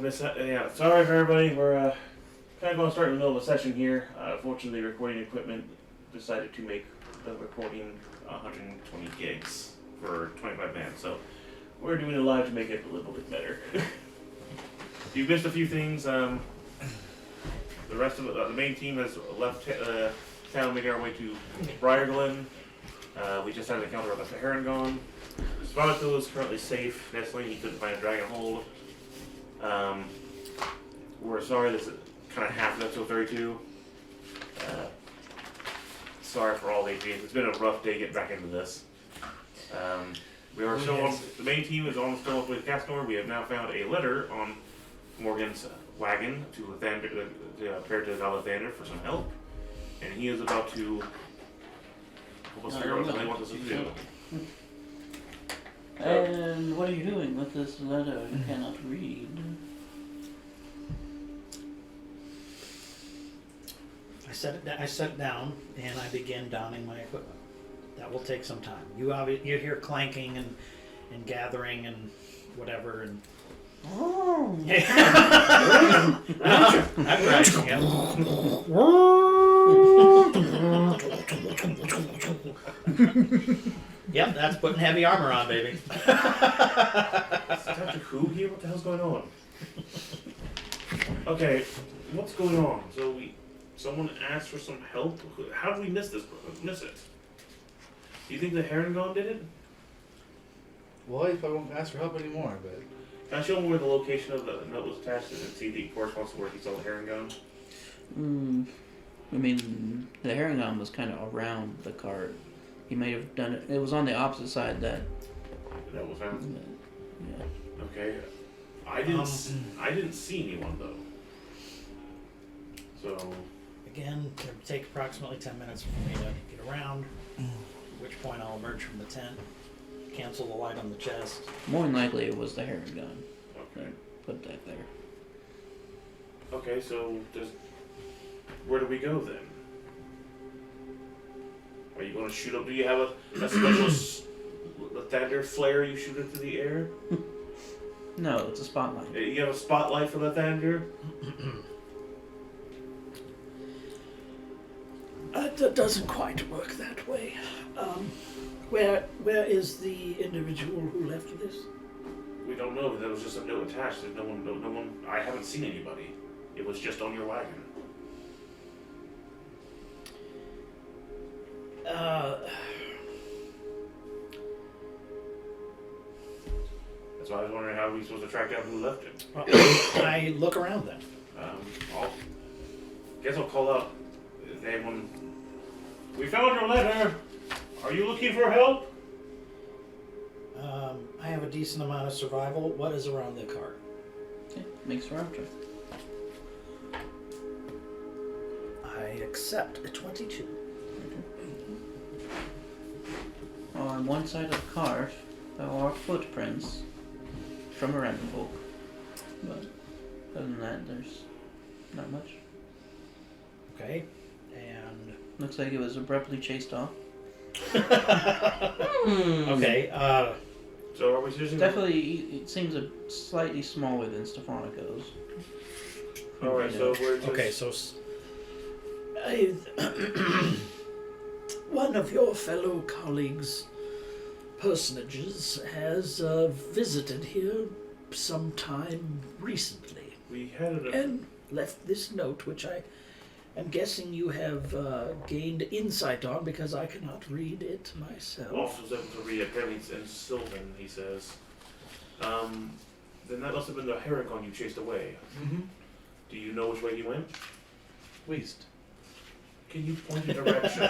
Yeah, sorry for everybody. We're kind of going to start in the middle of a session here. Fortunately, recording equipment decided to make the recording 120 gigs for 25 minutes, so we're doing it live to make it a little bit better. You missed a few things. The rest of the main team has left town, making our way to Briarglen. We just had an encounter with a Heron. Spotto is currently safe. Nestling, he couldn't find a dragon hold. We're sorry, this is kind of half of episode 32. Sorry for all the APs. It's been a rough day getting back into this. We are still on, the main team is almost still up with Castor. We have now found a letter on Morgan's wagon to prepare to Alathander for some help. And he is about to help us figure out what he wants us to do. And what are you doing with this letter you cannot read? I set it down and I begin donning my equipment. That will take some time. You hear clanking and gathering and whatever and. Oh. I'm Yep, that's putting heavy armor on, baby. Is Dr. Who here? What the hell's going on? Okay, what's going on? So someone asked for some help. How did we miss it? Do you think the Heron did it? Well, he probably won't ask for help anymore, but... Can I show him where the location of the note was attached and see the corresponds to where he saw the Heron? I mean, the Heron was kind of around the cart. He may have done it. It was on the opposite side that was found. Yeah. Okay. I didn't see anyone though. So again, it would take approximately 10 minutes for me to get around. At which point I'll emerge from the tent, cancel the light on the chest. More than likely, it was the Heron gun. Okay. Put that there. Okay, so where do we go then? Are you going to shoot up? Do you have a special thunder flare you shoot into the air? No, it's a spotlight. You have a spotlight for the thunder? That doesn't quite work that way. Where is the individual who left this? We don't know. There was just a note attached. There's no one. I haven't seen anybody. It was just on your wagon. That's why I was wondering how we supposed to track down who left it. Well, I look around then. Guess I'll call out if anyone. We found your letter. Are you looking for help? I have a decent amount of survival. What is around the cart? Okay, make survival check. I accept a 22. On one side of the cart, there are footprints from a random folk. But other than that, there's not much. Okay, and... Looks like it was abruptly chased off. Okay, So are we using... Definitely, it seems slightly smaller than Stefanicos. Alright, so we're just... Okay, so... One of your fellow colleagues' personages has visited here sometime recently. We had it... And left this note, which I am guessing you have gained insight on because I cannot read it myself. Wolf was able to read it. Apparently it's in Sylvan, he says. Then that must have been the Heron you chased away. Mm-hmm. Do you know which way he went? West. Can you point a direction?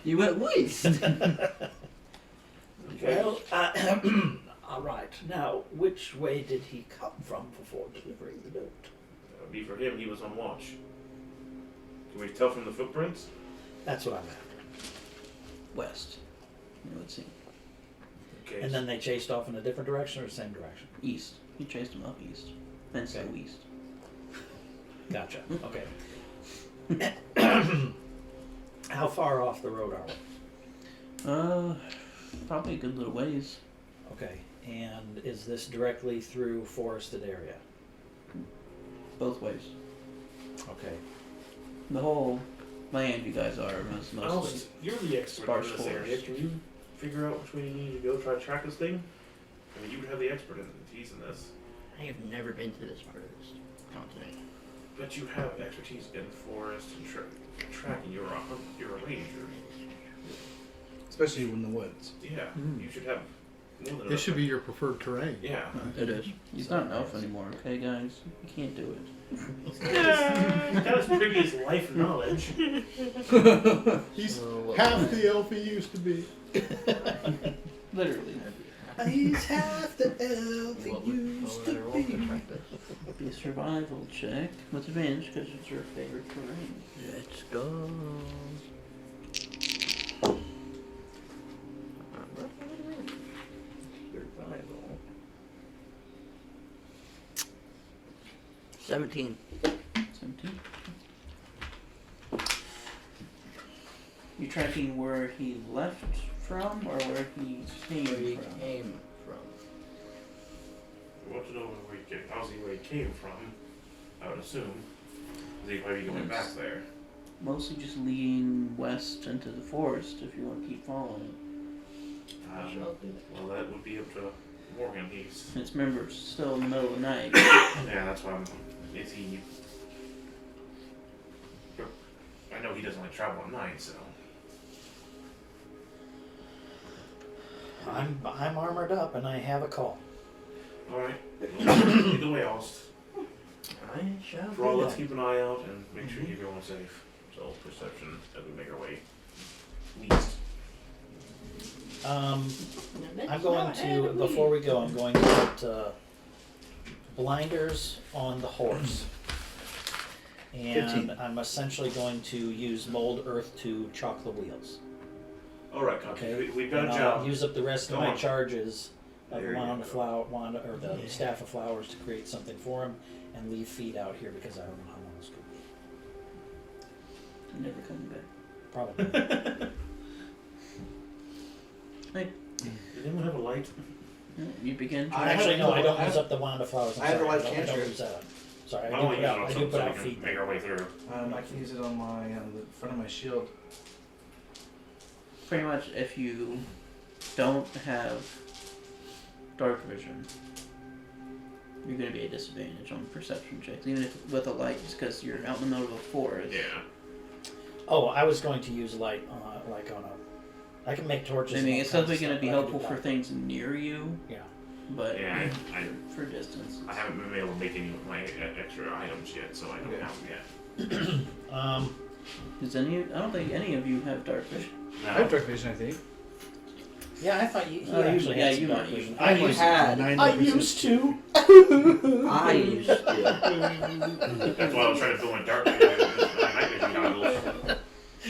You went west! Okay. Well, all right. Now, which way did he come from before delivering the note? That would be for him. He was on watch. Can we tell from the footprints? that's what I'm after. West. It would seem. Okay. And then they chased off in a different direction or the same direction? East. He chased him up east. Then so Okay. east. Gotcha, okay. How far off the road are we? Probably a good little ways. Okay, and is this directly through forested area? both ways. Okay. The whole land you guys are is mostly. Alst, you're the expert sparse in this forest. area. Can you figure out which way you need to go try to track this thing? I mean, you would have the expertise in this. I have never been to this part of this continent. But you have expertise in forest and tracking. You're a ranger. Especially in the woods. Yeah, Mm. you should have more than This enough. should be your preferred terrain. Yeah. It is. He's not an elf anymore, okay, guys? You can't do it. He's got his previous life knowledge. He's So, half the elf he used to be. Literally. He's half the elf he what used would to roll be. to track this? Be a survival check with advantage because it's your favorite terrain. Let's go. Survival. 17. 17. You tracking where he left from or where he came Where he from? came from. We want to know where he came, obviously where he came from. I would assume. Is he probably going back there? Mostly just leading west into the forest if you want to keep following. I shall do that. Well, that would be up to Morgan. He's It's remember it's still in the middle of the night. yeah. That's why I'm. Is he? I know he doesn't like travel at night, so. I'm armored up and I have a call. All right. Either way, Alst. I shall For all, do let's that. keep an eye out and make sure everyone's safe. So perception as we make our way east. I'm going to, before we go, I'm going to put blinders on the horse. And 15. I'm essentially going to use mold earth to chalk the wheels. All right, Copy. Okay. We've got And a I'll job. use up the rest of Go my on. charges of There you wand of go. flower, wand or the staff of flowers to create something for him, and leave feet out here because I don't know how long this could be. Never coming back. Probably. Hey, Does anyone have a light? you begin. I Actually, no, I don't have- use up the wand of flowers. I'm I have sorry, the light I don't cantrip. use that. Sorry, I I want do to put use it out, on I do something put so we out can feet. make our way through. I can use it on the front of my shield. Pretty much, if you don't have dark vision, you're going to be at a disadvantage on perception checks, even if with a light, just because you're out in the middle of a forest. Yeah. Oh, I was going to use light, like on a. I can make torches. I and mean, all it's kinds of definitely going to stuff, be but I can helpful do for that. things near you, Yeah. but Yeah. for distance. I haven't been able to make any of my extra items yet, so I don't Okay. have them yet. Does any? I don't think any of you have dark vision. No. I have dark vision, I think. Yeah, I thought he Oh, you- actually yeah, had some you dark might. vision. I used had. 90%. to. I used to. That's why I was trying to fill my dark vision. My night vision goggles.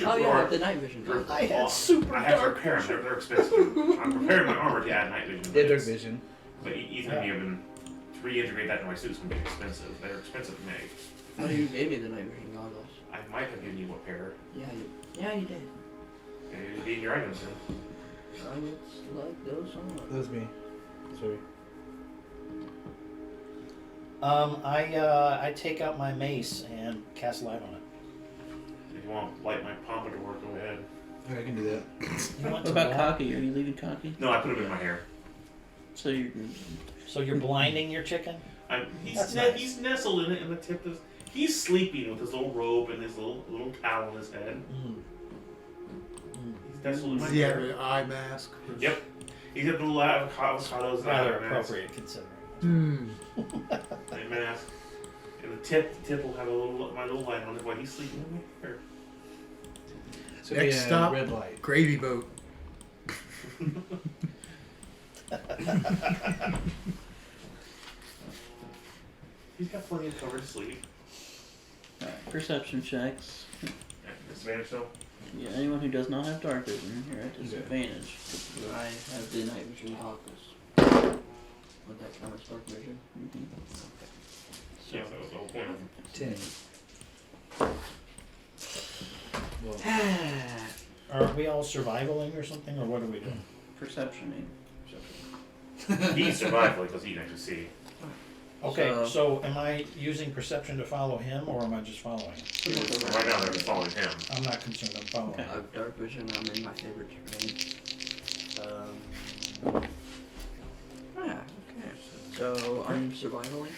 Oh yeah, I have the night vision. I had super I have to dark repair them. They're expensive. I'm preparing my armor to add night vision. Yeah, dark vision. But Ethan and me have been to reintegrate that into my suit's gonna be expensive. They're expensive to make. Oh, you gave me the night vision goggles. I might have given you a pair. Yeah, you did. It'd be in your items then. I would like those on. That was me. Sorry. I take out my mace and cast light on it. If you want to light my pompadour, go ahead. Okay, I can do that. You want What to about what? cocky? Are you leaving cocky? No, I put them in my hair. So you're. So you're blinding your chicken? That's nice. He's nestled in it, and the tip is. He's sleeping with his little robe and his little towel on his head. He's nestled in my Does he have hair. an eye mask? Yep. He's got the little avocados and Rather a mask. appropriate considering. Hmm. A mask. And the tip will have my little light on it while he's sleeping in my hair. So Next yeah, stop. red light. Gravy boat. He's got plenty of cover to sleep. Alright, perception checks. At disadvantage though. Yeah, anyone who does not have dark vision, you're at disadvantage. I have the night vision goggles. Would that count as dark vision? Yeah, that was the whole point of him. 10. Well, Are we all survivaling or something, or what are we doing? Perceptioning. He survived because he can actually see. Okay, so am I using perception to follow him, or am I just following him? Right now they're following him. I'm not concerned, I'm following Okay. I have dark vision. I'm in my favorite terrain. Okay. So I'm survivaling.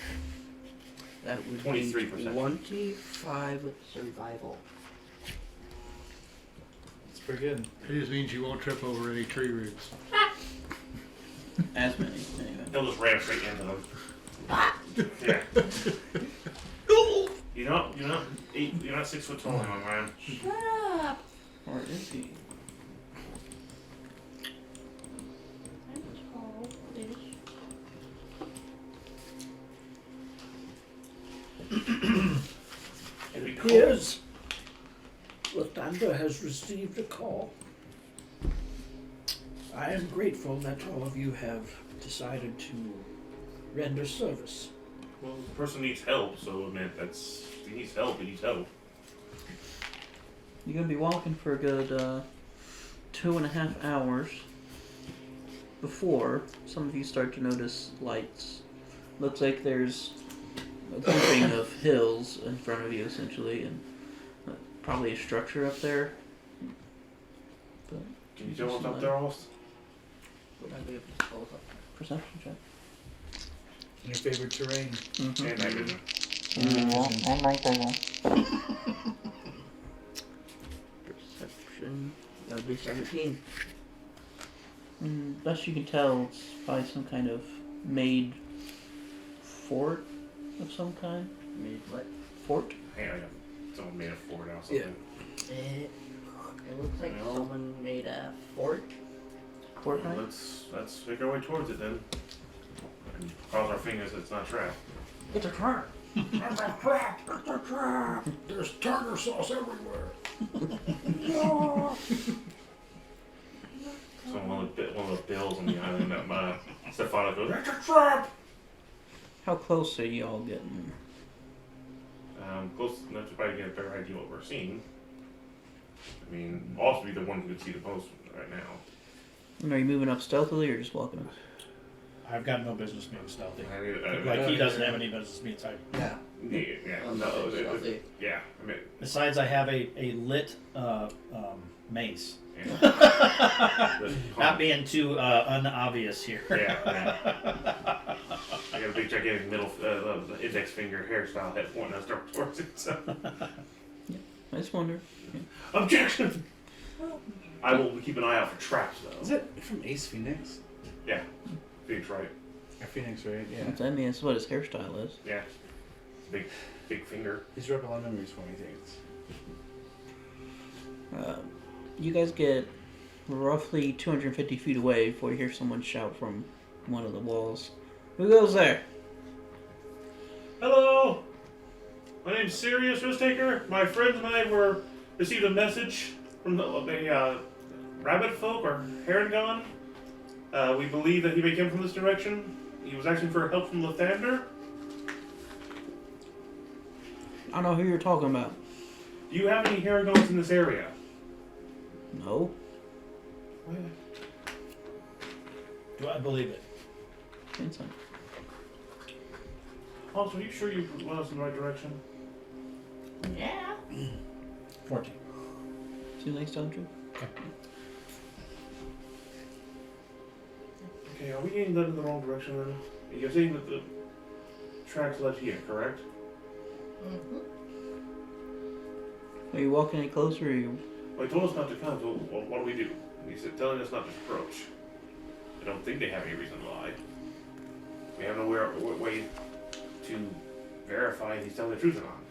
That would 23 be perception. 25 survival. It's pretty good. It just means you won't trip over any tree roots. As many, anyway. He'll just ram straight into them. Yeah. You're not 6 foot tall, my man. Or is he? It appears Lathander has received a call. I am grateful that all of you have decided to render service. Well, the person needs help, so I mean, if he needs help, he needs help. You're gonna be walking for a good 2.5 hours before some of you start to notice lights. Looks like there's a grouping of hills in front of you, essentially, and probably a structure up there. But Can you tell what's up there, almost? Would I be able to pull up? perception check. Your favorite terrain. And night vision. Perception. That would be 17. Best you can tell, it's probably some kind of made fort of some kind. Made what? Fort? Hey, I got someone made a fort out something. It looks like No. someone made a fort. Fort, Well, right? let's make our way towards it then. And cross our fingers that it's not trapped. It's a trap. There's tartar sauce everywhere. So one of the bills on the island that Stefano goes, "It's a trap!" How close are you all getting? Close enough to probably get a better idea what we're seeing. I mean, also be the one who could see the post right now. And are you moving up stealthily or just walking up? I've got no business being stealthy. I Like he doesn't have any business being stealthy. Yeah. yeah, I'm no, not stealthy. yeah, I mean, Besides, I have a lit mace. yeah. Not being too unobvious here. Yeah. I got a big gigantic middle, the index finger hairstyle head pointing us towards it. So. I just wonder. Objection! I will keep an eye out for traps, though. Is it from Ace Phoenix? Yeah. Phoenix, right? Or Phoenix, right? Yeah. I mean, that's what his hairstyle is. Yeah. Big finger. He's dropped a lot of memories for me, thanks. You guys get roughly 250 feet away before you hear someone shout from one of the walls. Who goes there? Hello! My name's Sirius Risk-Taker. My friends and I received a message from the rabbit folk or Heron. We believe that he may come from this direction. He was asking for help from Lathander. I don't know who you're talking about. Do you have any Herongons in this area? No. Do I believe it? Inside. Also, are you sure you led us in the right direction? Yeah. 14. Seems like telling the truth. Okay, are we getting led in the wrong direction then? You're saying that the tracks led here, correct? Mm-hmm. Are you walking any closer or you... Well, he told us not to come, so what do we do? He said, telling us not to approach. I don't think they have any reason to lie. We have no way to verify if he's telling the truth or not.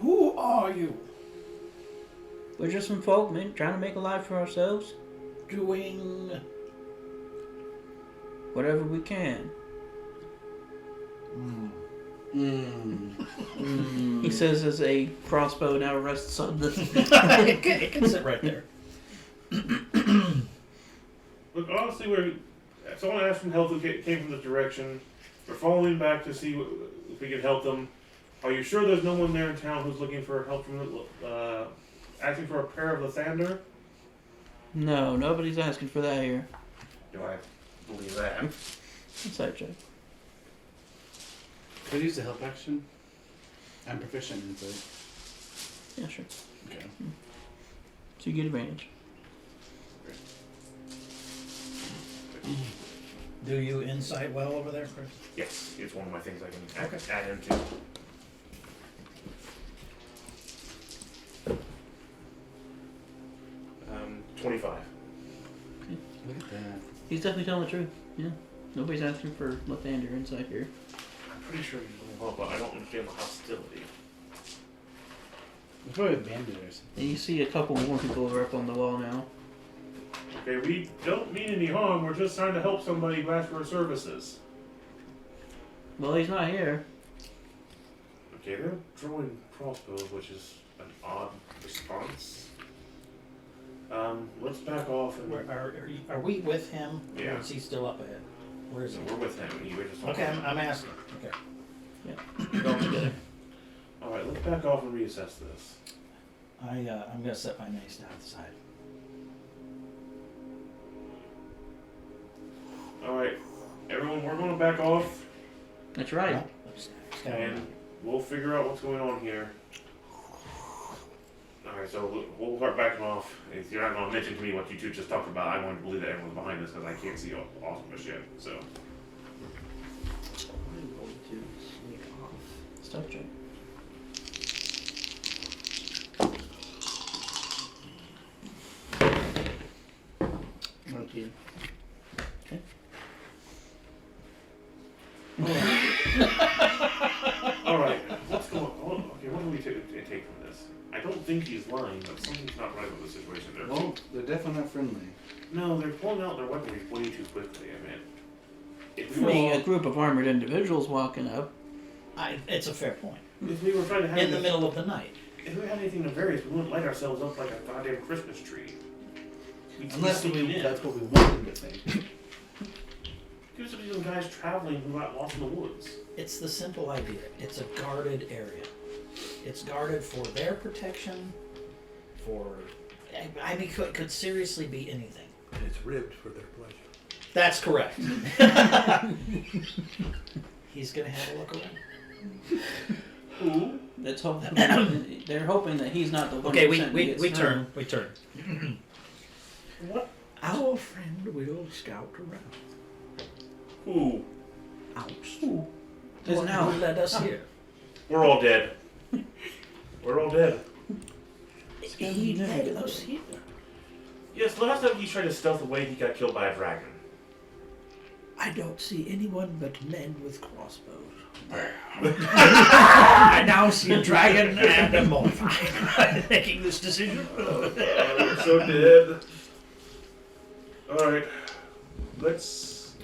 Who are you? We're just some folk, man, trying to make a life for ourselves. Doing Whatever we can. He says as a crossbow now rests on the... It can sit right there. Look, honestly, someone asked from help who came from this direction. We're following back to see if we can help them. Are you sure there's no one there in town who's looking for help from asking for a pair of Lathander? No, nobody's asking for that here. Do I believe that? Insight check. Could I use the help action? I'm proficient in insight. Yeah, sure. Okay. So you get advantage. Do you insight well over there, Chris? Yes, it's one of my things I can Okay. add into. 25. Look at that. He's definitely telling the truth. Yeah. Nobody's asking for Lathander inside here. I'm pretty sure he's doing well, but I don't understand the hostility. It's probably a bandit or something. And you see a couple more people are up on the wall now. Okay, we don't mean any harm. We're just trying to help somebody who asked for our services. Well, he's not here. Okay, they're throwing crossbows, which is an odd response. Let's back off and. Are we with him? Yeah. Or is he still up ahead? Where is So he? we're with him. You were just Okay, I'm asking. Okay. Go all together. All right, let's back off and reassess this. I'm gonna set my mace down to the side. All right, everyone, we're going to back off, That's right. No? and we'll figure out what's going on here. All right, so we'll start backing off. If you're not going to mention to me what you two just talked about, I want to believe that everyone's behind this because I can't see awesomeness yet. So. I'm going to sneak off. Stealth check. Okay. All right, what's going on? Okay, what do we take from this? I don't think he's lying, but something's not right with the situation. Well, they're definitely not friendly. No, they're pulling out their weaponry way too quickly. I mean, if we Being were, a group of armored individuals walking up. It's a fair point. if we were trying to have In the this- middle of the night. if we had anything nefarious, we wouldn't light ourselves up like a goddamn Christmas tree. We'd Unless sneak in. that's what we want them to think. There's some guys traveling who got lost in the woods. It's the simple idea. It's a guarded area. It's guarded for their protection, I mean, could seriously be anything. And it's ribbed for their pleasure. That's correct. He's gonna have a look around. Who? That's hoping. They're hoping that he's not the one. Okay, who we gets hurt. turn. What? Our friend will scout around. Who? Ouch. There's What an owl. led us here? We're all dead. We're all dead. He led us here. Yes, last time he tried to stealth away, he got killed by a dragon. I don't see anyone but men with crossbows. I now see a dragon and am mortified making this decision. We're so dead. Alright. Let's.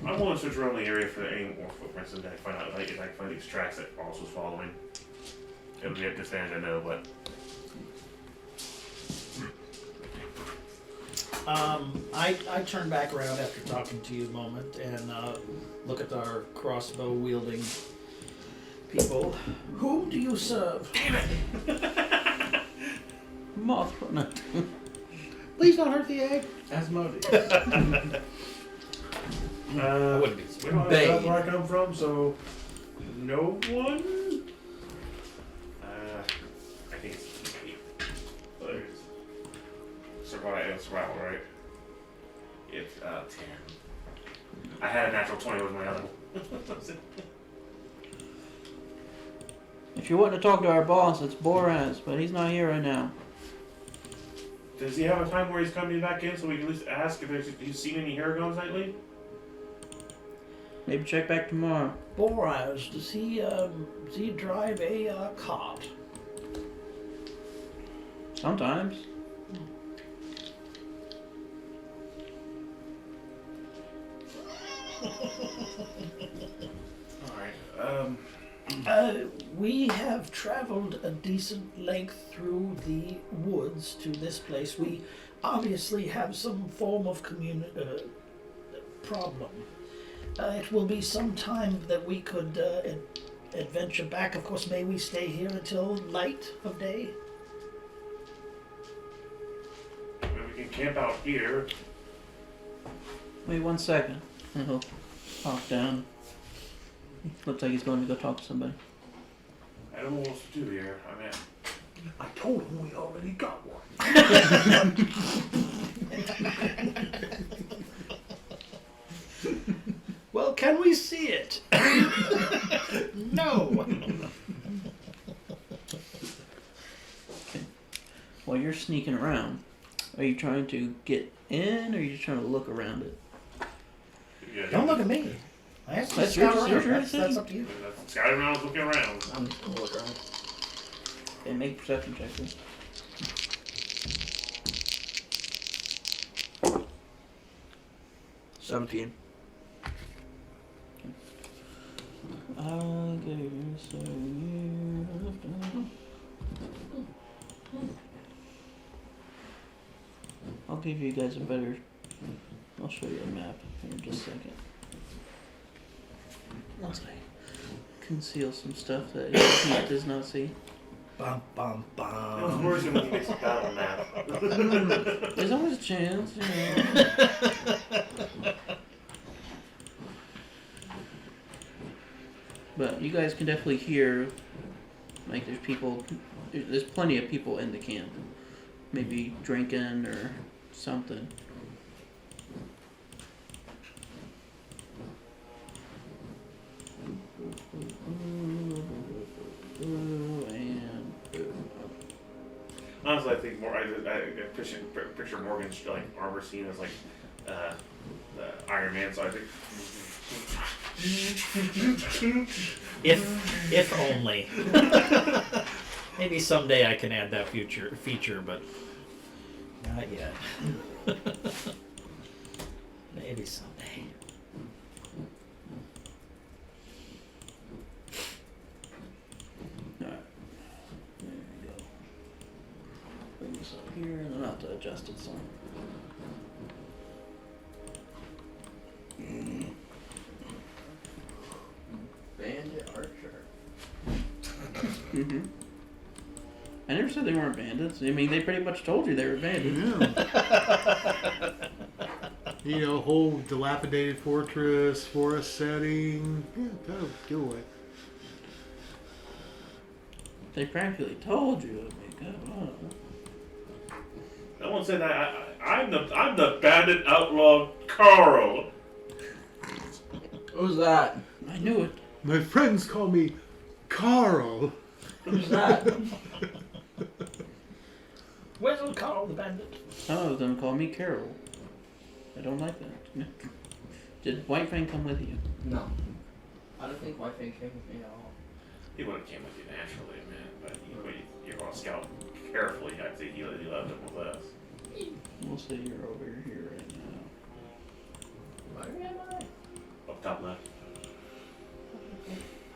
I want to search around the area for any more footprints and find out if I can find these tracks that Ross was following. It'll be at disadvantage, I know, but. I turn back around after talking to you a moment and look at our crossbow wielding people. Whom do you serve? Moth. No. Please don't hurt the egg. Asmodeus. We don't have Bane. that's where I come from, so. No one? I think it's me. Survival, right? It's 10. I had a natural 20 with my other one. If you want to talk to our boss, it's Boraz, but he's not here right now. Does he have a time where he's coming back in so we can at least ask if he's seen any Haragons lately? Maybe check back tomorrow. Boraz, does he drive a cart? Sometimes. Alright, We have traveled a decent length through the woods to this place. We obviously have some form of problem. It will be some time that we could adventure back. Of course, may we stay here until light of day? camp out here. Wait 1 second. And he'll hop down. Looks like he's going to go talk to somebody. I don't know what else to do here. I mean, I told him we already got one. Well, can we see it? No. While you're sneaking around, are you trying to get in or are you just trying to look around it? yeah, Don't look at me. I have to That's your scout around. decision. That's up to you. Scouting around, looking around. I'm just gonna look around. Okay, make perception checks. Then. 17. I'll give you so you. I'll give you guys a better. I'll show you a map here in just a second. Once I conceal some stuff that he does not see. Bum bum I was bum. worried when he makes a battle map. There's always a chance, you know. But you guys can definitely hear, like, there's people, there's plenty of people in the camp. Maybe drinking or something. And Honestly, I think more. I picture Morgan's like armor scene as like the Iron Man. So I think. If only. Maybe someday I can add that feature, but not yet. Maybe someday. alright. There you go. Bring this up here and I'll have to adjust it some. Bandit Archer. Mm-hmm. I never said they weren't bandits. I mean, they pretty much told you they were bandits. Yeah. You know, whole dilapidated fortress, forest setting. Yeah, that'll do it. They practically told you it would be good. No one said that. I'm the bandit outlaw Carl. Who's that? I knew it. My friends call me Carl. Who's that? Where's Carl the Bandit? Some of them call me Carol. I don't like that. Did White Fang come with you? No. I don't think White Fang came with me at all. He would have came with you naturally, man. But you're going to scout carefully. I'd say he left him with us. We'll say you're over here right now. Where am I? Up top left.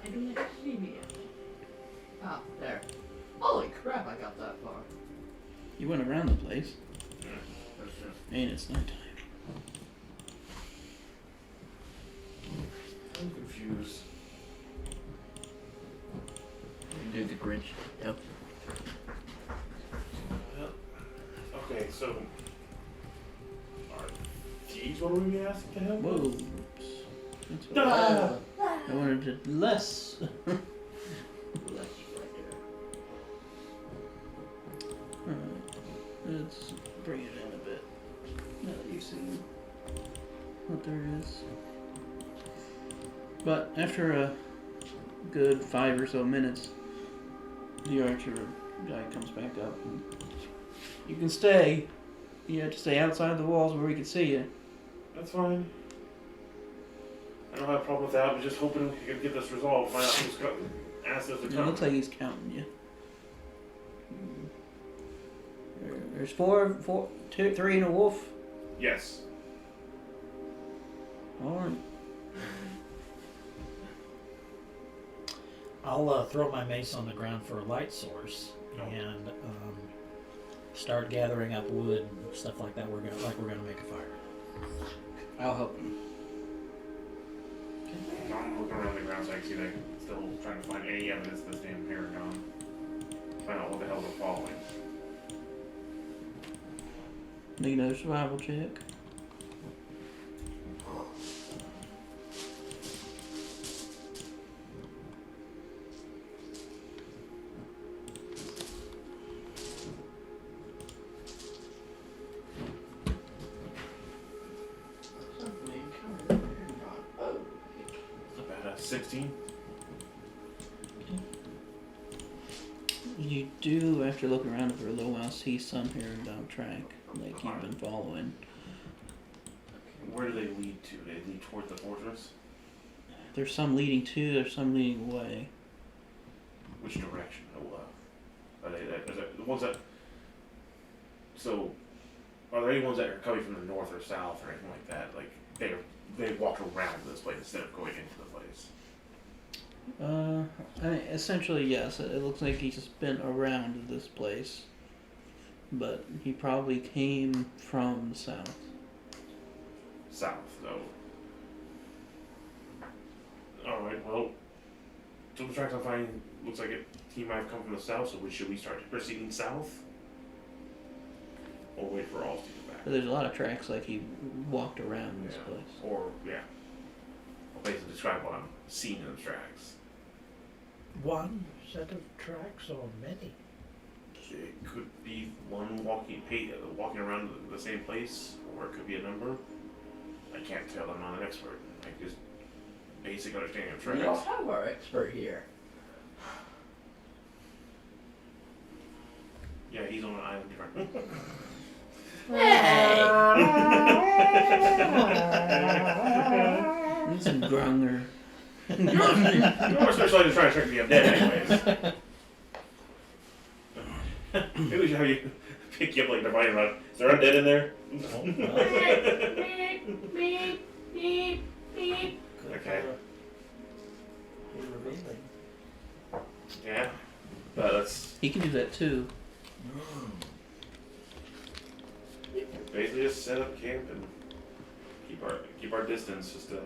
I do not see me. Ah, there. Holy crap, I got that far. You went around the place, That's just... and it's nighttime. I'm confused. You do the Grinch. Yep. Okay, so are these what we asked to help? Whoa. with? That's what Ah! I wanted to less. Alright. Let's bring it in a bit. Now that you see what there is. But after a good 5 or so minutes, the archer guy comes back up. And you can stay. You have to stay outside the walls where we can see you. That's fine. I don't have a problem with that. I'm just hoping we can get this resolved. Find out who's got asked us to It come. looks like he's counting you. There's two, three, and a wolf. Yes. Alright. I'll throw my mace on the ground for a light source and start gathering up wood and stuff like that. We're gonna make a fire. I'll help you. I'm looking around the ground so I can see they still trying to find any evidence of this damn paragon. Find out what the hell they're following. Make another survival check. Something encountered here, not. Oh. Not bad. 16. You do, after looking around for a little while, see some here down track, like you've been following. Where do they lead to? They lead toward the fortress? There's some leading to, there's some leading away. Which direction? Are they the ones that... So, are there any ones that are coming from the north or south or anything like that? Like, they walked around this place instead of going into the place? I mean, essentially, yes. It looks like he's been around this place, but he probably came from the south. South, though. Alright, well, so the tracks I'm finding looks like he might have come from the south, so should we start proceeding south? Or wait for all to get back? But there's a lot of tracks like he walked around this Yeah. place. Or, yeah. I'll basically describe what I'm seeing in the tracks. One set of tracks or many? It could be one walking around the same place, or it could be a number. I can't tell. I'm not an expert. I just basic understanding of We all tracks. have our expert here. Yeah, he's on an island different. He's a grunger. You're more specialized in trying to trick me. I'm dead, anyways. Maybe we should have you pick you up like Divine Run. Is there undead in there? Okay. Revealing. Yeah. But that's He can do that too. basically just set up camp and keep our distance just to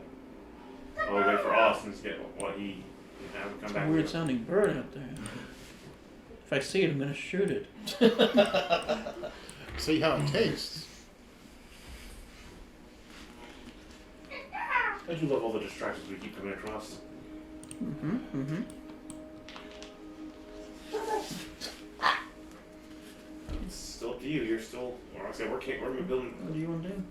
while we wait for Austin to get what he have him come It's a back. weird with. sounding bird out there. If I see it, I'm gonna shoot it. See how it tastes. I do love all the distractions we keep coming across. Mm-hmm. It's still up to you. You're still. Well, I said we're building. What do you want to do?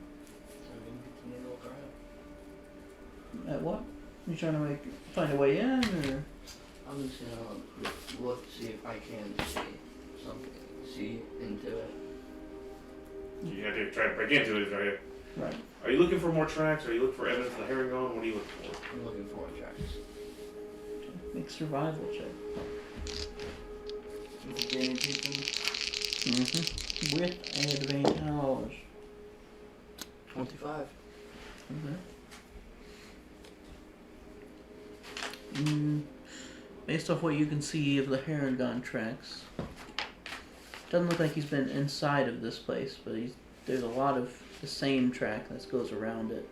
At what? You trying to find a way in, or? I'm just gonna look to see if I can see into it. You have to try to break into it, are you? Right. Are you looking for more tracks? Are you looking for evidence of the herring gone? What are you looking for? I'm looking for tracks. Make survival check. Mm-hmm. With advantage. 25. Okay. Based off what you can see of the Haragon tracks, doesn't look like he's been inside of this place, but there's a lot of the same track that goes around it.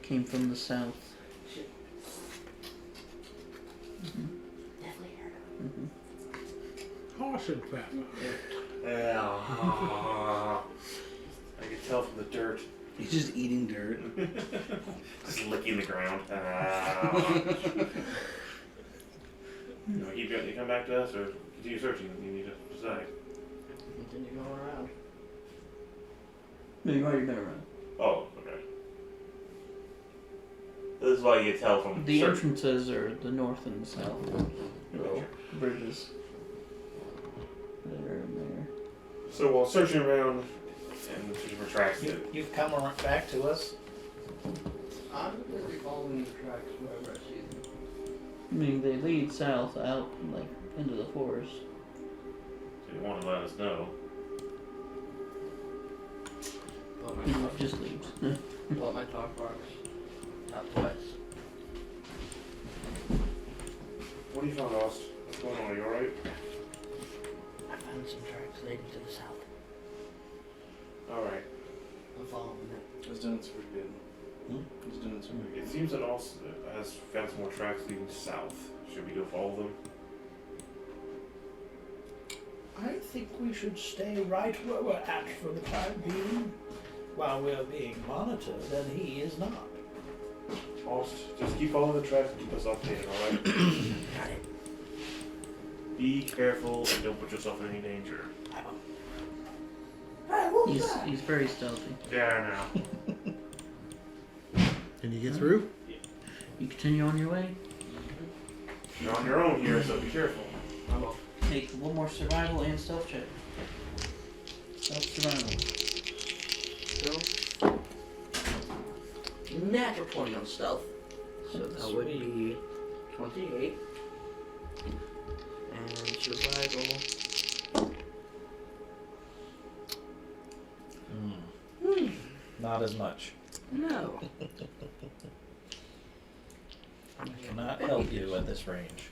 Came from the south. Definitely heard of Caution, Fat. Yeah. I can tell from the dirt. He's just eating dirt. Just licking the ground. You come back to us or continue searching? You need to decide. Continue going around. No, you've already been around. Oh, okay. This is why you can tell from The search. entrances are the north and the south. Oh. Bridges. There and there. So while searching around and searching for tracks, You've come back to us. I'm busy following the tracks wherever I see them. I mean, they lead south out, like, into the forest. so you want to let us know. Well, my He talk, just leaves. well, my talk box. Not twice. What do you find, Lost? What's going on? Are you alright? I found some tracks leading to the south. Alright. I'm following it. He's doing super good. He's doing super good. It seems that Lost has found some more tracks leading south. Should we go follow them? think we should stay right where we're at for the time being, while we're being monitored, and he is not. Just keep following the tracks and keep us updated, alright? Got it. Be careful and don't put yourself in any danger. He's very stealthy. Yeah, I know. Can you get through? You continue on your way. You're on your own here, so be careful. Make one more survival and stealth check. Stealth survival. Natural 20 on stealth. So that would be 28. And survival. Not as much. No. I cannot help you at this range.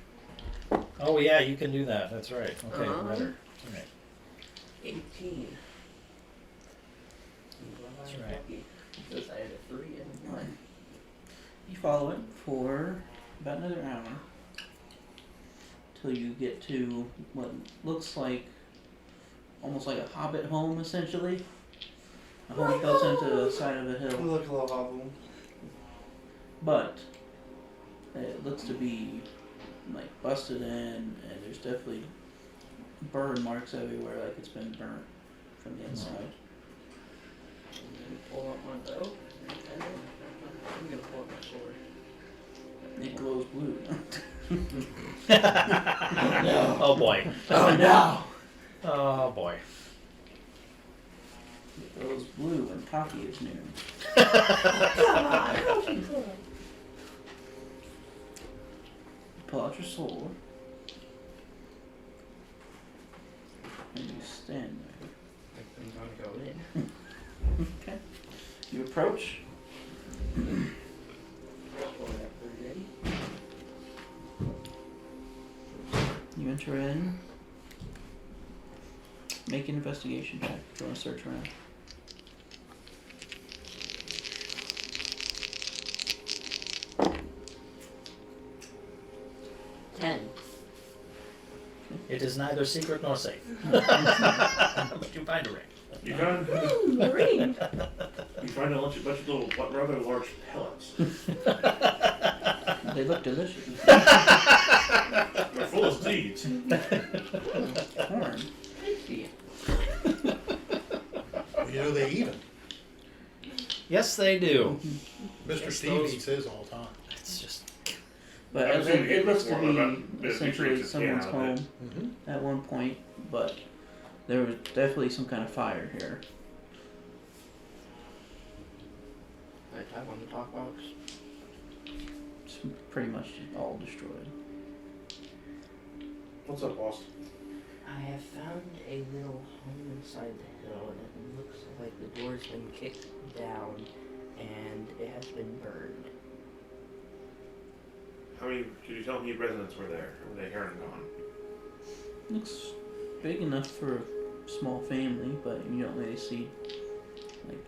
Oh yeah, you can do that. That's right. Okay, better. All right. 18. That's right. Because I had a 3 and a 1. You follow it for about another hour till you get to what looks like almost like a hobbit home, essentially. A home built into the side of a hill, Look a little hobble. but it looks to be like busted in, and there's definitely burn marks everywhere, like it's been burnt from the inside. I'm gonna pull out my bow. I'm gonna pull out my sword. It glows blue. Oh boy. Oh no! Oh boy. It glows blue when coffee is near. Pull out your sword, and you stand there. I'm gonna go in. Okay. You approach. You enter in. Make an investigation check if you want to search around. It is neither secret nor safe. But you find a ring. You done? Ooh, ring! You find a bunch of little, rather large pellets. They look delicious. They're full of seeds. Corn. Tasty. Well, you know they eat them. Yes, they do. Mr. Yes, Steve those- eats his all the time. It's just. But I was it, gonna get it looks to before, but be the essentially nutrients that came someone's out of it. home Mm-hmm. at one point, but there was definitely some kind of fire here. I tap on the talk box. It's pretty much all destroyed. What's up, boss? I have found a little home inside the hill, and it looks like the door's been kicked down, and it has been burned. How many, could you tell me how many residents were there? Or were they here and gone? Looks big enough for a small family, but you don't really see like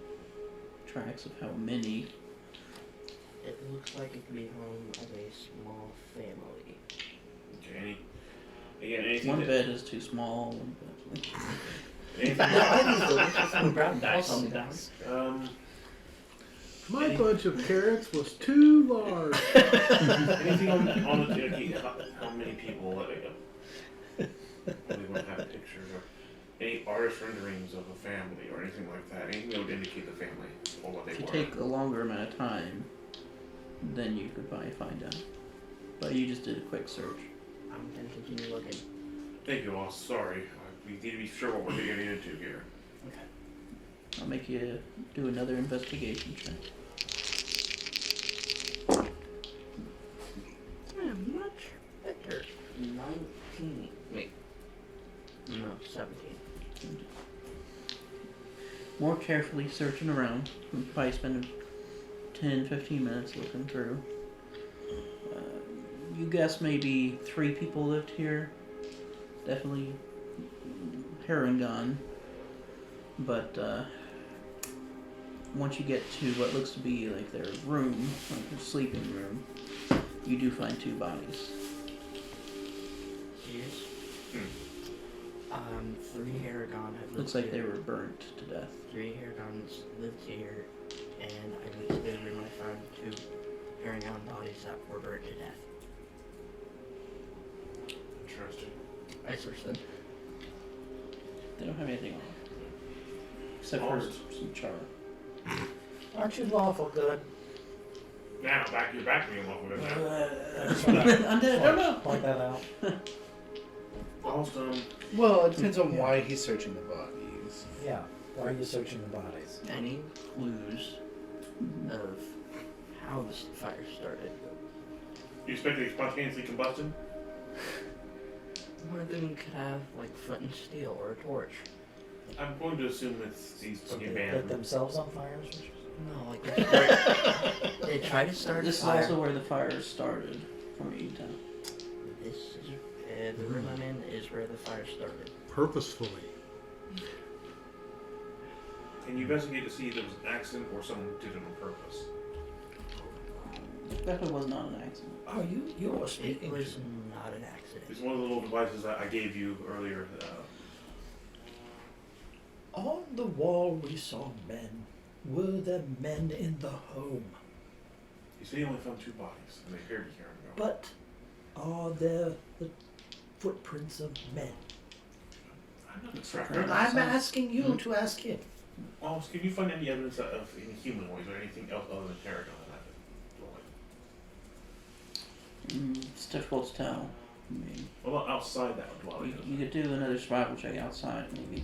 tracks of how many. It looks like it could be home of a small family. Okay, anything One that, bed is too small. One bed's anything, Some brown Nice. balls on the dice. My bunch of carrots was too large. anything on the, how many people, we want to have pictures or any artist renderings of a family or anything like that, anything that would indicate the family or what they If you were. take a longer amount of time, then you could probably find out. But you just did a quick search. I'm gonna continue looking. Thank you, boss. Sorry. We need to be sure what we're getting into here. I'll make you do another investigation check. Much better. 19. Wait. No, 17. More carefully searching around. You probably spend 10-15 minutes looking through. You guess maybe 3 people lived here. Definitely here and gone. But once you get to what looks to be like their room, like their sleeping room, you do find 2 bodies. Yes. 3 Aragon have lived Looks like they here. were burnt to death. 3 Aragons lived here, and I went to their room. I found 2 Aragon bodies that were burnt to death. Interesting. I searched them. They don't have anything on. Except for some char. Aren't you lawful good? Now, you're back to me a little bit now. I just want to Undead, oh no! point that out. Almost, Well, it depends on why he's searching the bodies. Yeah. Why are you searching the bodies? Any clues of how this fire started? you expecting spontaneously combustion? One of them could have like flint and steel or a torch. I'm going to assume it's these So fucking they lit bands. themselves on fire? No, like they tried to start This a is fire. also where the fire started, from what you can tell. This is the room I'm in is where the fire started. Purposefully. Can you investigate to see if there was an accident or someone did it on purpose? Definitely was not an accident. Oh, you are It speaking. was not an accident. It's one of the little devices that I gave you earlier. On the wall we saw men. Were there men in the home? You said you only found 2 bodies, and they appear to be here. But are there the footprints of men? I'm not a It's tracker. okay. I'm Sounds- asking you to ask him. Well, can you find any evidence of any humanoids or anything else other than Paragon in that dwelling? It's difficult to tell. I mean, What about outside that dwelling? you could do another survival check outside, maybe.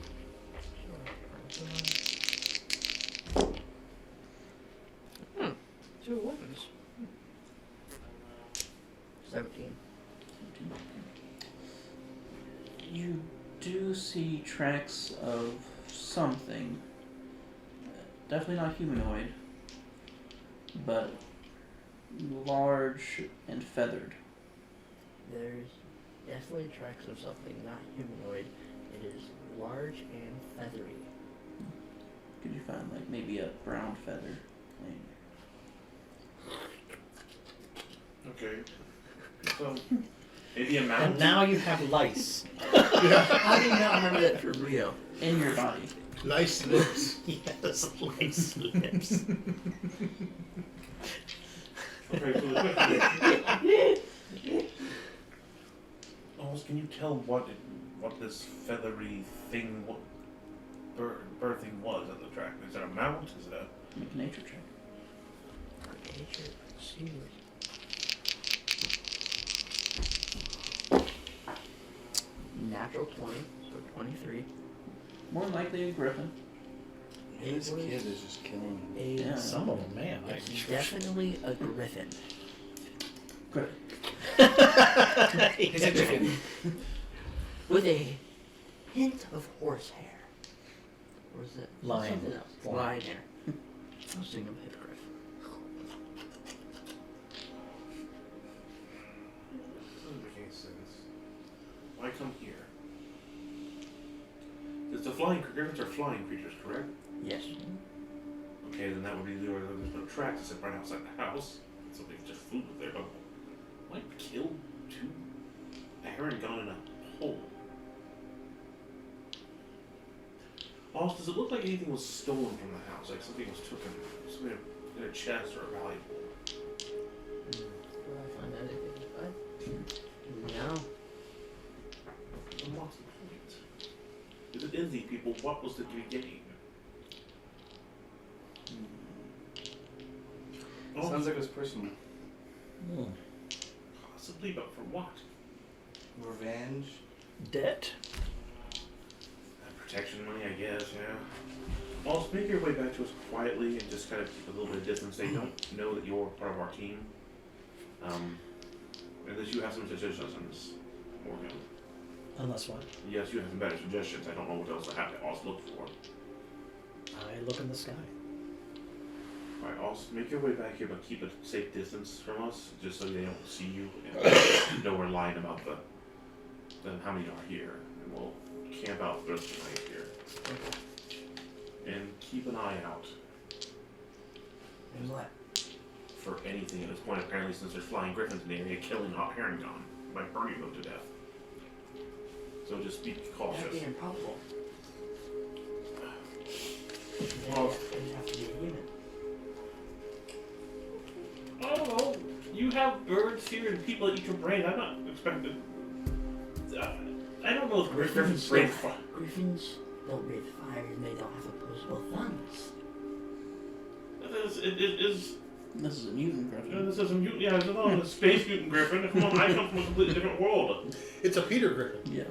Hmm. 2 weapons. 17. You do see tracks of something. Definitely not humanoid, but large and feathered. There's definitely tracks of something not humanoid. It is large and feathery. Could you find like maybe a brown feather? Okay. So, maybe a And mountain? now you have lice. How do you not remember that for real? In your body. Nice lips. Yes, lice lips. Okay, so the question Almost, can you tell what this feathery thing, what bird thing was at the track? Is it a mount? Is it a... Make a nature check. Nature, see. Natural 20, so 23. More than likely a griffin. This kid is just killing me. Yeah. Some of them, man. It's definitely a griffin. Griffin. He's a chicken. With a hint of horsehair. Or is it Lion. something else? Lion hair. I was thinking of hippogriff. Doesn't make any sense. Why come here? It's the griffins are flying creatures, correct? Yes. Okay, then that would be where there's no tracks except right outside the house. Something just flew there. Oh, why kill 2? A heron gone in a hole. Also, does it look like anything was stolen from the house? Like something was taken, something in a chest or a valuable? Will I find anything? No. Then what's the point? If it is these people, what was the beginning? Oh, Sounds like it was personal. possibly, but for what? Revenge. Debt? Protection money, I guess, yeah. Also, make your way back to us quietly and just kind of keep a little bit of distance. They don't know that you're part of our team. Unless you have some suggestions, Morgan. Unless what? Yes, you have some better suggestions. I don't know what else I have to also look for. I look in the sky. Alright, also make your way back here, but keep a safe distance from us, just so they don't see you and know we're lying about the how many are here. And we'll camp out the rest of the night here. And keep an eye out And what? for anything at this point, apparently, since there's flying griffins in the area, killing hot herring gone by burning them to death. So just be That'd cautious. be impossible. Well, It'd have to be a human. I don't know. You have birds here and people that eat your brain. I'm not expecting. I don't know if Griffins breathe fire. Griffins don't breathe fire and they don't have opposable thumbs. It is. This is a mutant griffin. This is a mutant. Yeah, it's not a space mutant Griffin. Come on, I come from a completely different world. It's a Peter Griffin. Yeah.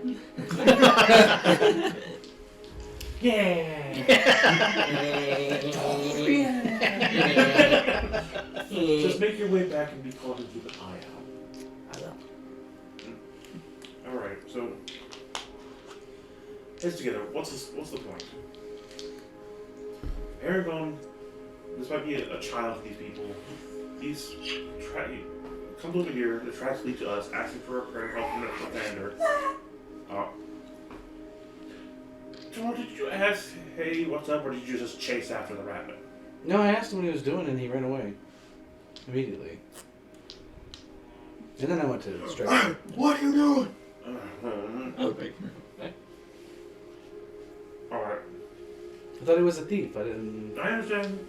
Just make your way back and be called and keep an eye out. I will. Alright, so heads together, what's the point? Aragon, this might be a child of these people. He's comes over here, the tracks lead to us, asking for a prayer help from the commander. George, did you ask, hey, what's up, or did you just chase after the rabbit? No, I asked him what he was doing and he ran away. Immediately. And then I went to strike him. What are you doing? Alright. I thought he was a thief. I didn't. I understand.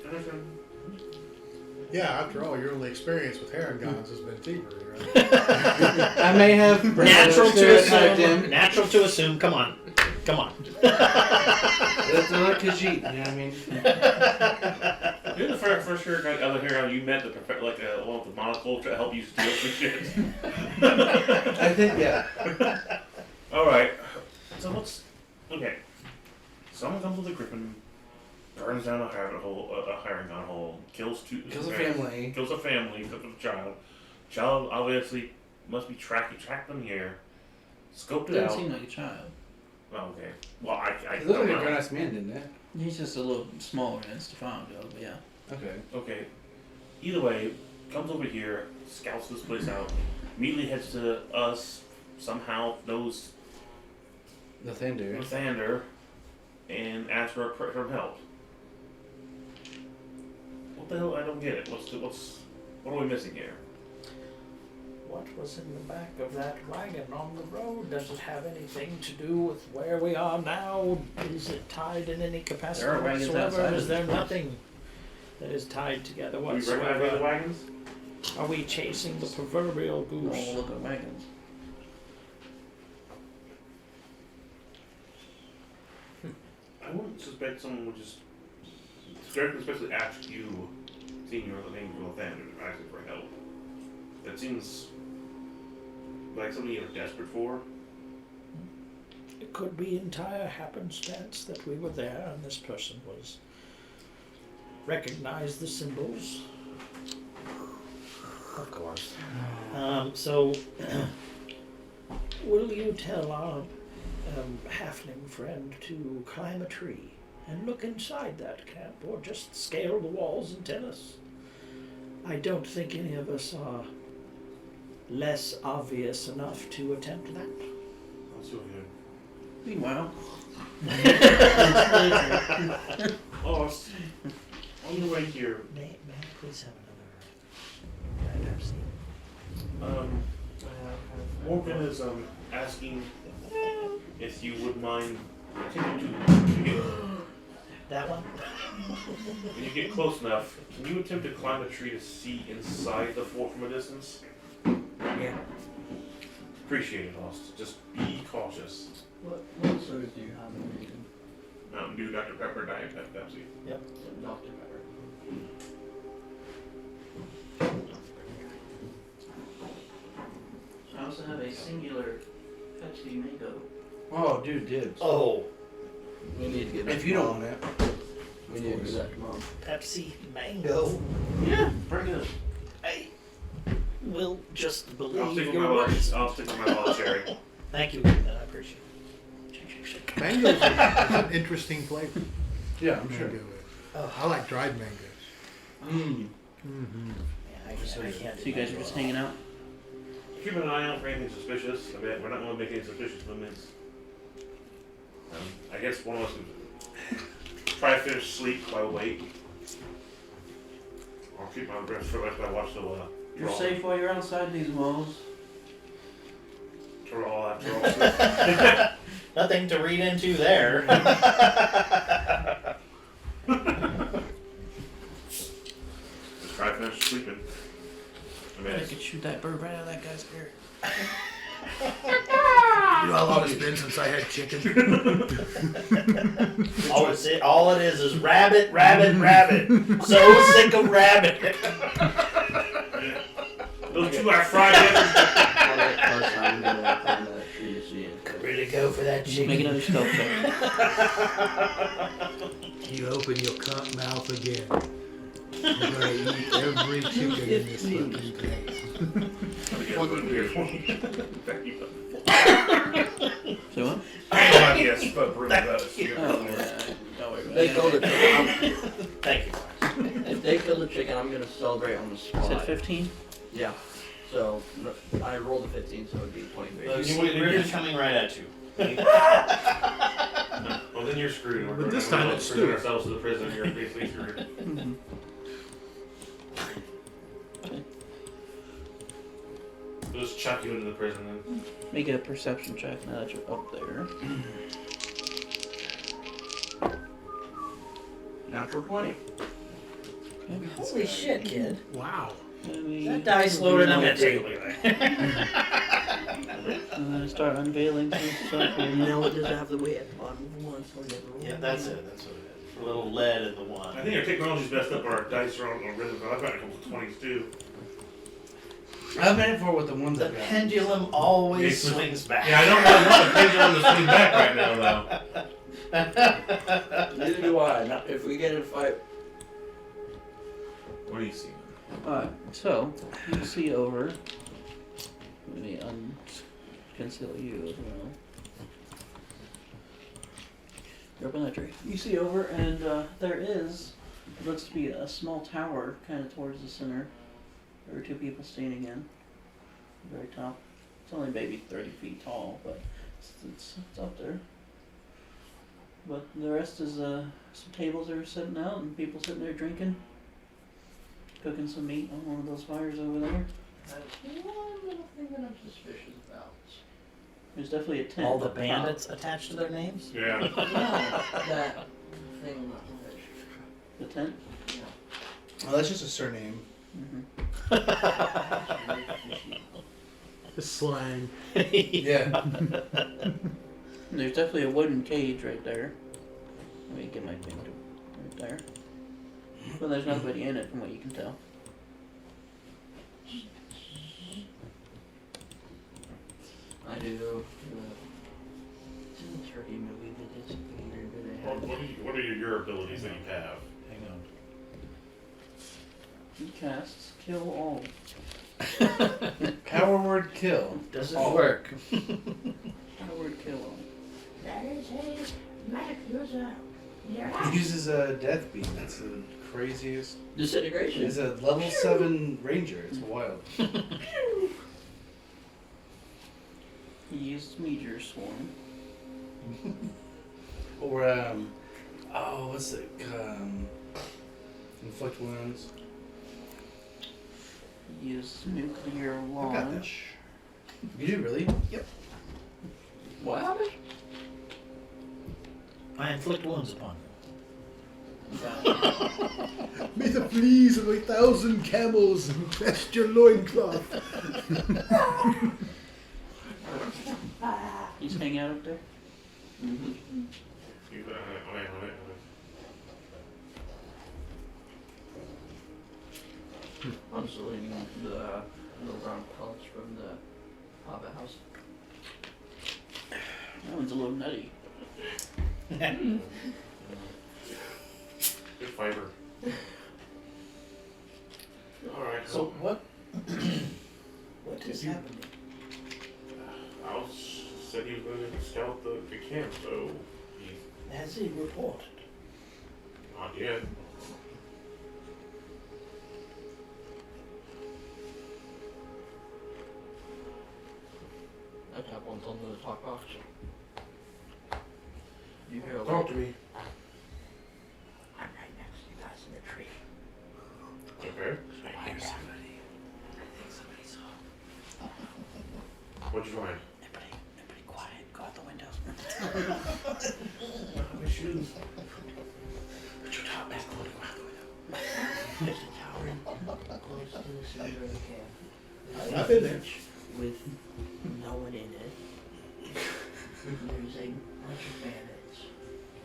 Yeah, after all, your only experience with heron guns has been thievery, right? I may have Natural to stereotyped assume. him. Natural to assume. Come on. That's not Khajiit, you know what I mean? You're the first other hero you met that one with the monocle to help you steal some shit. I think, yeah. Alright. So okay. Someone comes with a griffin, burns down a hiring hole, kills a family, kills a child. Child obviously must be tracked them here, scoped it Doesn't out. seem like a child. Oh, okay. Well, I He don't looked like a know. grown-ass man, didn't it? He's just a little smaller than Stefano, but yeah. Okay. Okay. Either way, comes over here, scouts this place out, immediately heads to us, somehow knows Lathander. Lathander, and asks for help. What the hell? I don't get it. What are we missing here? What was in the back of that wagon on the road? Does it have anything to do with where we are now? Is it tied in any capacity There are wagons whatsoever? outside Is of there this place. nothing that is tied together Do we recognize the whatsoever? wagons? Are we chasing the proverbial We'll goose? look at wagons. I wouldn't suspect someone would just especially ask you, seeing your name for Lathander, asking for help. That seems like something you're desperate for. It could be entire happenstance that we were there and this person recognized the symbols. Of course. So, will you tell our halfling friend to climb a tree and look inside that camp, or just scale the walls and tell us? I don't think any of us are less obvious enough to attempt that. That's so good. Meanwhile, Lost. On the way here, May I please have another Pepsi? Morgan is asking if you would mind continuing That one? when you get close enough, can you attempt to climb a tree to see inside the fort from a distance? Yeah. Appreciate it, Lost. Just be cautious. What sodas do you have in the region? Mountain Dew, Dr. Pepper, Diet Pepsi. Dr. Pepper. I also have a singular Pepsi mango. Oh, dude, dibs. Oh, We need to get If you don't want it. We need to get that tomorrow. Pepsi Mango. Yeah, pretty good. I will just I'll believe stick with your my words. wild cherry. Thank you. I appreciate it. Mango is an interesting flavor. Yeah, I'm sure. Mango is. Oh. I like dried mangoes. Mm. Mm-hmm. Yeah, I can't So you guys are just hanging out? Keeping an eye out for anything suspicious. I bet we're not going to make any suspicious movements. I guess one of us would try to finish sleep while we wait. I'll keep my breath for rest. I watch the You're safe while you're outside these walls. Troll after all. Nothing to read into there. Just try to finish sleeping. I mean, I could shoot that bird right out of that guy's ear. You know how long it's been since I had chicken? all it is rabbit, rabbit, rabbit. So sick of rabbit. those 2 are fried eggs. I'm gonna shoot a scene. Could really go for that chicken. Make another stealth check. You open your cunt mouth again. You're gonna eat every chicken in this fucking place. So what? Yes, but bring that. Oh, yeah. Don't worry about They it. kill the chicken. Thank you. If they kill the chicken, I'm gonna celebrate on the You spot. said 15? Yeah. So I rolled a 15, so it'd be 23. River's coming right at you. Well, then you're screwed. But this time it's screwing Stu. ourselves to the prison. You're basically screwed. Mm-hmm. We'll just chuck you into the prison then. Make a perception check now that you're up there. Natural 20. Holy shit, kid. Wow. That dice loaded, I'm gonna take it. I'm gonna start unveiling some stuff here. No, it doesn't have the weight on one, so I never rolled. Yeah, that's it. That's what it is. A little lead in the I one. think our technology's messed up. Our dice are on rhythm, but I've got a couple of 20s too. I'm in for with the ones The I got. pendulum always It's- swings back. Yeah, I don't really want the pendulum to swing back right now, though. Neither do I. Not if we get in a fight. What do you see? Alright, so you see over. Let me conceal you as well. You're up in that tree. You see over, and there is, looks to be a small tower kind of towards the center. There are 2 people standing in. The very top. It's only maybe 30 feet tall, but it's up there. But the rest is some tables that are sitting out and people sitting there drinking. Cooking some meat on one of those fires over there. That's one little thing that I'm suspicious about. There's definitely a tent. All the up top. bandits attached to their names? Yeah. No, that thing. The tent? Oh, that's just a surname. Mm-hmm. The slang. Yeah. There's definitely a wooden cage right there. Let me get my finger right there. But there's nobody in it from what you can tell. I do. It's in the turkey movie that did something weird where they had. What are your abilities that you have? Hang on. He casts kill all. Power word kill. Does it Oh. work? Powered kill all. That is a magic user. He uses a death beam. That's the craziest. Disintegration. He's a level 7 ranger. It's wild. He used Meteor Swarm. Or oh, what's it? Inflict wounds. He used Nuclear I got that. Launch. You do really? What happened? I inflict wounds upon you. May the fleas of 1,000 camels infest your loincloth. He's hanging out up there. Mm-hmm. I'm just eating the little brown pellets from the Hobbit house. That one's a little nutty. Good fiber. Alright, So what? What is happening? Al said he was going to scout the camp, so he's Has he reported? not yet. I tap on something to talk box. You hear a Talk to me. I'm right next to you guys in the tree. Okay. I hear somebody. I think somebody saw. What'd you find? Everybody quiet. Go out the windows. My shoes. Put your top back on. Go out the window. There's a tower close to the center of the camp. I've been there. With no one in it. There's a bunch of bandits.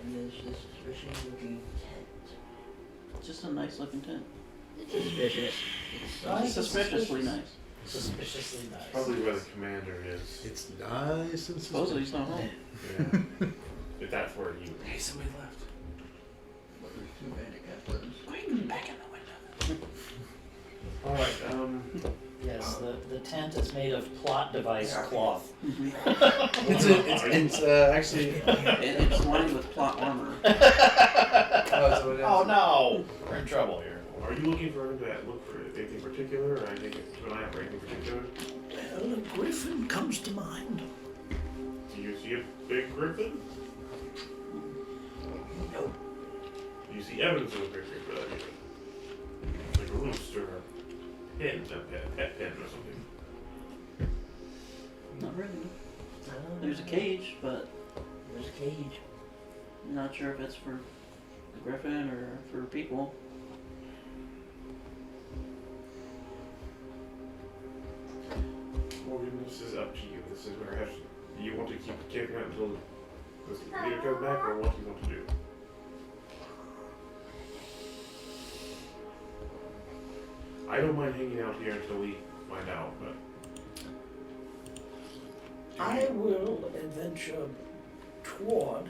And there's this suspicious looking tent. It's just a nice looking tent. It's suspicious. It's suspiciously nice. Suspiciously nice. Probably where the commander is. It's nice and Supposedly he's not home. Yeah. If that's where he. Hey, somebody left. Quick, back in the window. All right. Yes, the tent is made of plot device cloth. It's actually. It's lined with plot armor. Oh no! We're in trouble here. Are you looking for look for anything particular, or anything keep an eye out for anything particular? Well, a griffin comes to mind. Do you see a big griffin? Nope. Do you see evidence of a big griffin? Like a rooster, or pet pen or something. Not really. There's a cage, but There's a cage. I'm not sure if it's for the griffin or for people. Morgan, this is up to you. This is where I have to. Do you want to keep camping out until the leader comes back, or what do you want to do? I don't mind hanging out here until we find out, but. I will adventure toward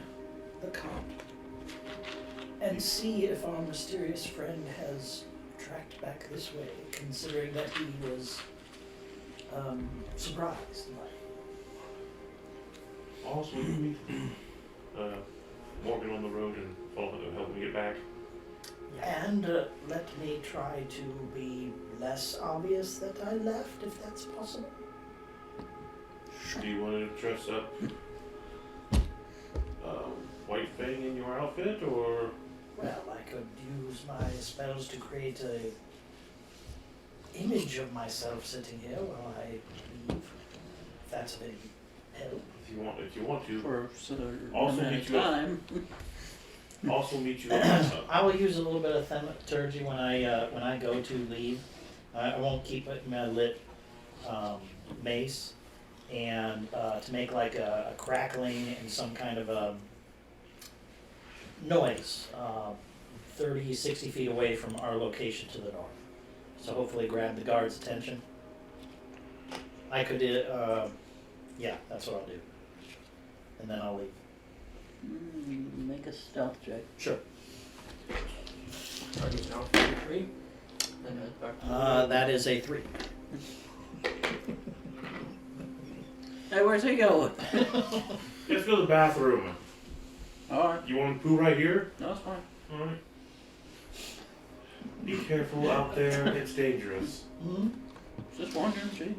the camp and see if our mysterious friend has tracked back this way, considering that he was surprised. Also, you meet Morgan on the road and help me get back. And let me try to be less obvious that I left, if that's possible. Do you want to dress up White Fang in your outfit, or? Well, I could use my spells to create a image of myself sitting here while I leave. If that's of any help. If you want to. For sort of Also limited meet you up. time. Also meet you at I will use a little bit of thaumaturgy when I go to leave. I won't keep it in my lit mace, and to make like a crackling and some kind of a noise 30, 60 feet away from our location to the north. So hopefully grab the guard's attention. I could, yeah, that's what I'll do. And then I'll leave. Make a stealth check. Sure. Target's now 43. That is a 3. Hey, where's he going? Let's go to the bathroom. Alright. You want to poo right here? No, it's fine. Alright. Be careful out there, it's dangerous. Mm-hmm. Just wondering, jeez.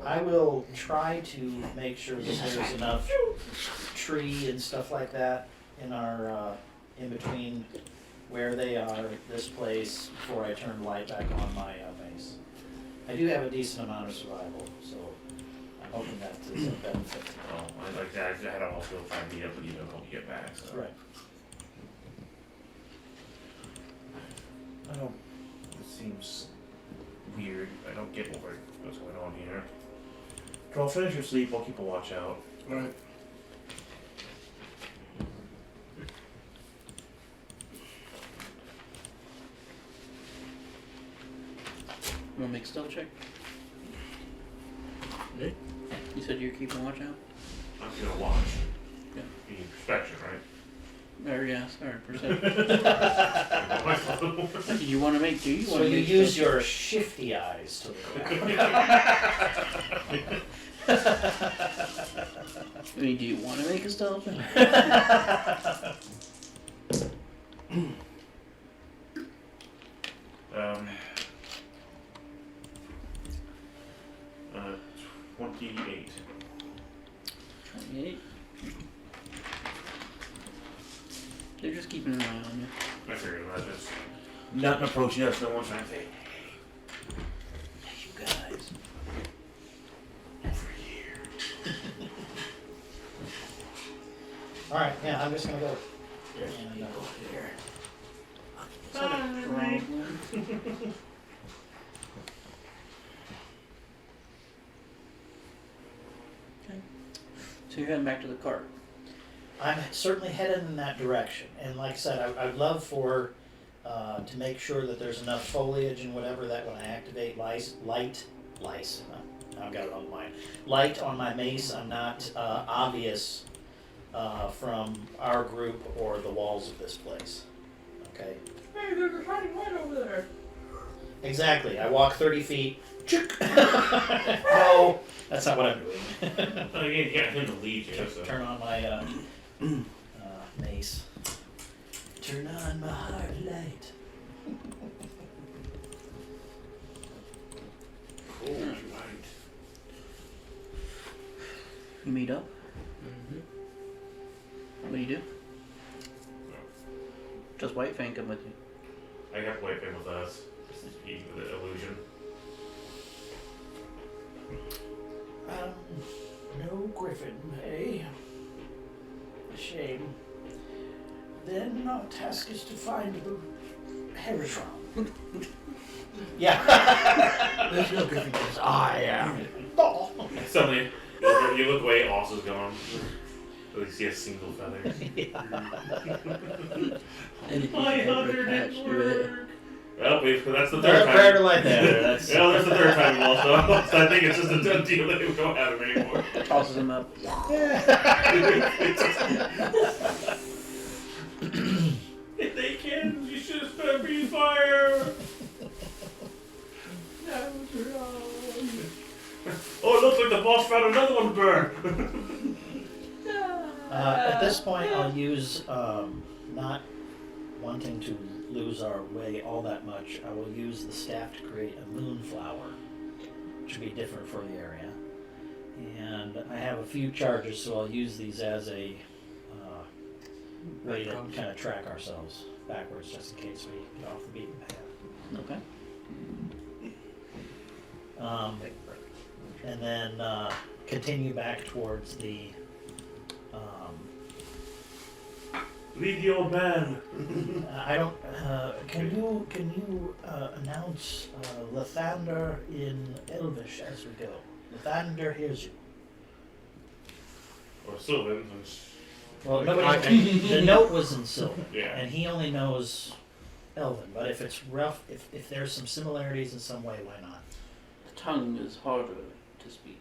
I will try to make sure that there's enough tree and stuff like that in our in between where they are, this place, before I turn light back on my base. I do have a decent amount of survival, so I'm hoping that is a benefit. Oh, I like that. I had to also try and meet up with you to help you get back. So. Right. Oh, this seems weird. I don't get what's going on here. Troll, finish your sleep. I'll keep a watch out. Alright. You want to make a stealth check? Me? You said you're keeping watch out? I'm gonna watch. Yeah. You need inspection, right? Or yeah, sorry, perception. I Do you want to make? Do you want So to you make use stealth your shifty eyes to look around. I mean, do you want to make a stealth check? 28. 28. They're just keeping an eye on you. I figured about this. Nothing approaching us, no one's trying to say, Hey, you guys. over here. All right, yeah, I'm just gonna go. There's And, people here. Is that a problem? Okay. So you're heading back to the cart. I'm certainly headed in that direction, and like I said, I'd love for to make sure that there's enough foliage and whatever that when I activate light. Now I've got it on mine. Light on my mace. I'm not obvious from our group or the walls of this place. Okay. Hey, there's a shining light over there. Exactly. I walk 30 feet. No, that's not what I'm doing. Oh, you got him to lead you, so. Turn on my mace. Turn on my hard light. Cool, right. You meet up. Mm-hmm. What do you do? Just White Fang come with you. I got White Fang with us. Just to keep the illusion. No Griffin, eh? A shame. Then our task is to find the Heritron. Yeah. There's no Griffin because I am. Oh. Suddenly, you look away, Oss is gone. At least he has single feather. And My hunter attached didn't to it. work. Well, that's the third Third time. prayer light there. That's Well, that's the third time we lost, so I think it's just a done deal that we don't have him anymore. Tosses him up. If they can, you should have spent free fire. That was wrong. Oh, it looks like the boss found another one to burn. at this point, I'll use not wanting to lose our way all that much. I will use the staff to create a moonflower, which will be different for the area. And I have a few charges, so I'll use these as a way to kind of track ourselves backwards, just in case we get off the beaten path. Okay. And then continue back towards the. Lead the old man. I don't. Can you announce Lathander in Elvish as we go? Lathander hears you. Or Sylvan. Well, nobody. The note was in Sylvan, Yeah. and he only knows Elven. But if it's rough, if there's some similarities in some way, why not? The tongue is harder to speak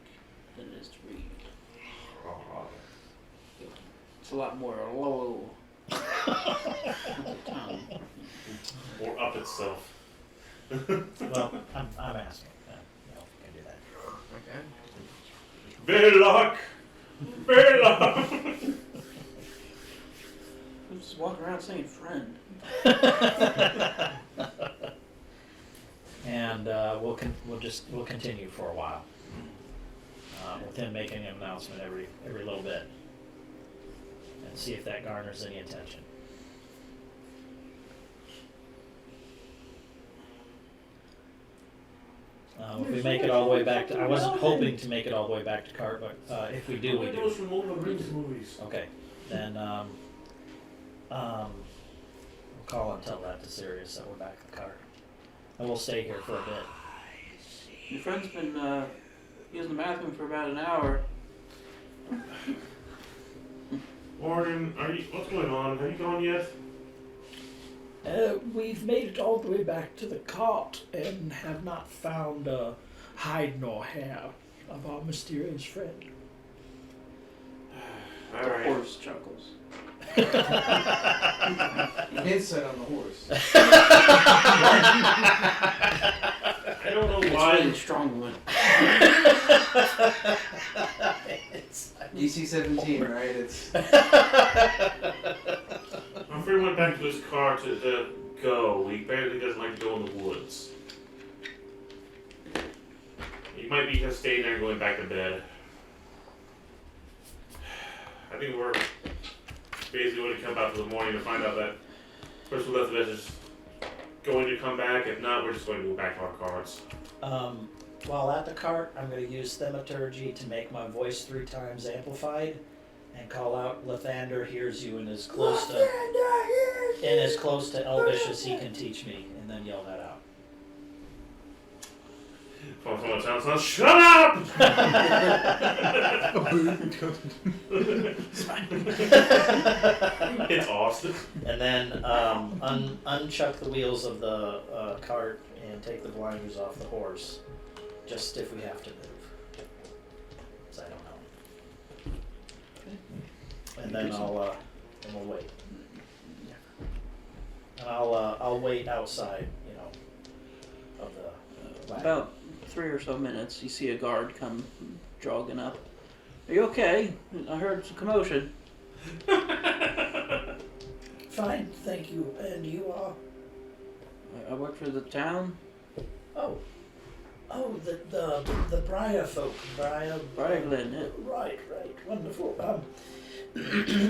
than it is to read. It's a lot more low. With the tongue. Or up itself. Well, I'm asking. No, can do that. Okay. Belloc! Belloc! I'm just walking around saying friend. And we'll continue for a while. With him making an announcement every little bit, and see if that garners any attention. If we make it all the way back to, I wasn't hoping to make it all the way back to Cart, but if we do, we do. Those from Lord of the Rings movies. Okay, then we'll call and tell that to Sirius that we're back at the Cart, and we'll stay here for a bit. Your friend's been using the bathroom for about an hour. Warren, what's going on? Have you gone yet? We've made it all the way back to the cart and have not found hide nor hair of our mysterious friend. The Alright. horse chuckles. Insight on the horse. I don't know It's why. really strong one. DC 17, right? It's My friend went back to his car to go. He apparently doesn't like to go in the woods. He might be just staying there and going back to bed. I think we're basically going to come out for the morning to find out that person who left the message is going to come back. If not, we're just going to go back to our cards. While at the cart, I'm going to use thaumaturgy to make my voice 3 times amplified, and call out. Lathander hears you and is close to Elvish as he can teach me, and then yell that out. From someone sounds, shut up! It's Austin. And then unchuck the wheels of the cart and take the blinders off the horse, just if we have to move. 'Cause I don't know. And then and we'll wait. And I'll wait outside, of the wagon. About 3 or so minutes, you see a guard come jogging up. Are you okay? I heard some commotion. Fine, thank you. And you are? I work for the town. Oh, the Briar folk. Briar Glen, yeah. Right, wonderful.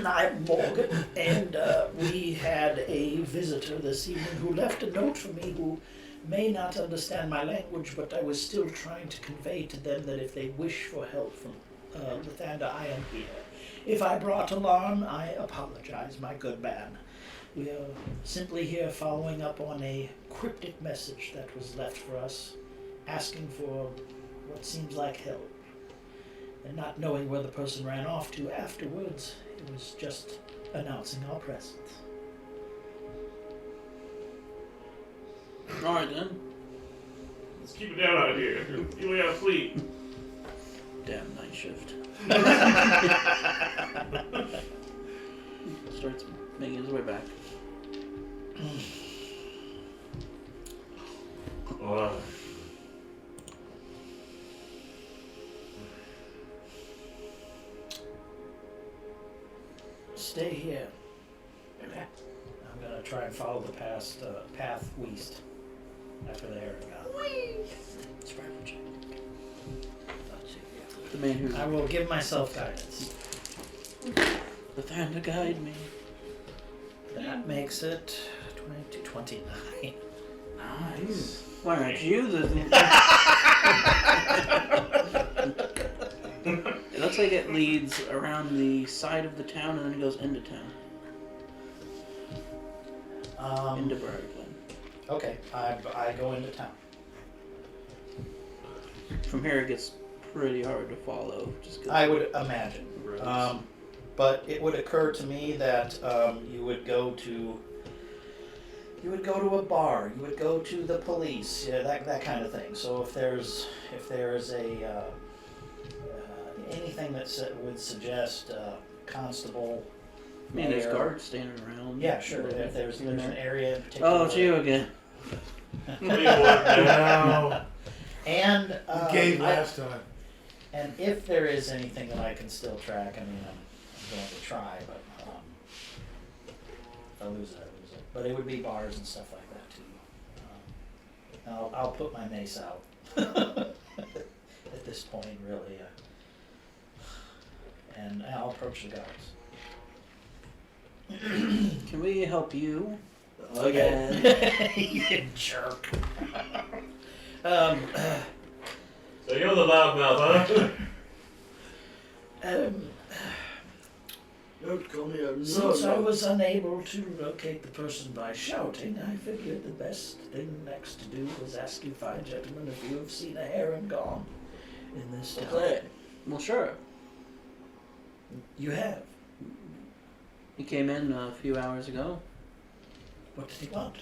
I'm Morgan, and we had a visitor this evening who left a note for me who may not understand my language, but I was still trying to convey to them that if they wish for help from Lathander, I am here. If I brought alarm, I apologize, my good man. We are simply here following up on a cryptic message that was left for us, asking for what seems like help. And not knowing where the person ran off to afterwards, it was just announcing our presence. Alright then. Let's keep it down out here. You only have sleep. Damn night shift. Starts making his way back. Stay here. I'm gonna try and follow the path west after the herring got. Survival check. The man who I will give myself guidance. the thunder guide me. That makes it 29. Nice. Why aren't you the? It looks like it leads around the side of the town and then it goes into town. Into Briarglen. Okay, I go into town. From here it gets pretty hard to follow. Just 'cause I would imagine. of the roads. But it would occur to me that you would go to a bar, you would go to the police, that kind of thing. So if there's a anything that would suggest constable. I mean, there's mayor- guards standing around. Yeah, sure. If there's an area in particular. Oh, it's you again. What do you want now? And Gave last time. and if there is anything that I can still track, I mean, I'm going to try, but if I lose it, I lose it. But it would be bars and stuff like that too. And I'll put my mace out at this point, really, and I'll approach the guards. Can we help you? Okay. You jerk. So you're the loudmouth, huh? Don't call me a Since I was unable to locate the person by shouting, I figured the best thing next to do was ask you fine gentlemen if you have seen a heron gone in this town. Okay. Well, sure. You have. He came in a few hours ago. What did he want?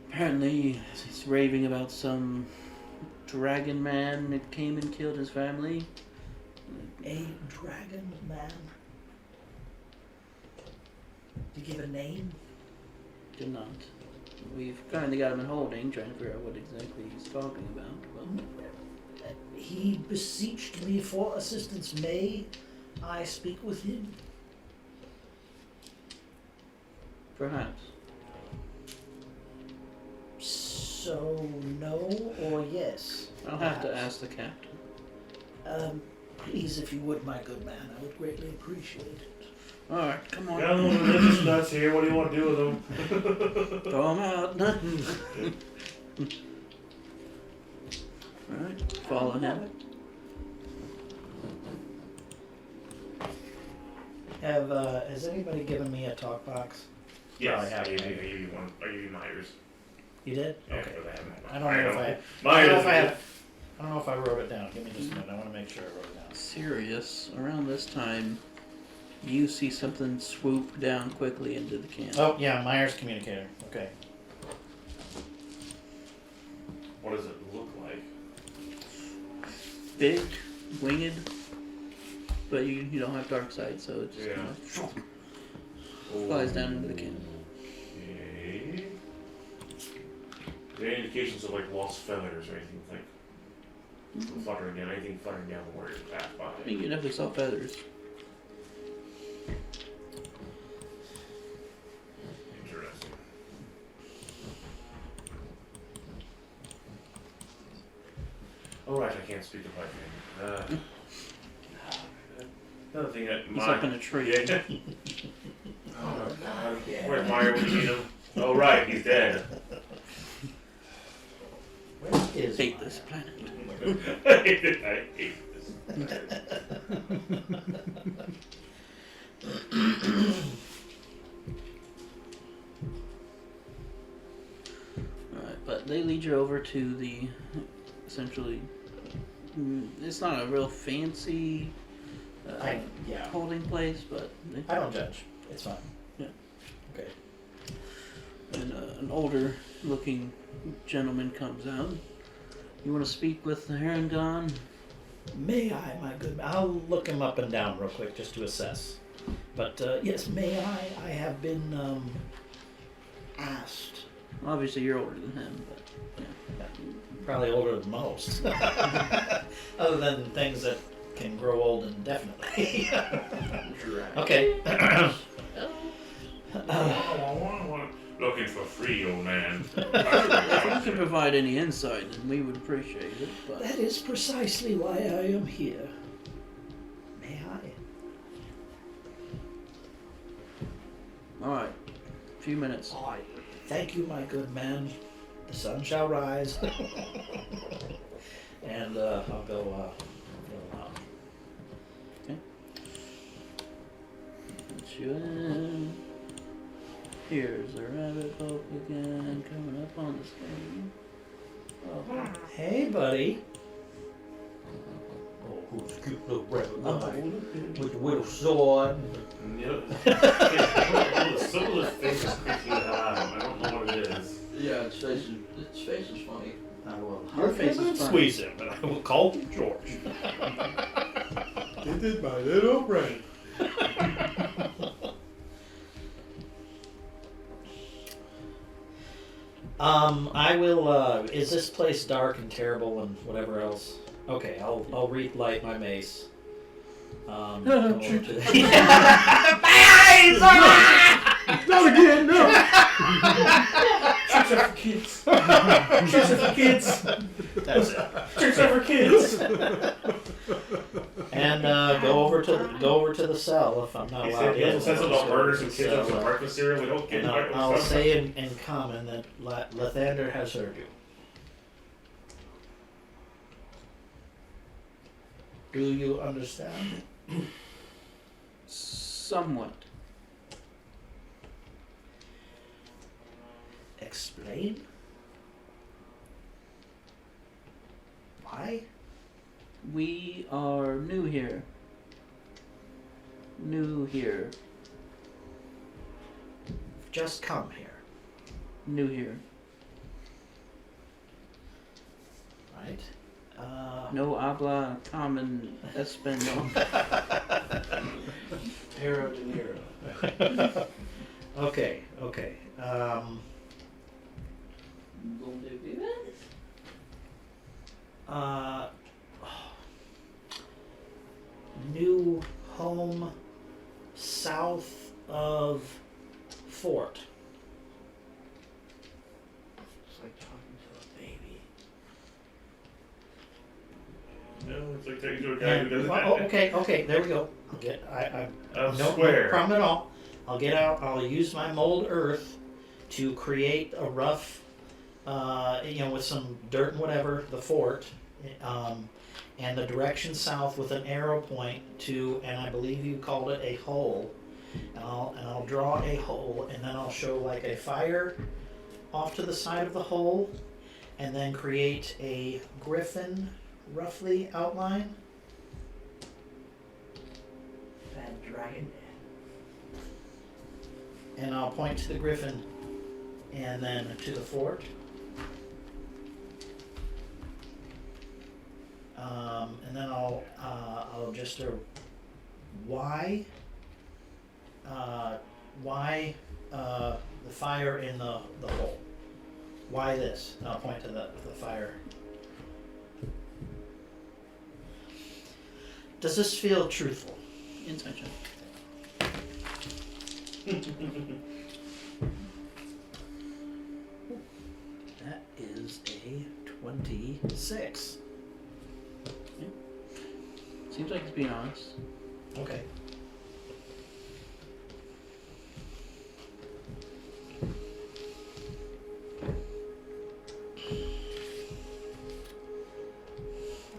Apparently, he's raving about some dragon man that came and killed his family. A dragon man? Did you give a name? Did not. We've currently got him in holding, trying to figure out what exactly he's talking about. Well, He beseeched me for assistance. May I speak with him? perhaps. So, no or yes? I'll have to Perhaps. ask the captain. Please, if you would, my good man, I would greatly appreciate it. Alright, come on. Got a little religious nuts here. What do you want to do with them? Throw him out. Alright, follow him. Has anybody given me a talk box? Yes, I have. I gave you one. I gave you Myers. You did? Yeah, Okay. but I haven't. I don't know if I. Myers. I don't know if I wrote it down. Give me just a minute. I want to make sure I wrote it down. Serious. Around this time, you see something swoop down quickly into the camp. Oh yeah, Myers communicator. Okay. What does it look like? Big, winged, but you don't have dark sight, so it just Yeah. kind of flies down into the camp. Okay. Are there any indications of like lost feathers or anything like fluttering down? Anything fluttering down the warrior's path by? I mean, you definitely saw feathers. Interesting. Oh right, I can't speak of lightning. Another thing that He's up in a tree. Yeah. Oh God. Where's Meyer when you need him? Oh right, he's dead. Where is Hate Myers? this planet. I hate this. Alright, but they lead you over to the, essentially, it's not a real fancy Yeah. holding place, but I don't judge. It's fine. Yeah. Okay. and an older looking gentleman comes out. You want to speak with the Herongon? May I, my good man? I'll look him up and down real quick just to assess. But Yes, may I? I have been asked. Obviously, you're older than him, but yeah. probably older than most. Other than things that can grow old indefinitely. Okay. Looking for free, old man. If you can provide any insight, then we would appreciate it. But That is precisely why I am here. May I? all right, a few minutes. I thank you, my good man. The sun shall rise. And I'll go out. Put you in. Here's the rabbit hole again, coming up on the screen. Oh, Hey, buddy. Oh, who's a cute little rabbit guy with the little sword? The simplest face is creeping the hell out of him. I don't know what it is. Yeah, its face is funny. I will Your face is fine. squeeze him, and I will call him George. This is my little friend. I will. Is this place dark and terrible and whatever else? Okay, I'll relight my mace. Come over to the- Not again, no! Tricks are for kids. Tricks are for kids. That's it. Tricks are for kids. And go over to the cell if I'm not He allowed said he in. also said something about murder some kids up So, some breakfast cereal. We don't get and invited. I'll say in common that Lathander has heard you. Do you understand? somewhat. Explain? Why? We are new here. New here. Just come here, New here. right? No habla common español. Hero de Niro. Okay. New home south of Fort. It's like talking to a baby. No, it's like talking to a guy who doesn't Oh, have okay, there we go. I no square. problem at all. I'll get out. I'll use my mold earth to create a rough, with some dirt and whatever, the fort, and the direction south with an arrow point to, and I believe you called it a hole. And I'll draw a hole, and then I'll show like a fire off to the side of the hole, and then create a griffin roughly outline. Bad dragon. And I'll point to the griffin and then to the fort. And then I'll just why the fire in the hole? Why this? And I'll point to the fire. Does this feel truthful? Insight check. That is a 26. Seems like it's being honest. Okay.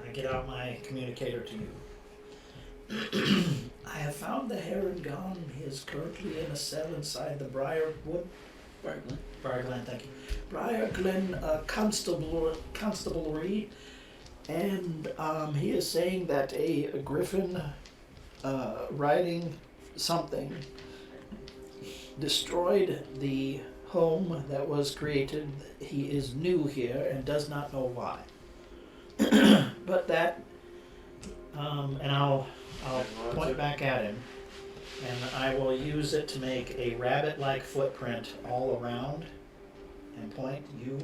I get out my communicator to you. I have found the heron gone. He is currently in a cell inside the Briarwood. Barglen. Briarglen, thank you. Briar Glen Constabulary, and he is saying that a griffin riding something destroyed the home that was created. He is new here and does not know why. But that, and I'll point back at him, and I will use it to make a rabbit-like footprint all around, and point you.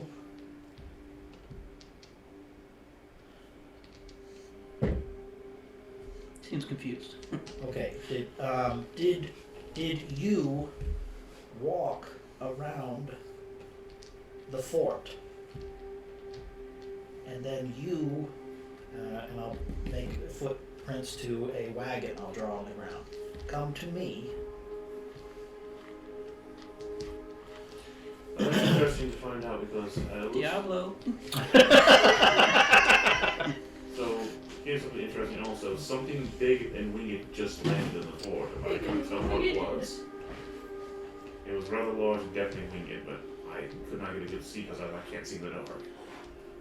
Seems confused. Okay. Did you walk around the fort, and then you, and I'll make footprints to a wagon I'll draw on the ground. Come to me. That's interesting to find out because Diablo. So here's something interesting also. Something big and winged just landed in the fort. If I couldn't tell what it was. It was rather large and definitely winged, but I could not get a good see because I can't see in the dark.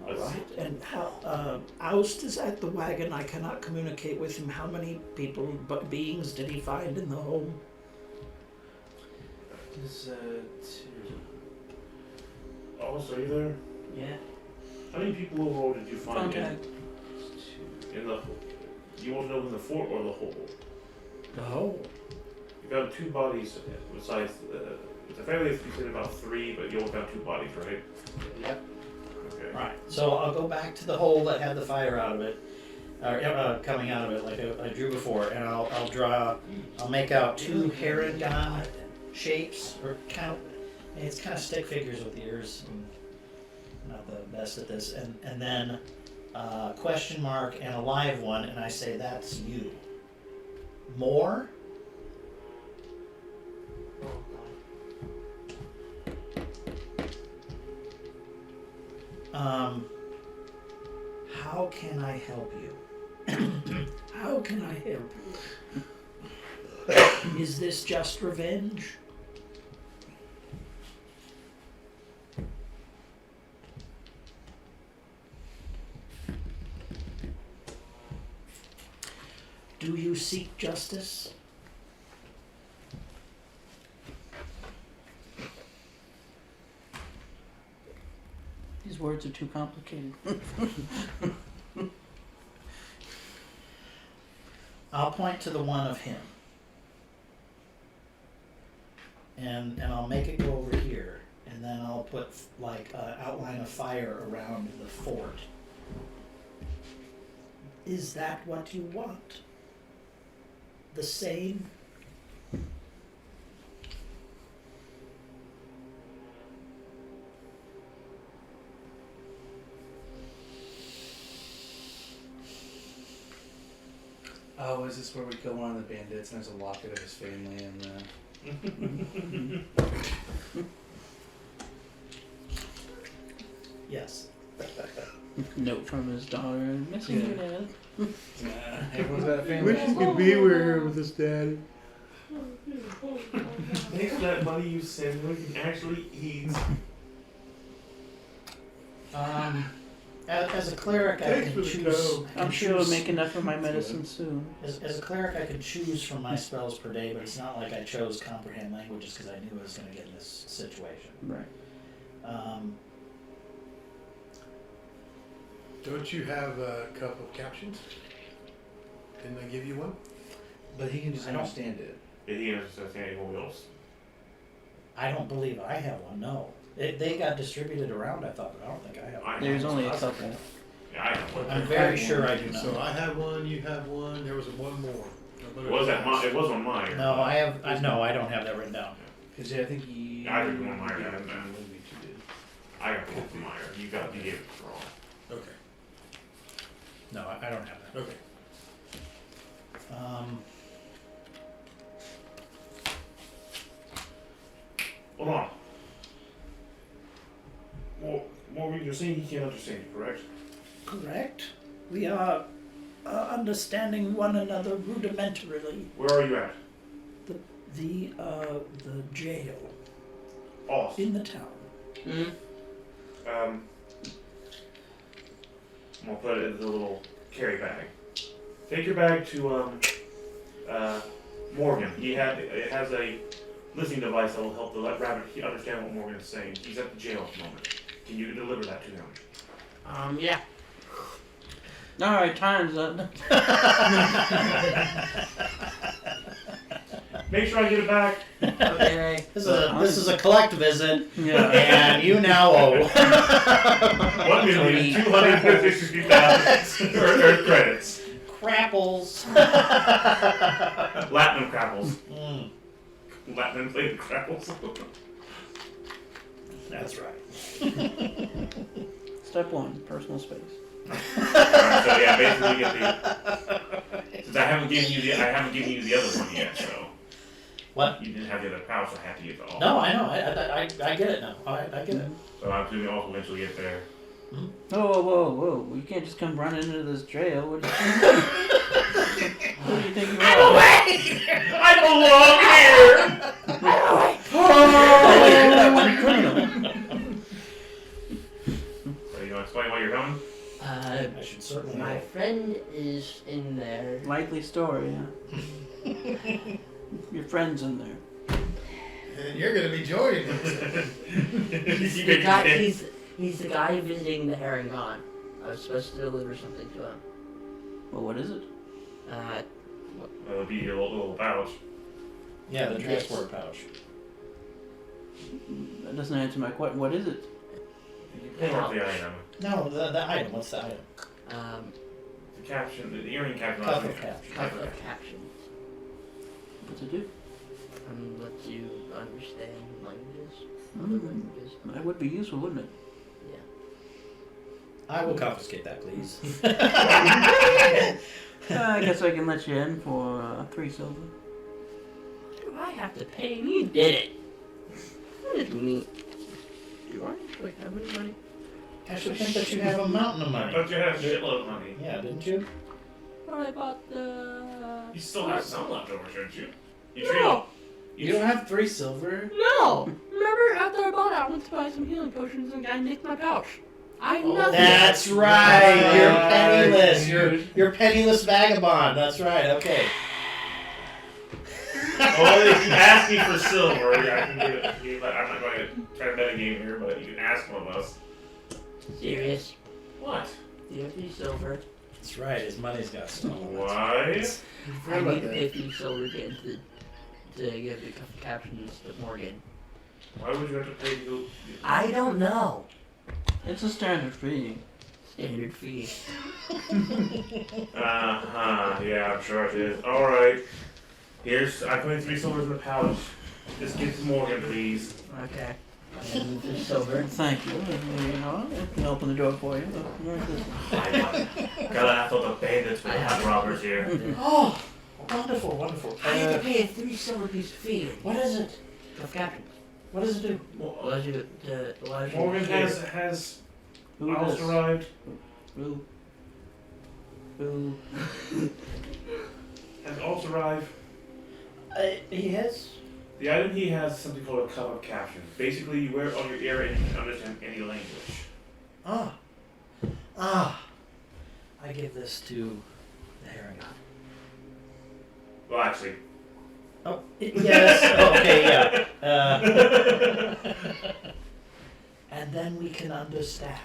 All right. And how Oust is at the wagon. I cannot communicate with him. How many people, but beings, did he find in the home? There's 2. Oh, so are you there? Yeah. How many people overall did you find Contact. in the? You want to know in the fort or the hole? The hole. You found 2 bodies besides. It's a family of you said about 3, but you only found 2 bodies, right? Yep. Okay. Right. So I'll go back to the hole that had the fire out of it, or coming out of it, like I drew before, and I'll make out 2 heron gun shapes, or it's kind of stick figures with ears. I'm not the best at this, and then question mark and a live one, and I say that's you. More. How can I help you? How can I help you? Is this just revenge? Do you seek justice? These words are too complicated. I'll point to the one of him. And I'll make it go over here. And then I'll put like an outline of fire around the fort. Is that what you want? The same? Oh, is this where we kill one of the bandits and there's a locket of his family and Yes. Note from his daughter, missing your dad. Everyone's got a family. Wish you could be here with his daddy. Thanks for that money you send. We can actually eat. As a cleric, I Thanks can for the choose. dough. I can I'm sure it'll choose- make enough for my medicine soon. As a cleric, I could choose from my spells per day, but it's not like I chose comprehend languages because I knew I was going to get in this situation. Right. Don't you have a cup of captions? Didn't I give you one? But he can just I don't- understand it. He understands anyone else. I don't believe I have one. No, they got distributed around. I thought, but I don't think I have one. There's only a couple. Yeah, I have one. I'm very sure I do not. So I have one, you have one, there was one more. It was on mine. No, I have. No, I don't have that written down. Because I think he. I did one Meyer, Yeah, and maybe you did. I got one from Meyer. You gave it wrong. Okay, No, I don't have that. okay. Hold on. Well, Morgan, you're saying he can't understand you, correct? Correct. We are understanding one another rudimentarily. Where are you at? The jail Awesome. in the town. I'm gonna put it in the little carry bag. Take your bag to Morgan. It has a listening device that will help the rabbit understand what Morgan is saying. He's at the jail at the moment. Can you deliver that to him? Yeah. Alright, time's up. Make sure I get it back. Okay. This is a collect visit, Yeah. and you now owe. 1,250,000 Earth credits. Crapples. Platinum crapples. Platinum plated crapples. That's right. Step 1, personal space. Alright, so yeah, basically get the. Since I haven't given you the other one yet, so. What? You didn't have the other pouch, so I have to get the all. No, I know. I get it now. I get it. So I'm assuming also eventually get there. Whoa. You can't just come running into this jail. What do you think? What do you think you are? I belong here! That one criminal. So you want to explain why you're coming? I should certainly. My know. friend is in there. Likely story, yeah. Your friend's in there. And you're gonna be joining us. He's the guy. He's the guy visiting the Herring Gone. I was supposed to deliver something to him. Well, what is it? That'll be your little pouch. Yeah, the transport pouch. That doesn't answer my question. What is it? Pull up the item. No, the item. What's the item? The caption, the earring caption. Cup of caption. Couple of captions. What's it do? Lets you understand languages. Other Mm. languages. That would be useful, wouldn't it? I will confiscate that, please. I guess I can let you in for 3 silver. Do I have to pay? You did it. What is me? Do I actually have any money? I should think that you have a mountain of I money. thought you had a shitload of money. Yeah, didn't you? Well, I bought the. You still have some left over, shouldn't you? No. You don't have 3 silver? No. Remember after I bought it, I went to buy some healing potions and the guy nicked my pouch. I have nothing. That's right. You're penniless. You're penniless vagabond. That's right. Okay. Well, if you ask me for silver, I can give it to you, but I'm not going to try to bet a game here, but you can ask one of us. Serious. What? Do you have 3 silver? That's right. His money's got stolen. Why? I need to pay 3 silver to get to give the captions to Morgan. Why would you have to pay to go? I don't know. It's a standard fee. Standard fee. Yeah, I'm sure it is. Alright. I put 3 silvers in the pouch. Just give it to Morgan, please. Okay. And the silver. Thank you. You know, I can open the door for you. Gotta have all the bandits with the hot robbers here. Oh, wonderful, wonderful. I need to pay a 3 silver piece fee. What is it? Of captions. What does it do? Allows you to Morgan has Who almost this? arrived. Ooh. Ooh. Has Alt arrived? He has. The item he has is something called a cup of caption. Basically, you wear it on your ear and you can understand any language. Ah. I give this to the Heron God. Well, actually, Oh, yes. Okay, yeah. And then we can understand.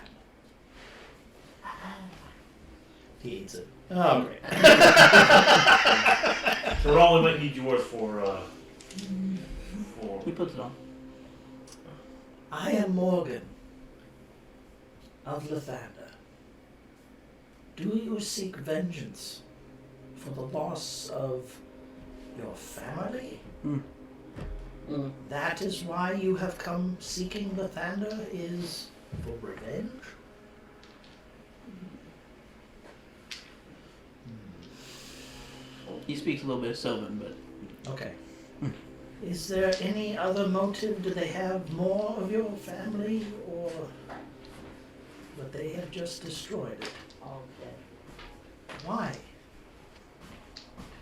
He eats it. Oh, great. so Roland might need yours for. He puts it on. I am Morgan of Lathander. Do you seek vengeance for the loss of your family? That is why you have come seeking Lathander, is for revenge? He speaks a little bit of Sylvan, but Okay. Is there any other motive? Do they have more of your family, or but they have just destroyed it? All dead. Why?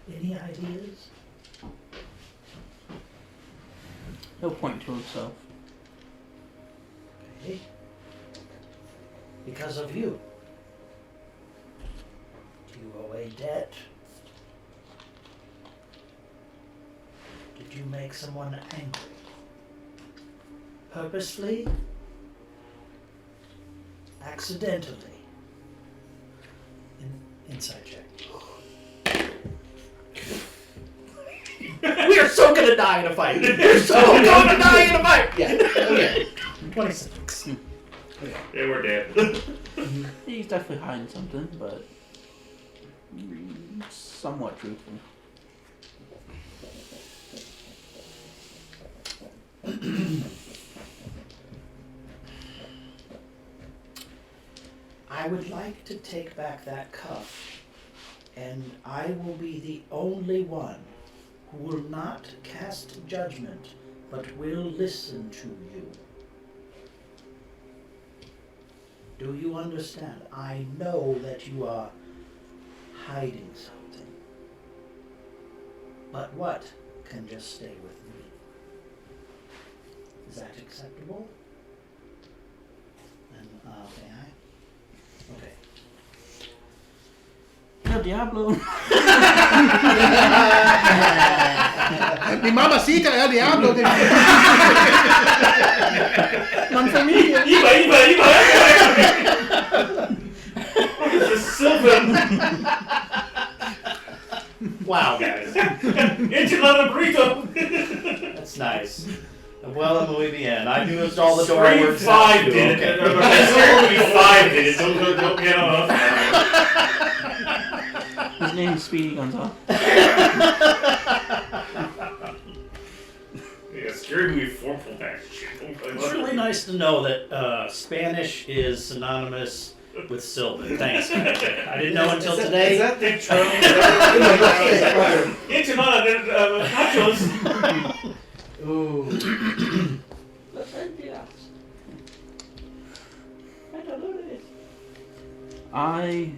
Any ideas? he'll point to himself. Okay. Because of you. Do you owe a debt? Did you make someone angry? Purposefully? Accidentally? Inside check. We are so gonna die in a fight. We're so gonna die in a fight. Yeah. Okay. 26. Yeah, we're dead. He's definitely hiding something, but somewhat truthful. I would like to take back that cuff, and I will be the only one who will not cast judgment, but will listen to you. Do you understand? I know that you are hiding something. But what can just stay with me? Is that acceptable? And, may I? Okay. El Diablo! Mi mamacita, el diablo. One for me! Eva! This is Sylvan! Wow, guys. Enchilada burrito! That's nice. Well, and we begin. I do all the door Scream works. 5 did it. Scream 5 did it. Don't get off. His name is Speedy Gonzalez. Yeah, Scary Movie 4 pulled that shit. It's really nice to know that Spanish is synonymous with Sylvan. Thanks. I didn't know until today. Is that the term? Enchilada nachos. Ooh. I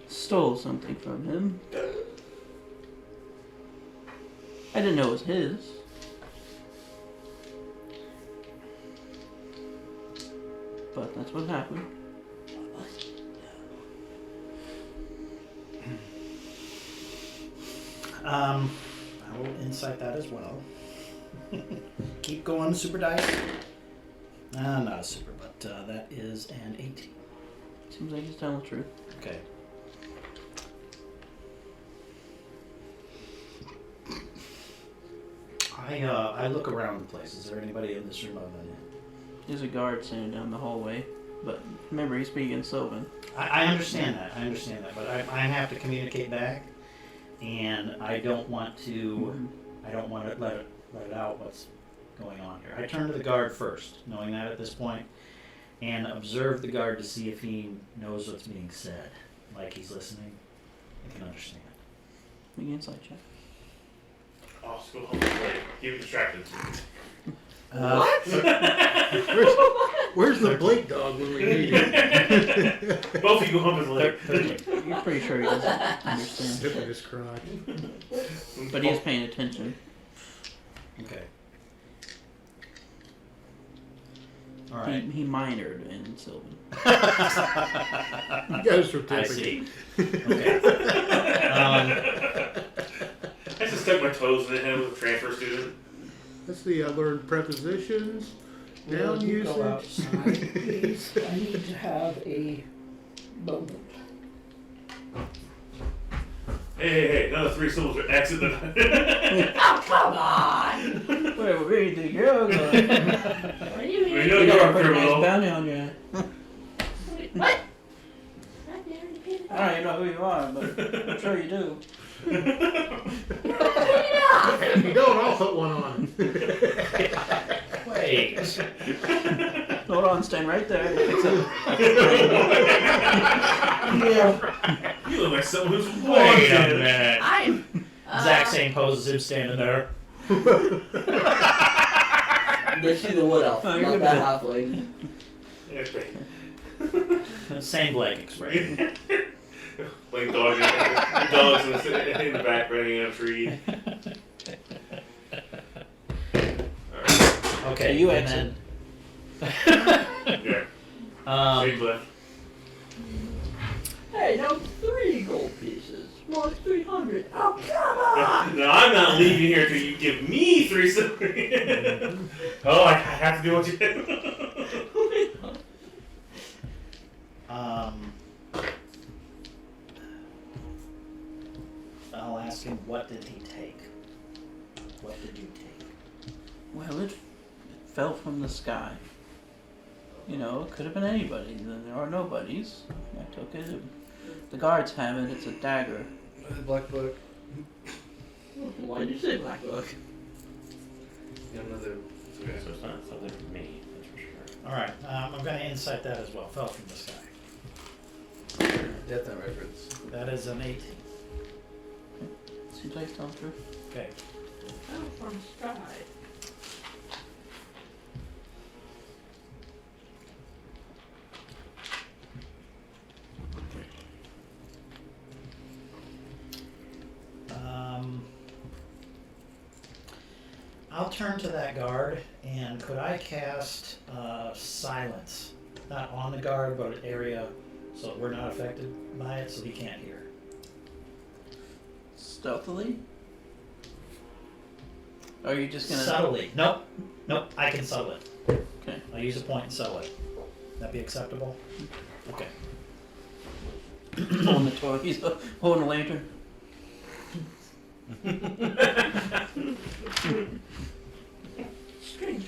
stole something from him. I didn't know it was his. But that's what happened. I will insight that as well. Keep going, super dice. Not a super, but that is an 18. Seems like he's telling the truth. Okay. I look around the place. Is there anybody in this room other than him? There's a guard standing down the hallway. But remember, he's speaking Sylvan. I understand that. But I have to communicate back, and I don't want to. I don't want to let it out what's going on here. I turn to the guard first, knowing that at this point, and observe the guard to see if he knows what's being said, like he's listening and can understand. Make an insight check. Oh, school home play. Keep it distracted. What? Where's the Blake dog when we need him? Both of you go home as late. You're pretty sure he doesn't understand Sniffing shit. his crotch. But he is paying attention. Okay. All He, right. he minored in Sylvan. You got a certificate. I see. Okay. I just stuck my toes in the head with a transfer student. Let's see, I learned prepositions, Will noun you usage. go outside, please? I need to have a moment. Hey, another 3 syllables are exit the. Oh, come on! Wait, where do you think you're going? What do you We mean? know You you're got a a pretty nice criminal. bounty on you. What? I've never been I don't even know who you are, but I'm sure you do. If you don't, I'll put one on. Wait. Hold on, stand right there. You look like someone who's Wait a wanted. minute. I'm. Exact same pose as him standing there. This is the wood elf, Oh, not you're that good. halfling. Same Blake expression. Like dogs in the back running in a tree. Alright. Okay. So you and exit. Yeah. then, Same left. Hey, no, 3 gold pieces. More 300. Oh, come on! No, I'm not leaving here till you give me 3 silver. Oh, I have to do what you do. I'll ask him, what did he take? What did you take? Well, it fell from the sky. You know, it could have been anybody. There are nobodies. I took it. The guards have it. It's a dagger. Black book. Why did you say black book? You know, another. Okay, so it's not something for me, that's for sure. Alright, I'm going to insight that as well. Fell from the sky. Death Note reference. That is an 18. Seems like it's telling the truth. Okay. Oh, from sky. I'll turn to that guard, and could I cast silence? Not on the guard, but an area so that we're not affected by it, so he can't hear. Stealthily? Or are you just gonna Subtly. Nope. Nope, I can subtle it. Okay. I'll use a point and subtle it. That be acceptable? Okay. holding the torch? He's holding a lantern. Strange.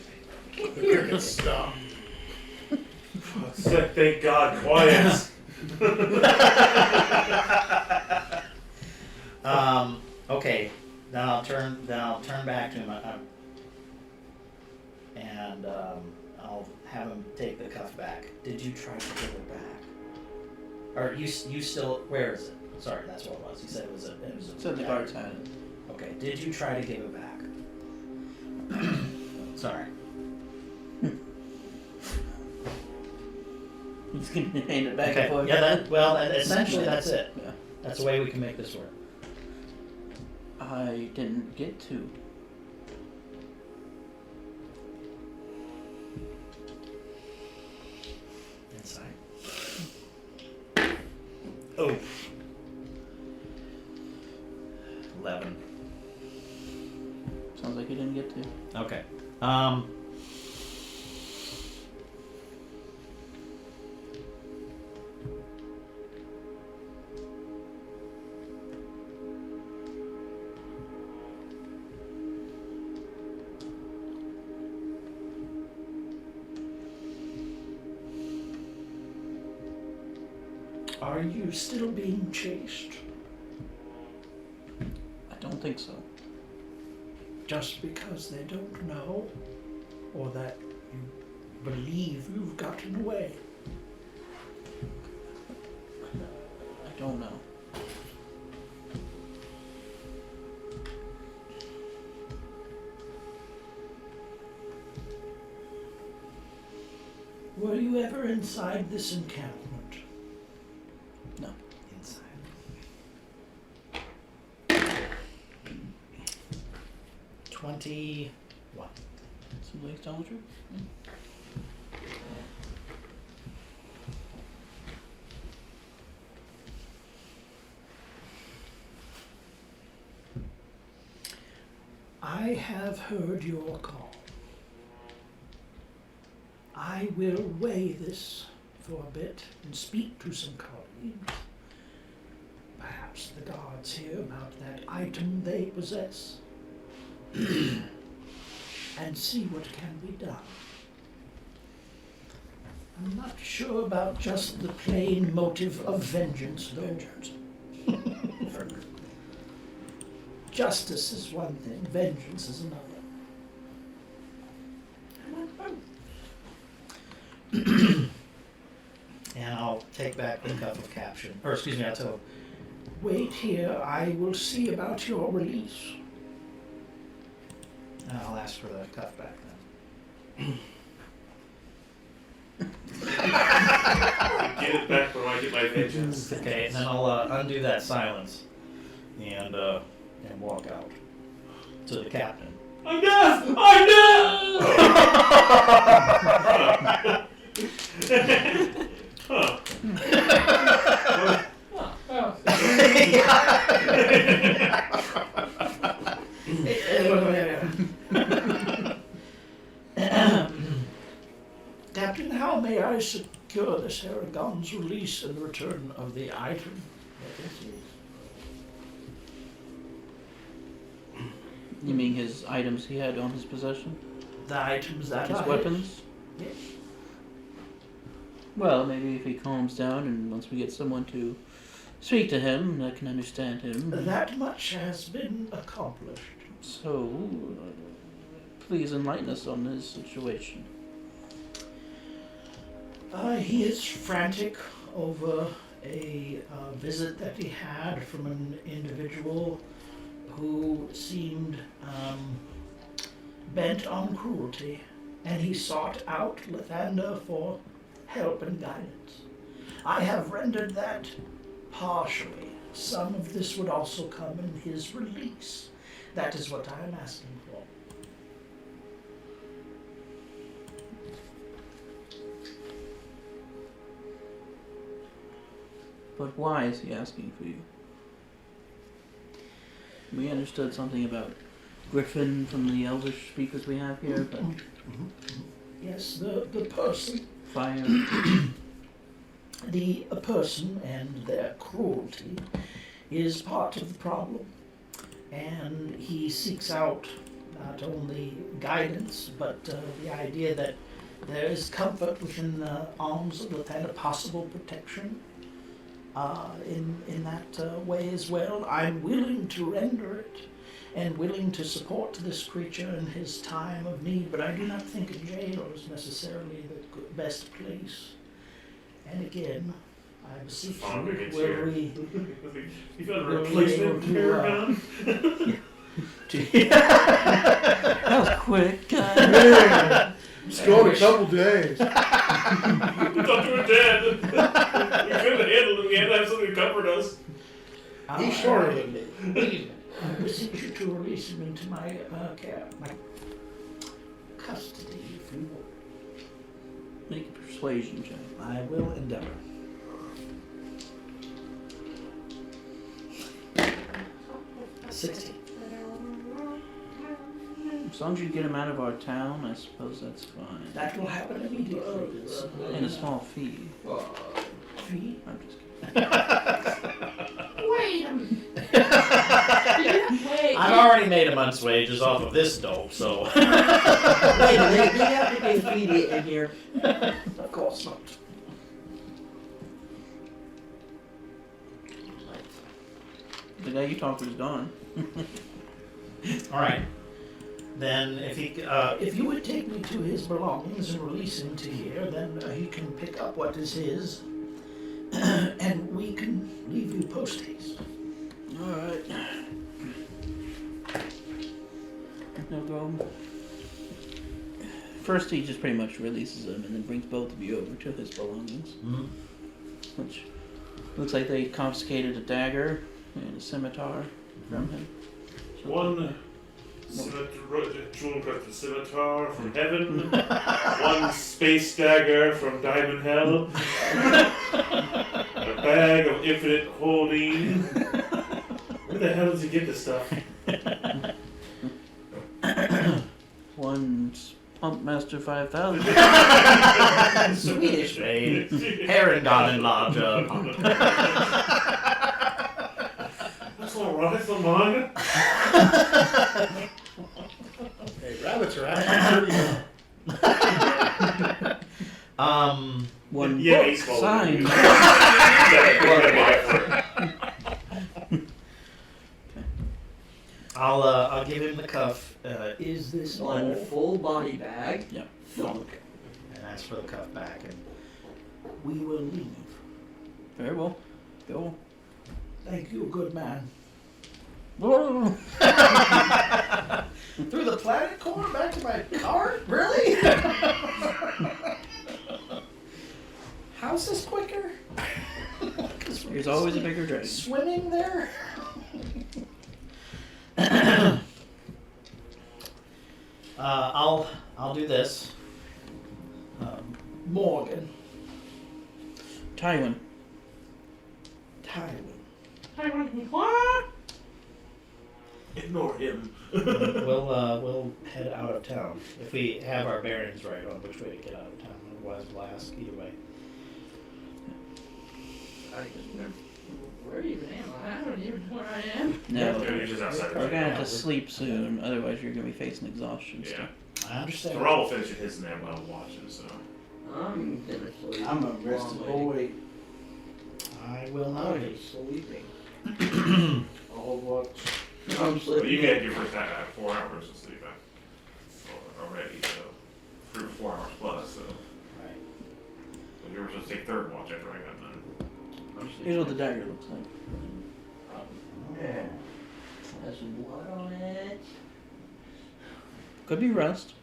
Here, good stuff. Thank God, quiet. Okay. Then I'll turn back to him. And I'll have him take the cuff back. Did you try to give it back? Or you still? Where is it? Sorry, that's what it was. He said it was a. So the guards had it. Okay. Did you try to give it back? Sorry. He's gonna hand it back Okay. and forth. Yeah. Essentially that's it. Yeah. That's the way we can make this work. I didn't get to. Inside. Oh. 11. Sounds like you didn't get to. Okay. Are you still being chased? I don't think so. Just because they don't know? Or that you believe you've gotten away? I don't know. Were you ever inside this encampment? Inside. 21. Some waste idolatry? I have heard your call. I will weigh this for a bit and speak to some colleagues. Perhaps the guards here about that item they possess. And see what can be done. I'm not sure about just the plain motive of vengeance, though. Justice is one thing, vengeance is another. And I'll take back the cuff of caption. Or excuse me, I'll tell him. Wait here, I will see about your release. And I'll ask for the cuff back then. Get it back when I get my vengeance. Okay, and then I'll undo that silence and walk out to the captain. I'm deaf! I'm deaf! Huh. Captain, how may I secure this Aragon's release and the return of the item? You mean his items he had on his possession? The items that His I weapons? Yes. Well, maybe if he calms down and once we get someone to speak to him that can understand him. That much has been accomplished. So, please enlighten us on his situation. He is frantic over a visit that he had from an individual who seemed bent on cruelty, and he sought out Lathander for help and guidance. I have rendered that partially. Some of this would also come in his release. That is what I am asking for. But why is he asking for you? We understood something about Griffin from the Elvish speakers we have here, but Yes, the person, fire. the person and their cruelty is part of the problem. And he seeks out not only guidance, but the idea that there is comfort within the arms of Lathander, possible protection in that way as well. I'm willing to render it and willing to support this creature in his time of need, but I do not think a jail is necessarily the best place. And again, I beseech you, will we... You got a will we replacement able paragon? That was quick. It's going a couple days. We thought you were dead. We couldn't handle it. We had to have something to comfort us. He's shorter than me. I beseech you to release him into my care, my custody, if you will. Make a persuasion check. I will endeavor. 60. As long as you get him out of our town, I suppose that's fine. That will happen immediately. And a small fee. Fee? I'm just kidding. Wait a minute. Wait. I've already made a month's wages off of this dope, so. Wait a minute. You have to be a fee in here. Of course not. The guy you talked to is gone. All right. Then If you would take me to his belongings and release him to here, then he can pick up what is his, and we can leave you post haste. Alright. He'll go first he just pretty much releases him and then brings both of you over to his belongings, which looks like they confiscated a dagger and a scimitar from him. One jewel-crafted scimitar from heaven. One space dagger from Diamond Hell. A bag of infinite holding. Where the hell does he get this stuff? One Pumpmaster 5000. Swedish made. Herringon larger. That's all right, for mine. Hey, rabbits are actually pretty One Yeah, book he's following signed. you. I'll give him the cuff. Is this One all full body bag? Yep. Thunk. And ask for the cuff back. And We will leave. Very well. Go. Thank you, good man. through the planet core back to my cart? Really? How's this quicker? There's always a bigger dragon. Swimming there? I'll do this. Morgan. Tywin. Tywin. What? Ignore him. We'll head out of town if we have our bearings right on which way to get out of town. Otherwise, we'll ask either way. Where even am I? I don't even know where I am. No. You're just outside. We're gonna have to sleep soon, otherwise you're gonna be facing exhaustion Yeah. stuff. I understand. So Rob will finish his and then while watching, so. I'm gonna sleep. I'm a rested boy. I will not I'm be. sleeping. I'll watch. I'm Well, sleeping. you get your first 4 hours of sleep already, so. 3 or 4 hours plus, so. Right. And you were supposed to take third watch after I got done. Here's what the dagger looks like. Yeah. Has some blood on it. Could be rust.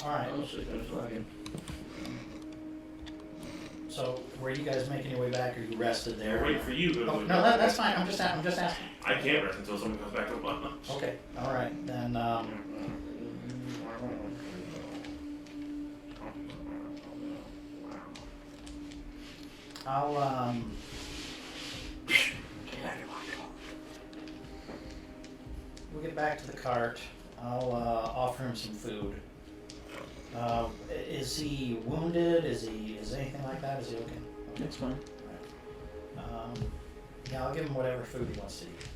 All right. I'm sleeping fucking. So, were you guys making your way back, or you rested They're there? waiting for you to go Oh, to no, that's fine. I'm just asking. I can't rest until someone comes back to lunch. Okay. All right. Then. I'll we'll get back to the cart. I'll offer him some food. Is he wounded? Is anything like that? Is he okay? That's fine. Yeah, I'll give him whatever food he wants to eat.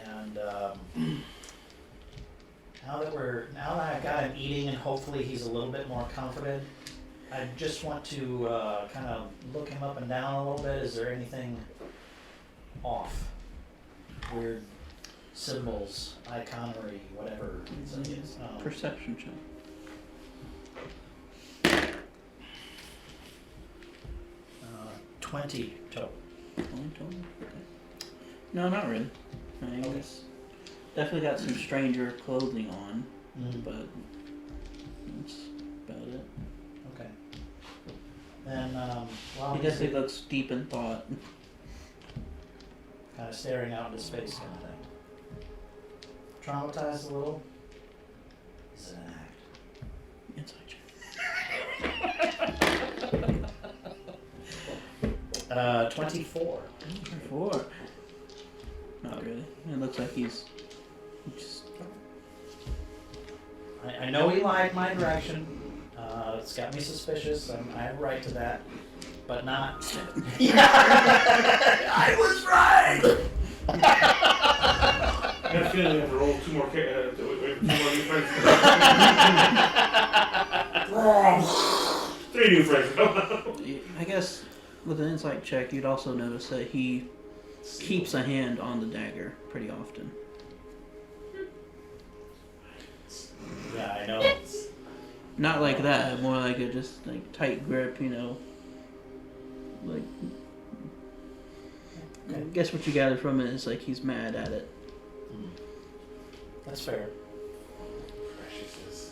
And now that I've got him eating and hopefully he's a little bit more comforted, I just want to kind of look him up and down a little bit. Is there anything off? Weird symbols, iconry, whatever it is. Perception check. 20 total. Only total? Okay. No, not really. I mean, Okay. it's definitely got some stranger clothing on, but that's about it. Okay. Then, while He he's definitely looks deep in thought. kind of staring out into space kind of thing. Traumatized a little? Is it an act? Inside check. 24. 4. Not really. It looks like he's just I know he lied my direction. It's got me suspicious. I have a right to that. But not. I was right! I got a feeling we have to roll 2 more new friends. 3 new friends. I guess with an insight check, you'd also notice that he keeps a hand on the dagger pretty often. Yeah, I know. Not like that, more like a just like tight grip, you know. Like Okay. guess what you gather from it is like he's mad at it. That's fair. Precious.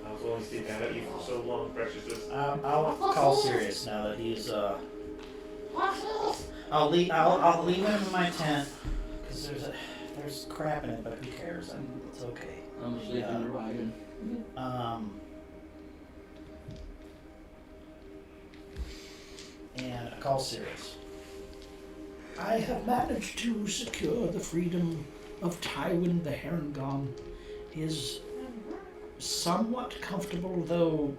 I was only staying mad at you for so long, Precious. I'll call Sirius now that he's I'll leave him in my tent because there's crap in it, but who cares? I mean, it's okay. I'm sleeping in the wagon. And I call Sirius. I have managed to secure the freedom of Tywin the Herringon. He is somewhat comfortable, though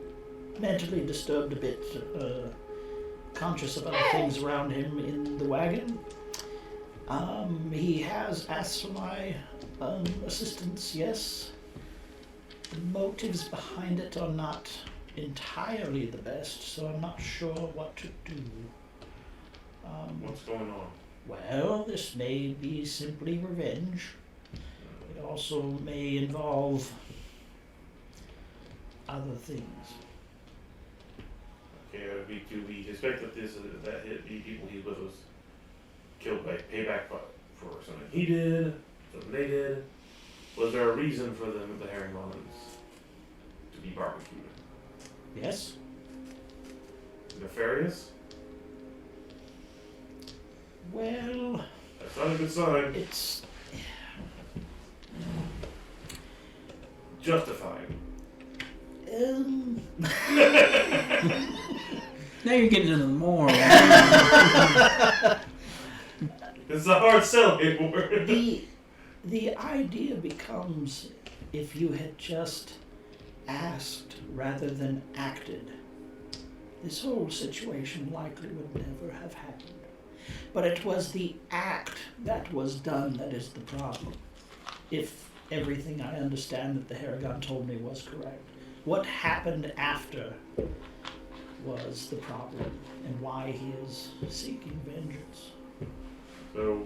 mentally disturbed a bit, conscious of other things around him in the wagon. He has asked for my assistance, yes. The motives behind it are not entirely the best, so I'm not sure what to do. What's going on? Well, this may be simply revenge. It also may involve other things. Okay, do we expect that the people he was killed by payback for something he did, something they did? Was there a reason for the Herringons to be barbecued? Yes? Nefarious? Well, That's not a good sign. it's... Justified. Now you're getting into the moral. It's a hard sell, Edward. The idea becomes if you had just asked rather than acted, this whole situation likely would never have happened. But it was the act that was done that is the problem. If everything I understand that the Harrigan told me was correct. What happened after was the problem and why he is seeking vengeance. So,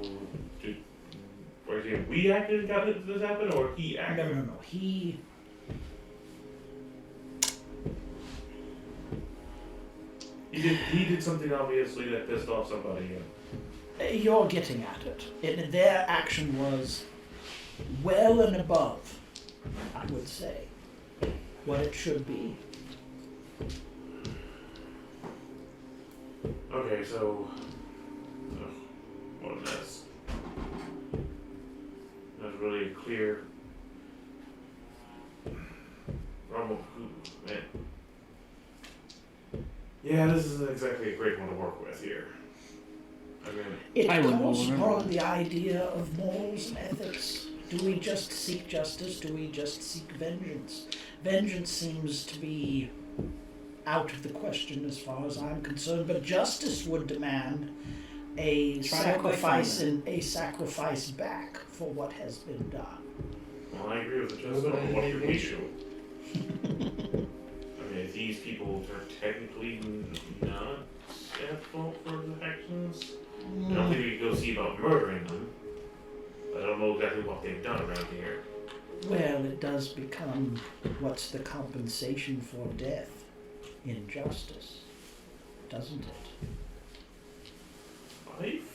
we acted and got this happen, or he acted? No. He did something obviously that pissed off somebody. You're getting at it. Their action was well and above, I would say, what it should be. Okay, so what a mess. That's really clear. Man. Yeah, this isn't exactly a great one to work with here. I mean, It I wouldn't calls remember upon that. the idea of morals and ethics. Do we just seek justice? Do we just seek vengeance? Vengeance seems to be out of the question as far as I'm concerned, but justice would demand a sacrifice back for what has been done. well, I agree with the justice. What should we do? I mean, if these people are technically not at fault for the actions, I don't think we can go see about murdering them. I don't know exactly what they've done around here. Well, it does become what's the compensation for death in justice, doesn't it? Life?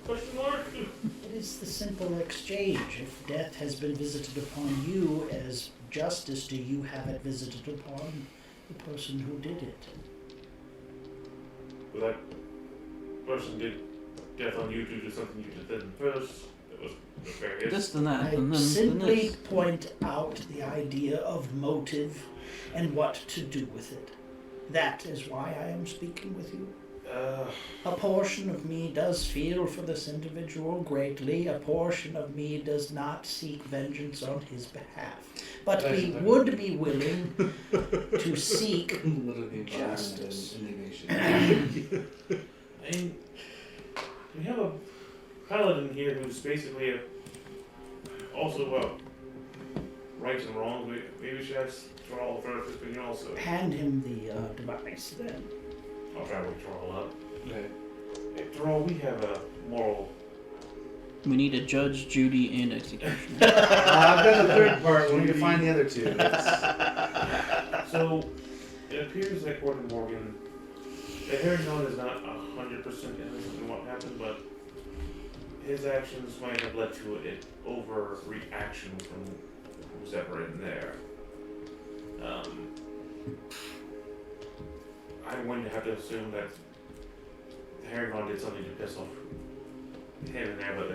Question mark? It is the simple exchange. If death has been visited upon you as justice, do you have it visited upon the person who did it? Well, that person did death on you due to something you did then first. It was nefarious. This and that, I and then simply this. point out the idea of motive and what to do with it. That is why I am speaking with you. A portion of me does feel for this individual greatly. A portion of me does not seek vengeance on his behalf. But we would be willing to seek Literally justice. indignation. And we have a paladin here who's basically also rights and wrongs. Maybe we should ask Thrall for this opinion also. hand him the device then. I'll try to wake Thrall up. Okay. Hey, Thrall, we have a moral. We need a judge, Judy, and executioner. I've got the third part. We need to find the other two. So, it appears that Gordon Morgan, the Herringon is not 100% 100% innocent in what happened, but his actions might have led to an overreaction from who's ever in there. I'm going to have to assume that Harrigan did something to piss off him in there, but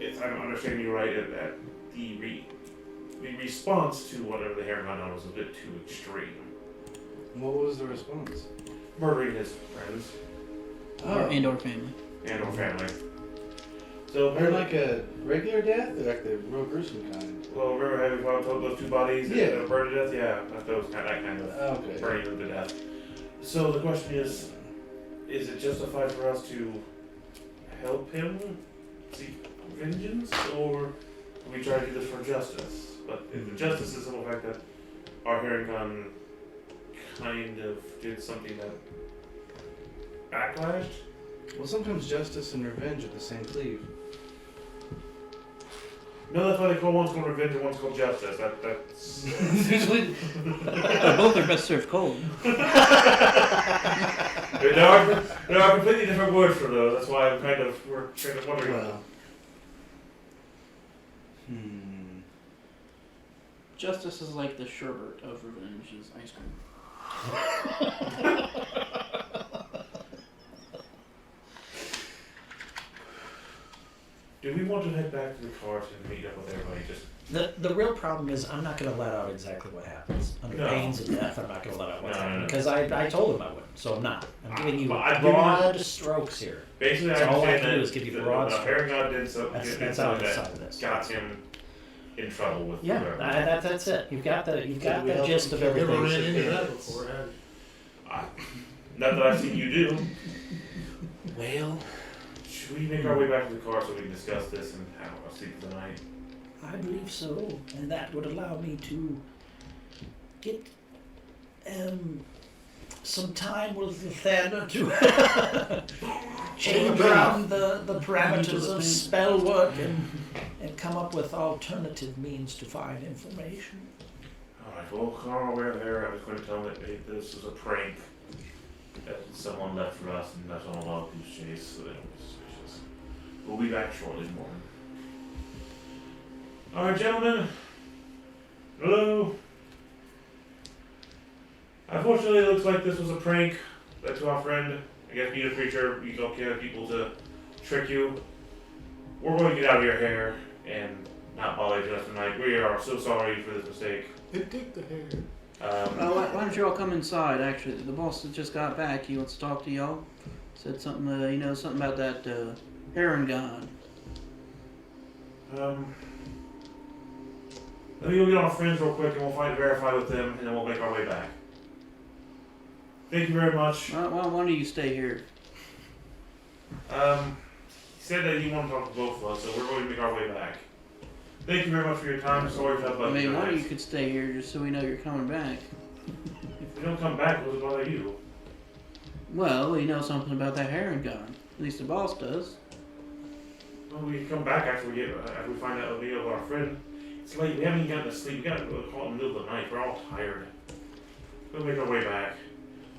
if I'm understanding you right, that the response to whatever the Harrigan did was a bit too extreme. What was the response? Murdering his friends And or family. and or family. So Or apparently, like a regular death, or like the real gruesome kind? well, remember having found those two bodies Yeah. that were burned to death? Yeah, that kind of Oh, okay. burning them to death. So the question is it justified for us to help him seek vengeance, or do we try to do this for justice? But if the justice is in the fact that our Harrigan kind of did something that backlashed. Well, sometimes justice and revenge are the same cleave. No, that's why they call one's called revenge and one's called justice. That's Usually, Both are best served cold. there are completely different words for those. That's why we're kind of wondering. well. Justice is like the sherbet of revenge is ice cream. Do we want to head back to the cars and meet up with everybody? Just The real problem is I'm not going to let out exactly what happens. Under No. pains of death, I'm not going to let out what's No, happening. no. Because I told him I wouldn't, so I'm not. I'm giving you But I've given broad strokes here. basically, So I all I understand can do that is give you the broad Harrigan did something That's how I that decided this. got him in trouble with Yeah, whoever. that's it. You've got the Did we help gist of him kill Never ran everything. into that before, had Not that I've seen you do. Well, Should we make our way back to the car so we can discuss this and have a sleep for the night? I believe so, and that would allow me to get some time with the Thana to change around the parameters of spell work and come up with alternative means to find information. Alright, well, on our way there, I was going to tell them that this was a prank that someone left for us, and that's on a wild goose chase, so they don't be suspicious. We'll be back shortly in the morning. Alright, gentlemen. Hello. Unfortunately, it looks like this was a prank to our friend. I guess being a preacher, you don't get people to trick you. We're going to get out of your hair and not bother you tonight. We are so sorry for this mistake. it. Take the hair. Why don't you all come inside? Actually, the boss just got back. He wants to talk to y'all. Said something, something about that heron god. Let me go get on our friends real quick and we'll verify with them and then we'll make our way back. Thank you very much. Why don't you stay here? He said that he wanted to talk to both of us, so we're going to make our way back. Thank you very much for your time. Sorry if I've I left you mean, one of you guys. could stay here just so we know you're coming back. If we don't come back, what about you? Well, we know something about that heron god. At least the boss does. Well, we can come back after we find out about our friend. It's late. We haven't even gotten to sleep. We got to call in the middle of the night. We're all tired. We'll make our way back.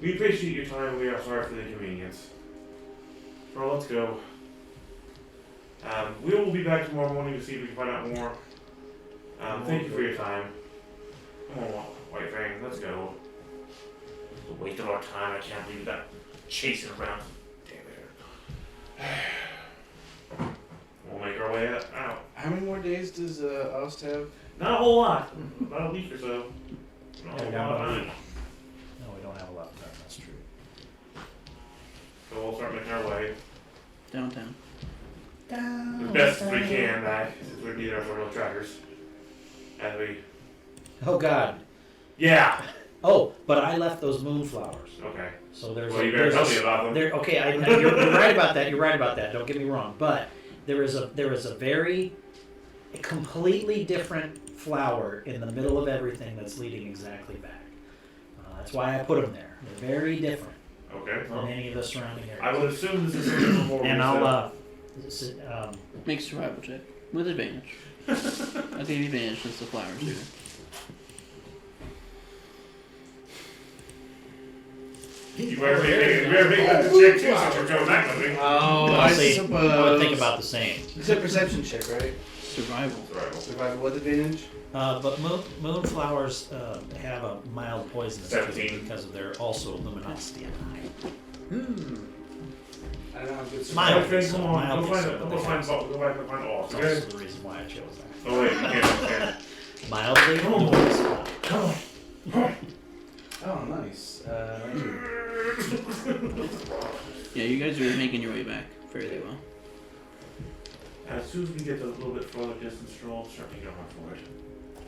We appreciate your time. We are sorry for the inconvenience. Well, let's go. We will be back tomorrow morning to see if we can find out more. Thank you for your time. Come on, White Fang, let's go. The waste of our time. I can't believe that chasing around. Damn it. We'll make our way out. how many more days does Ost have? Not a whole lot. About a week or so. Not a whole Yeah, lot of about a time. No, we don't have a lot of time. That's true. So we'll start making our way Downtown. as best as we can back, since we're neither of our real trackers. As we. Oh God. Yeah! Oh, but I left those moonflowers. Okay. So there's Well, you better tell me a, about them. there. Okay, you're right about that. You're right about that. Don't get me wrong. But there is a very completely different flower in the middle of everything that's leading exactly back. That's why I put them there. They're very different Okay. than any of the surrounding I areas. would assume this is something more And I'll Make a survival check. With advantage. I'll give you advantage since the flower's here. You better make that check too, since we're going that way. Oh, Well, I see, suppose. I would think about the same. It's a perception check, right? Survival. Survival with advantage? But moonflowers have a mild poisonous to 17. them because of their also luminosity and high. I don't know how good Mild. Okay, come on, Mild go find is it. what Go they find have. salt. Go back and find all. That's Okay? also the reason why I chose that. Oh wait, you can't. Mildly poisonous. Come on. Oh, nice. Yeah, you guys are making your way back fairly well. As soon as we get a little bit further distance stroll, start making a run for it.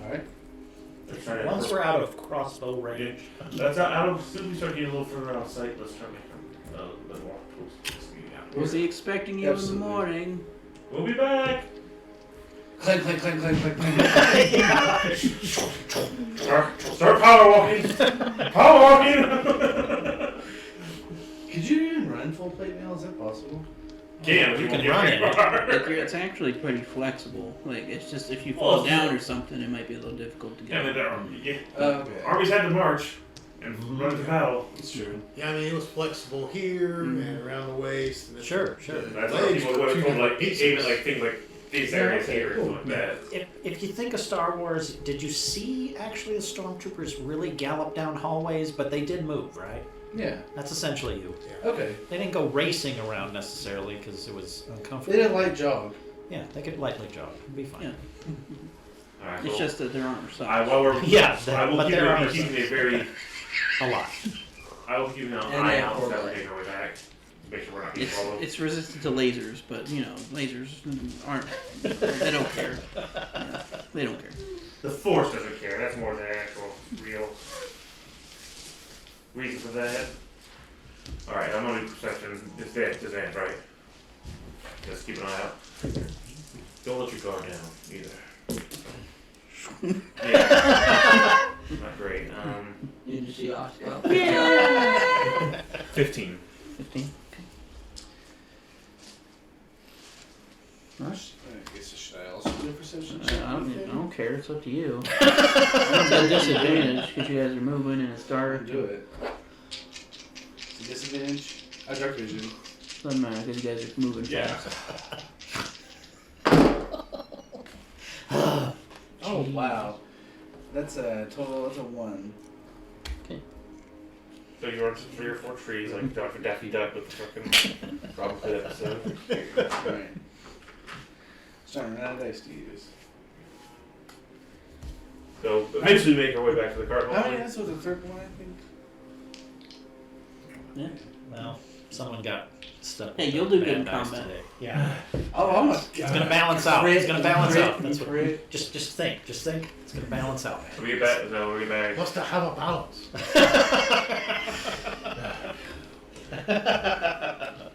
Alright. Let's try to- Once we're out of crossbow range, That's out of. As soon as we start getting a little further out of sight, let's try making a little bit more close to speed out. Was he expecting you Absolutely. in the morning? We'll be back. Clank, clank, clank, clank, clank, clank. Start power walking. Power walking. Could you even run full plate mail? Is that possible? Can You we can won't get run very it. far. It's actually pretty flexible. Like, it's just if you Well, fall down or something, it might be a little difficult to Yeah, get. Okay. armies had to march and run to battle. It's true. Yeah, I mean, it was flexible here Mhm. and around the waist. And Sure, sure. the That's why legs people were would two have told like different aim at pieces. like things like these Yeah, areas okay, here or cool. something like that. if you think of Star Wars, did you see actually the stormtroopers really gallop down hallways? But they did move, right? Yeah. That's essentially you. Okay. They didn't go racing around necessarily because it was They uncomfortable. did a light jog. Yeah, they could lightly jog. It'd be fine. Yeah. All right, It's so just that there aren't while we're Yeah, I will but keep, there are be keeping a very a lot. I will keep an And eye they out have that four we make our way back. Make sure we're not being It's followed. it's resistant to lasers, but you know, lasers aren't. They don't care. Yeah, they don't care. The Force doesn't care. That's more the actual real reason for that. All right, I'm gonna do perception. It's advanced, right? Just keep an eye out. Don't let your guard down either. Yeah. Not great. Did you see Oscar? 15. 15. Nice. I guess should I also do a perception check? I don't care. It's up to you. It's a disadvantage because you guys are moving and it's dark. Do it. It's a disadvantage. I dark vision. Doesn't matter because you guys are moving Yeah. fast. Oh wow. That's a total. That's a 1. So you run to 3 or 4 trees like Dr. Daffy Duck with the fucking probably episode. Alright. Starting to run out of dice to use. So eventually make our way back to the cart. How many dice was the third one? I think. Well, someone got stuck. Hey, with you'll the do good in bad dice combat. today. Yeah. Oh my god. It's gonna balance out. It's gonna balance out. That's what. Crit. Just think. Just think. It's gonna balance out. We'll get back. No, we'll get back. What's to have a balance?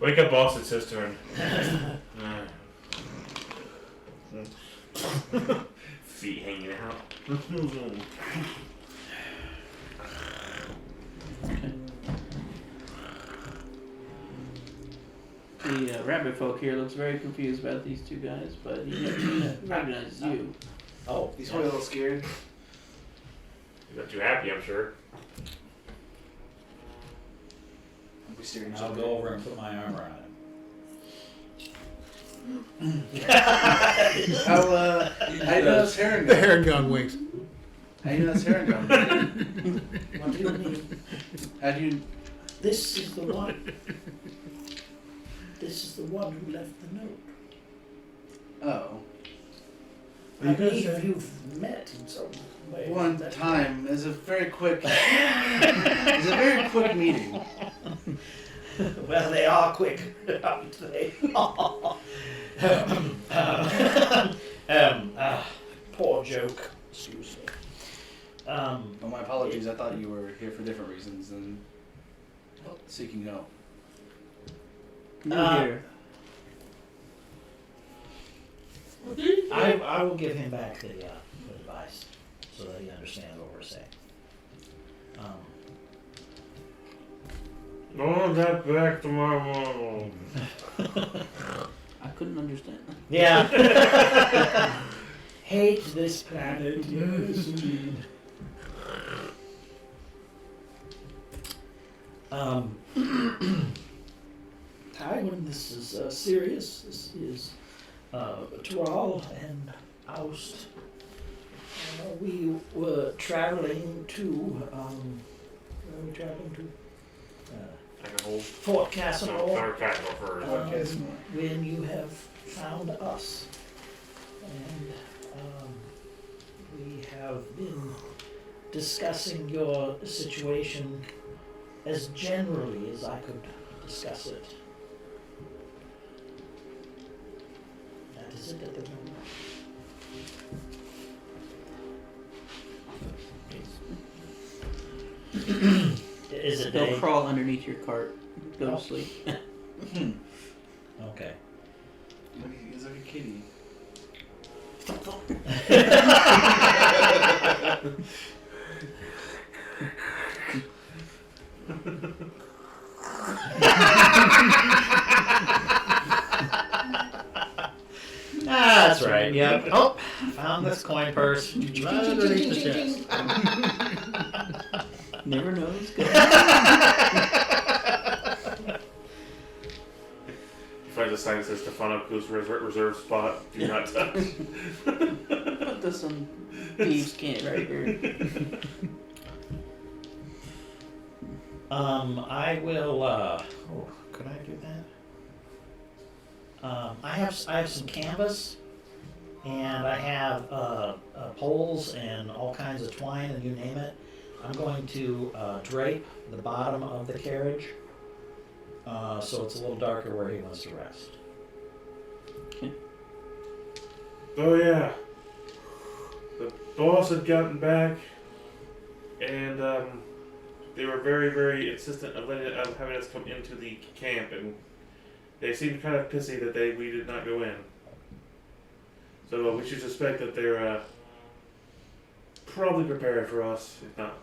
Wake up, boss. It's his turn. Feet hanging out. The rabbit folk here looks very confused about these two guys, but he recognizes you. Oh, He's probably a little scared. He's not too happy, I'm sure. I'll be staring at I'll you. go over and put my armor on him. How I know it's Heron The gun. hair gun winks. I know it's Heron gun. What do you mean? How do you? This is the one. This is the one who left the note. Oh. I believe you've met in some way. One That- time is a very quick. It's a very quick meeting. Well, they are quick, aren't they? Poor joke. Excuse me. Oh, my apologies. I thought you were here for different reasons than seeking help. New here. I will give him back the advice so that he understands what we're saying. Oh, that back to my model. I couldn't understand that. Yeah. Hate this planet, yes indeed. Tywin, this is serious. This is Thrall and Oust. We were traveling to, where were we traveling to? Like a whole Fort Castle. Dark Castle for When you have found us. And we have been discussing your situation as generally as I could discuss it. That is it at the moment. Is it They'll day? crawl underneath your cart. Go to sleep. Okay. He's like a kitty. That's right. Yep. Oh, found this coin purse right underneath the chest. Never knows. You find a sign that says Stefano Cruz reserve spot. Do not touch. Put this on thieves' can't right here. I will. Oh, could I do that? I have some canvas, and I have poles and all kinds of twine, and you name it. I'm going to drape the bottom of the carriage, so it's a little darker where he wants to rest. Oh yeah. The boss had gotten back, and they were very, very insistent of having us come into the camp, and they seemed kind of pissy that we did not go in. So we should suspect that they're probably prepared for us, if not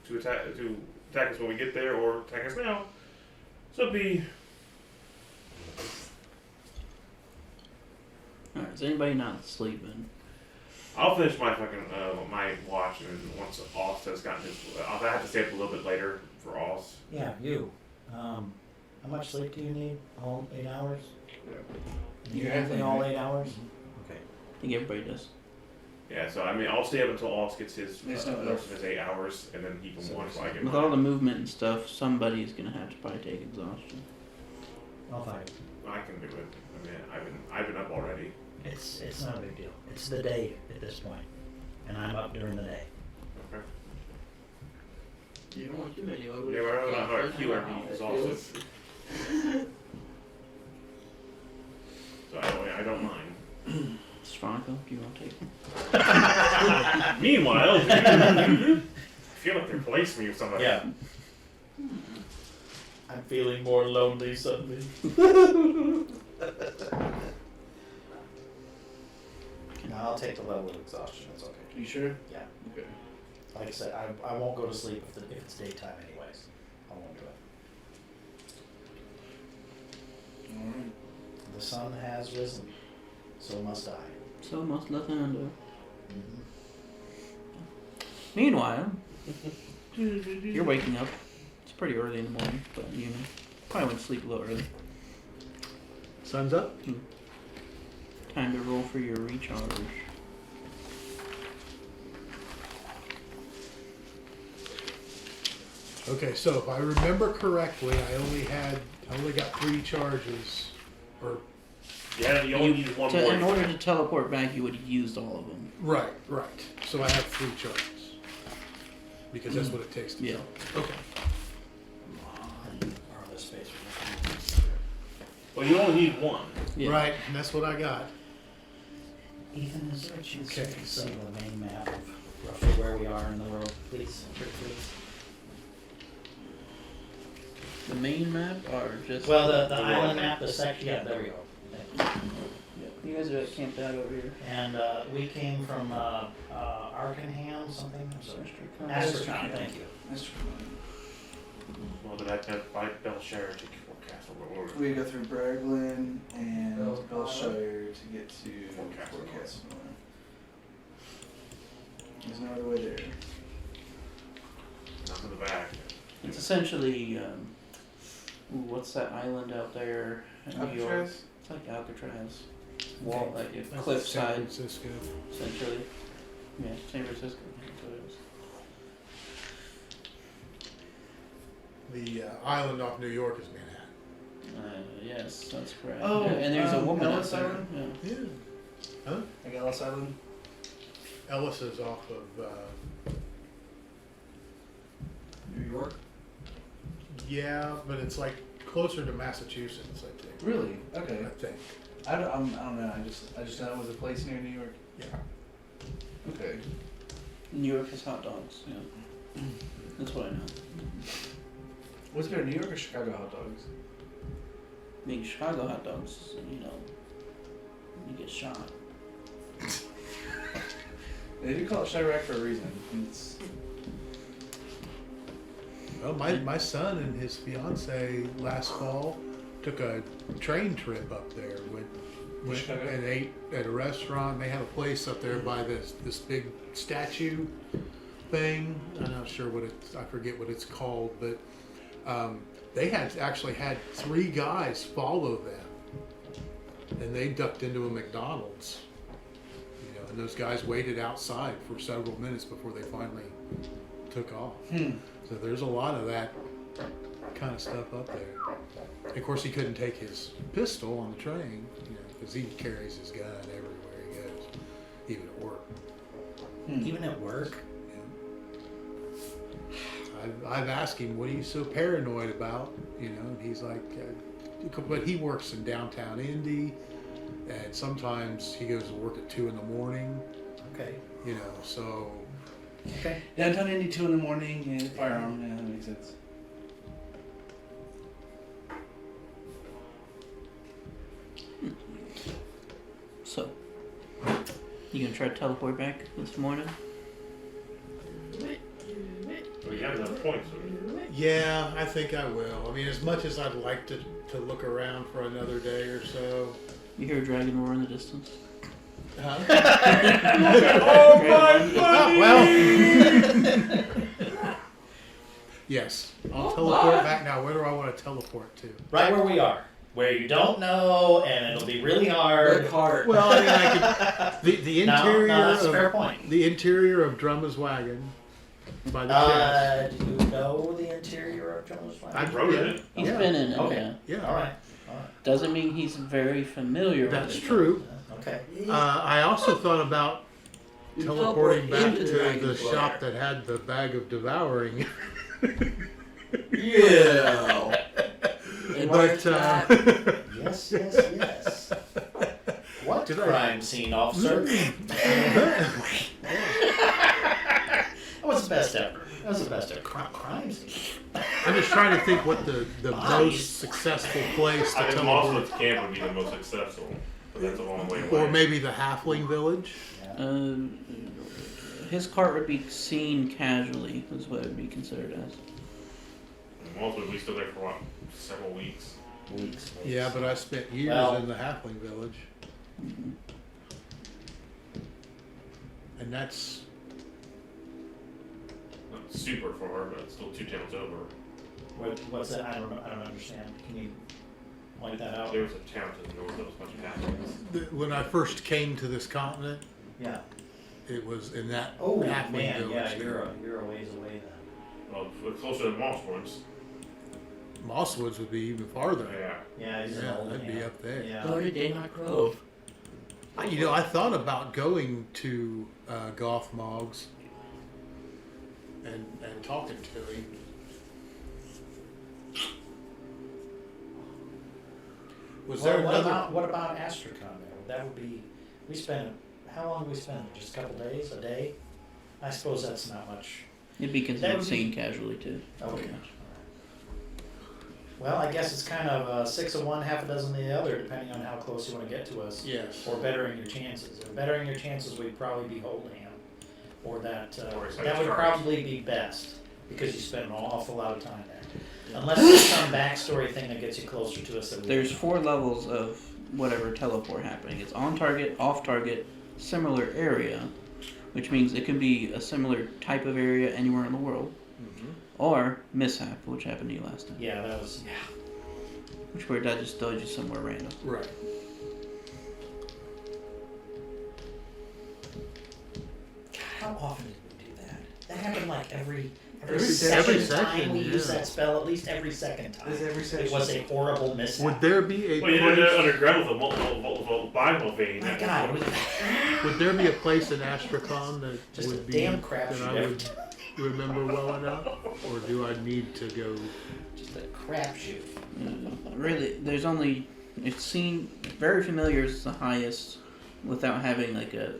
to attack us when we get there, or attack us now. So be. Alright, is anybody not sleeping? I'll finish my fucking my watch, and once Oz has gotten his, I have to stay up a little bit later for Oz. Yeah, you. How much sleep do you need? All 8 hours? You have to, all right? 8 hours? Okay. I think everybody does. Yeah, so I mean, I'll stay up until Oz gets his There's the no rest of his 8 hours, and then he can So watch while I get With all the mine. movement and stuff, somebody's gonna have to probably take exhaustion. I'll fight. I can do it. I mean, I've been up already. It's not a big deal. It's the day at this point, and I'm up during the day. Okay. You don't want too many Yeah, we're on our QRP is also. So I don't mind. Stronco, do you want to take him? Meanwhile, I feel like they replaced me or something. Yeah. I'm feeling more lonely suddenly. No, I'll take the level of exhaustion. It's okay. You sure? Yeah. Okay. Like I said, I won't go to sleep if it's daytime anyways. I won't do it. Alright. The sun has risen, so must I. So must Lathander. Mm-hmm. Meanwhile, you're waking up. It's pretty early in the morning, but you probably went to sleep a little early. Sun's up. Time to roll for your recharge. Okay, so if I remember correctly, I only got 3 charges, or Yeah, you only need one more. In order to teleport back, you would have used all of them. right. So I have 3 charges because that's what it takes to. Yeah. Okay. Borrow this space for Well, you only need one. Yeah. Right, and that's what I got. Ethan, is there a chance Okay, you can see the main map of roughly where we are in the world, please? Please. The main map or just... Well, the The island world map, the section, yeah, there we go. You guys are camped out over here. And we came from Arkenham, something? I'm sorry. Astrakhan, thank you. That's true. Well, then I Bell Shire to Fort Castle. We go through Bragglin and Bellshire. Bellshire to get to Fort Castle. Fort Castle. There's no other way there. Not to the back. It's essentially Ooh, what's that island out there in New York? Alcatraz? It's like Alcatraz. Wall, like a That's San cliffside, Francisco. essentially. Yeah, San Francisco. That's what it is. The island off New York is Manhattan. Yes, that's correct. Oh, Yeah, and there's a woman out Ellis there. Island? Yeah. Yeah. Like Ellis Island? Ellis is off of, New York? yeah, but it's like closer to Massachusetts, I think. Really? Okay. I think. I don't know. I just know it was a place near New York. Yeah. Okay. New York has hot dogs. Yeah. That's what I know. What's better, New York or Chicago hot dogs? I mean, Chicago hot dogs, you know, you get shot. They do call it Chirac for a reason. It's... Well, my son and his fiance last fall took a train trip up there. Went Chicago? and ate at a restaurant. They have a place up there by this big statue thing. I'm not sure what it's. I forget what it's called, but they actually had 3 guys follow them, and they ducked into a McDonald's. You know, and those guys waited outside for several minutes before they finally took off. So there's a lot of that kind of stuff up there. Of course, he couldn't take his pistol on the train, you know, because he carries his gun everywhere he goes, even at work. Even at work. I've asked him, what are you so paranoid about? You know, and he's like, but he works in downtown Indy, and sometimes he goes to work at 2 a.m. Okay. You know, so Okay. Downtown Indy, 2 a.m, and firearm. Yeah, that makes sense. So, you gonna try to teleport back this morning? We have enough points. yeah, I think I will. I mean, as much as I'd like to look around for another day or so. You hear a dragon roar in the distance? Huh? Oh my Well, yes, I'll teleport back now. Where do I want to teleport to? Right where we are. Where you don't know, and it'll be really hard. Well, I mean, I could the interior No, that's a of fair point. the interior of Drumma's wagon by the chest. Do you know the interior of Jones I Wagon? rode yeah, it. He's Yeah. been in it, Okay. yeah. Yeah, All right. Doesn't mean he's very familiar that's with it. true. Okay. I also thought about You teleporting teleport back into to Dragon's the Lair. shop that had the bag of devouring. Yeah. And But Yes, yes, yes. What Did I- crime scene, officer? That was the best ever. That was the best ever. Crime scene. I'm just trying to think what the Nice. most successful place I to think teleport, Mosswood's camp would be the most successful, but that's a long way away. or maybe the Halfling Village. His cart would be seen casually, is what it would be considered as. Mosswood, we still there for what, several weeks. Weeks. Yeah, but I spent years Well- in the Halfling Village, and that's Not super far, but still 2 towns over. What's that? I don't understand. Can you point that out? There was a town to the north that was a bunch of Halflings. when I first came to this continent. Yeah. It was in that Oh Halfling man, Village. yeah, there. you're a ways away then. Well, we're closer to Mosswoods. Mosswoods would be even farther. Yeah. Yeah, he's Yeah, an old that'd be man. up there. Yeah. Go to Daymark Grove. You know, I thought about going to Goff Moggs and talking to him. Was Well, there another? what about Astracon there? That would be. We spent. How long did we spend? Just a couple days, a day. I suppose that's not much. It'd be That considered would be- seen casually too. Okay. Well, I guess it's kind of 6 of one, half a dozen of the other, depending on how close you want to get to us. Yes. Or bettering your chances. Or bettering your chances, we'd probably be Holdham. Or that. Or it's like That would Charles. probably be best because you spend an awful lot of time there. Unless there's some backstory thing that gets you closer to us. That we There's 4 levels of whatever teleport happening. It's on target, off target, similar area, which means it can be a similar type of area anywhere in the world, or mishap, which happened to you last time. Yeah, that was. Yeah. which where that just throws you somewhere random. Right. God, how often did we do that? That happened like every Every second second, time we used yeah. that spell. At least every second time. Is every It section. was a horrible mishap. Would there be a Well, you did it place? underground with a multiple Bible vein. My God, it was Would there be a place in Astrakhan that just a would be damn crap that I would remember well enough, or do I need to go? just a crapshoot. Really, there's only it's seen very familiar is the highest, without having like a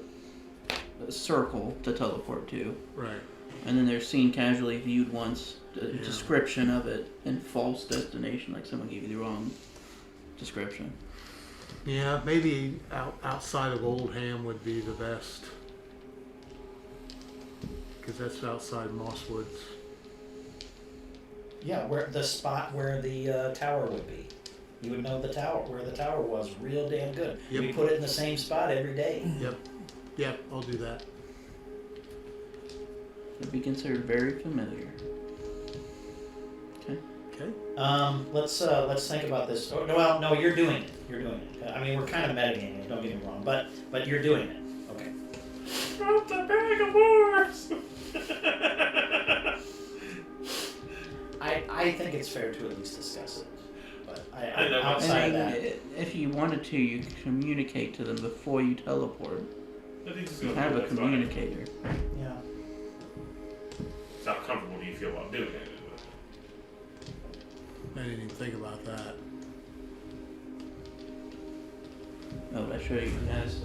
circle to teleport to, Right. and then there's seen casually viewed once. The description of it and false destination, like someone gave you the wrong description. Yeah, maybe outside of Oldham would be the best, because that's outside Mosswoods. Yeah, where the spot where the tower would be. You would know the tower where the tower was real damn good. Yep. We put it in the same spot every day. Yep, I'll do that. It'd be considered very familiar. Okay. Let's think about this. Oh, no, well, no, you're doing it. You're doing it. I mean, we're kind of metagaming. Don't get me wrong, but you're doing it. Okay. Drop the bag of worms! I think it's fair to at least discuss it. But I know. outside of And that, if you wanted to, you could communicate to them before you teleport. I think it's You gonna have be a fine. communicator. yeah. It's how comfortable do you feel about doing it? I didn't even think about that. Oh, did I show you guys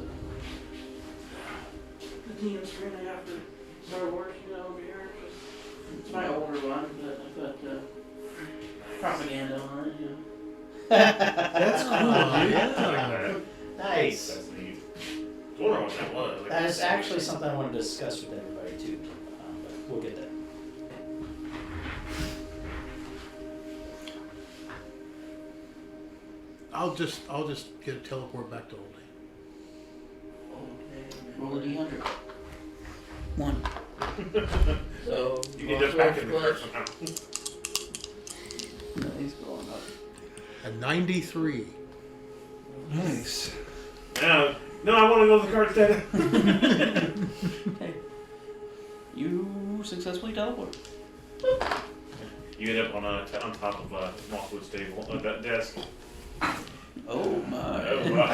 the team screen I have for Star Wars, over here? It's my older one, but I've got propaganda on it, That's Yeah. Nice. That's neat. I was wondering what that was. That is actually something I want to discuss with everybody too. But we'll get there. I'll just get a teleport back to Oldham. Roll a d100. 1. So, You need to pack in the car somehow. No, he's going up. A 93. Nice. No, I want to go to the car instead. Hey. You successfully teleport. You end up on top of Mosswood's table, that desk. Oh my. Oh, wow.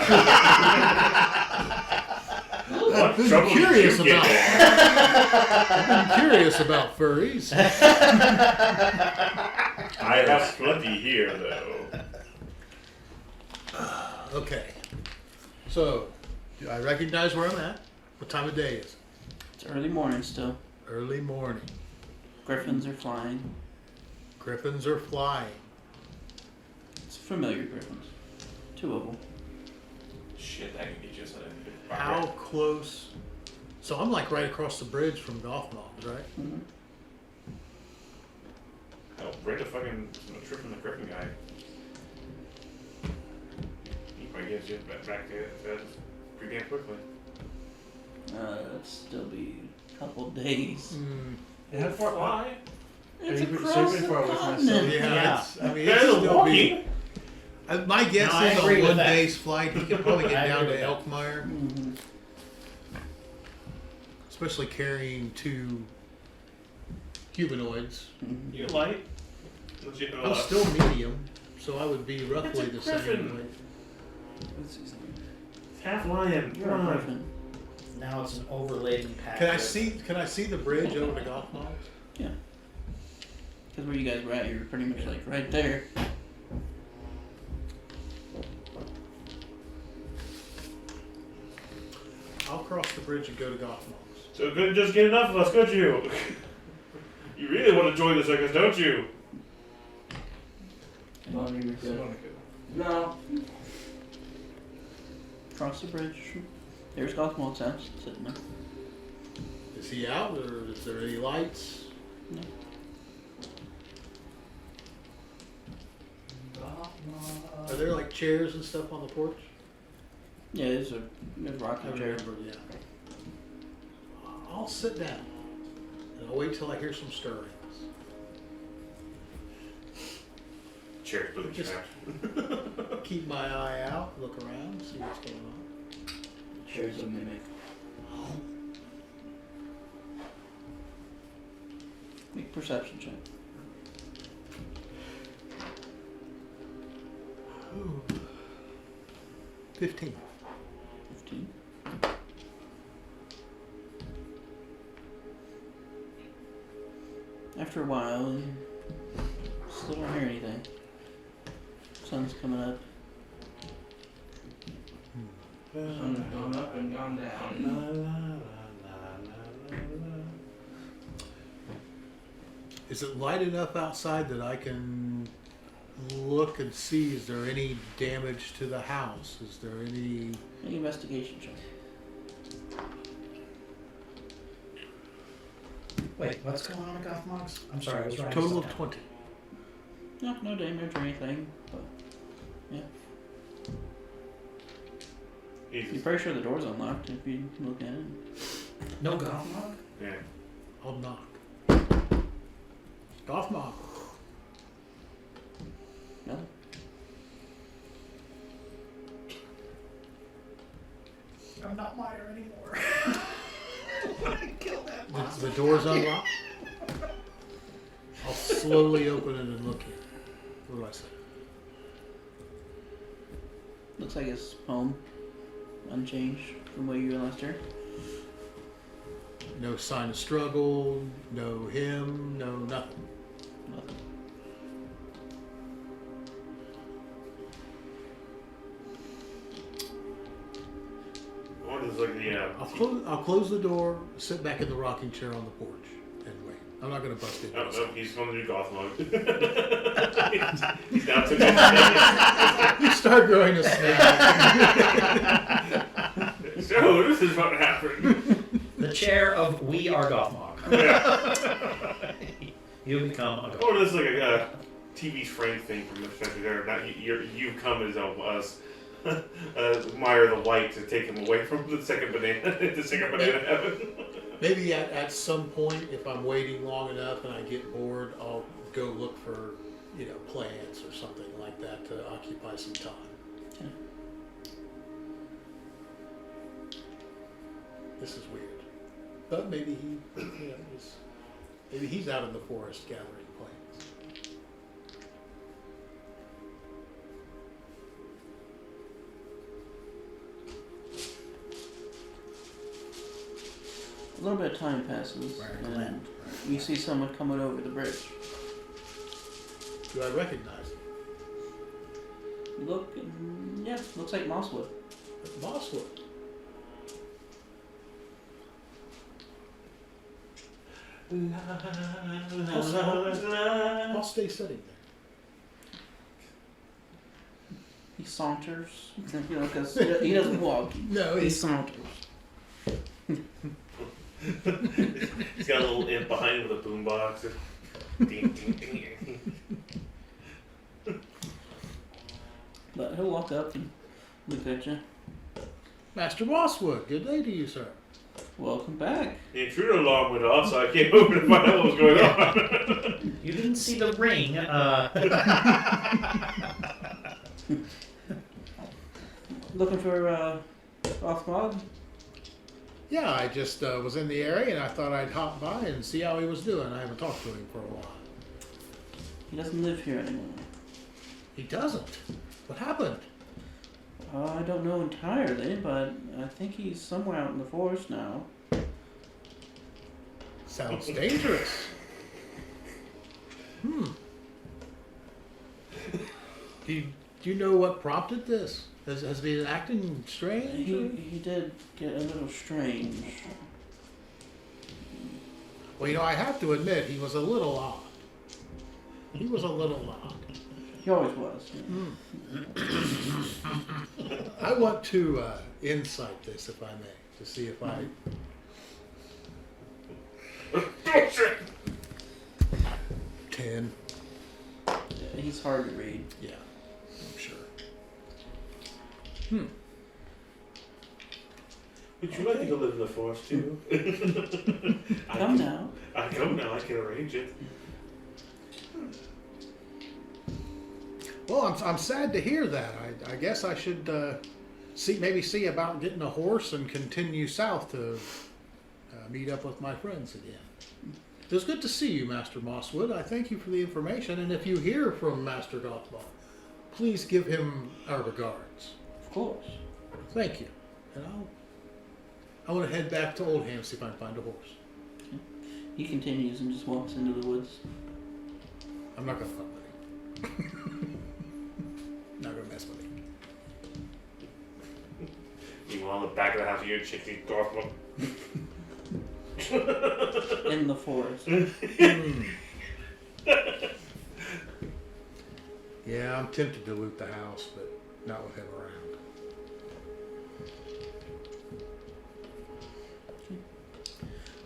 What I've been trouble did curious you get about. there? I've been curious about furries. I have plenty here, though. Okay. So, do I recognize where I'm at? What time of day is it? It's early morning still. Early morning. Griffins are flying. Griffins are flying. It's familiar griffins. 2 of them. Shit, that can get you something. How close? So I'm like right across the bridge from Golf Moms, right? Mm-hmm. Oh, rent a fucking trip from the Griffin guy. He probably gets you back to pretty damn quickly. It'd still be a couple days. How far? Why? It's Are you across super the far away from us? continent. Yeah. I mean, it's Better than still walking. be. My guess No, I is agree on with one that. day's flight, he could probably I get down agree to with that. Elkmire, Mhm. especially carrying 2 humanoids. Mhm. You're light. Legit, I'm still medium, so I would be It's roughly a the same griffin. weight. Let's see something. half lion. You're Come a on. griffin. Now it's an overladen pack. Can I see the bridge over to Golf Moms? Because where you guys were at, you were pretty much like right there. I'll cross the bridge and go to Golf Moms. So you couldn't just get enough of us, could you? You really want to join the circus, don't you? No. Cross the bridge. There's Golf Mall's house sitting there. Is he out, or is there any lights? No. Are there like chairs and stuff on the porch? Yeah, there's a rocking chair. Yeah. I'll sit down and I'll wait till I hear some stirrings. Chair's booby Just- trapped. keep my eye out, look around, see what's going on. Chair's a mimic. Make perception check. Ooh. 15. 15. After a while, you still don't hear anything. Sun's coming up. Sun's gone up and gone down. Is it light enough outside that I can look and see, is there any damage to the house? Is there any... Make an investigation check. Wait, what's going on at Gothmogs? I'm sorry, I was writing Total of stuff down. 20. No damage or anything, but yeah. You're Jesus. pretty sure the door's unlocked if you look at it. No Gothmog? Yeah. I'll knock. Gothmog. Nothing. I'm not Meyer anymore. Kill that The door's unlocked. I'll slowly open it and look in. What do I say? Looks like his home, unchanged from what you realized here. No sign of struggle, no him, no nothing. Nothing. What is like the I'll close the door, sit back in the rocking chair on the porch, and wait. I'm not going to bust in. Oh, no, he's going to do golf mode. He's down to You start growing a snake. So, this is what happened. The chair of We Are Gothmog. You become a Or Gothmog. this is like a TV Frank thing from the century there. Not you come as us. Meyer the White to take him away from the second banana, the second banana heaven. Maybe at some point, if I'm waiting long enough and I get bored, I'll go look for, plants or something like that to occupy some time. Okay. This is weird, but maybe maybe he's out in the forest gathering plants. A little bit of time passes, and you see someone coming over the bridge. Do I recognize him? You look, and yeah, looks like Mosswood. Mosswood. I'll stay sitting there. He saunters, because he doesn't walk. No, He saunters. He's got a little imp behind him with a boombox. Ding, ding, ding. But he'll walk up and look at you. Master Mosswood, good day to you, sir. Welcome back. The intruder alarm went off, so I came over to find out what was going on. You didn't see the ring. Looking for Gothmog? Yeah, I just was in the area and I thought I'd hop by and see how he was doing. I haven't talked to him for a while. He doesn't live here anymore. He doesn't. What happened? I don't know entirely, but I think he's somewhere out in the forest now. Sounds dangerous. Do you know what prompted this? Has he been acting strange? He did get a little strange. Well, I have to admit, he was a little odd. He was a little odd. He always was. I want to insight this, if I may, to see if I... 10. Yeah, he's hard to read. Yeah, I'm sure. Would you like to go live in the forest too? Come now. I come now. I can arrange it. Well, I'm sad to hear that. I guess I should see about getting a horse and continue south to meet up with my friends again. It was good to see you, Master Mosswood. I thank you for the information, and if you hear from Master Gothball, please give him our regards. Of course. Thank you. And I want to head back to Oldham, see if I can find a horse. He continues and just walks into the woods. I'm not gonna fuck with him. Not gonna mess with him. Meanwhile, in the back of the house, you hear Chickie's dog. In the forest. Yeah, I'm tempted to loot the house, but not with him around.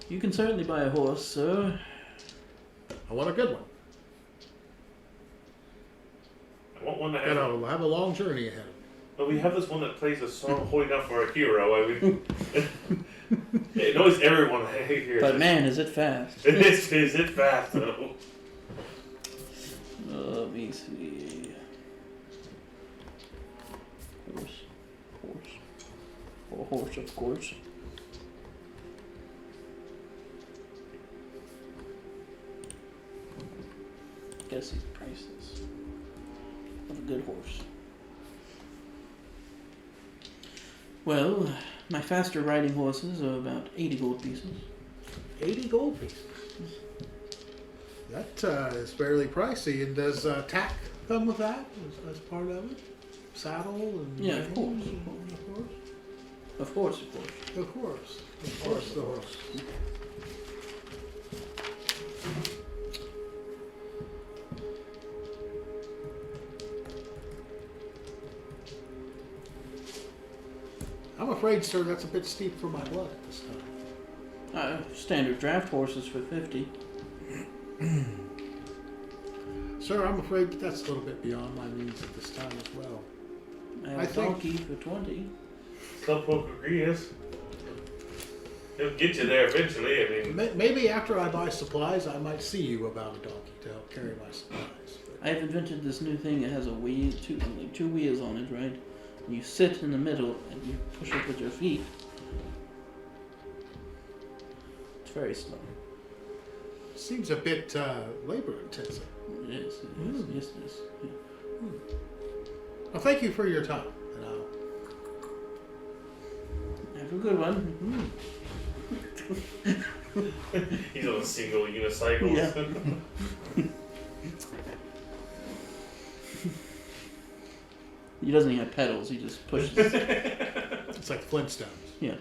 You can certainly buy a horse, sir. I want a good one. I want one that And has. I'll have a long journey ahead of me. But we have this one that plays a song holding up for a hero. I mean, it knows everyone hears But it. man, is it fast. Is it fast though? Let me see. Horse. A horse, of course. Guess these prices of a good horse. Well, my faster riding horses are about 80 gold pieces. 80 gold pieces. That is fairly pricey. And does tack come with that as part of it? Saddle and Yeah, of course. Of course. Of course. Of course. Of course, the horse. I'm afraid, sir, that's a bit steep for my blood at this time. Standard draft horses for 50. Sir, I'm afraid that's a little bit beyond my means at this time as well. I have I a think- donkey for 20. Slowpoke agrees. He'll get you there eventually. I mean, Maybe after I buy supplies, I might see you about a donkey to help carry my supplies. I have invented this new thing. It has a wheel, two wheels on it, right? And you sit in the middle and you push it with your feet. It's very slow. Seems a bit labor intensive. It is. Yes, it is. Yeah. Well, thank you for your time. And Have a good one. he's on a single unicycle. Yeah. He doesn't even have pedals. He just pushes. it's like Flintstones. Yeah.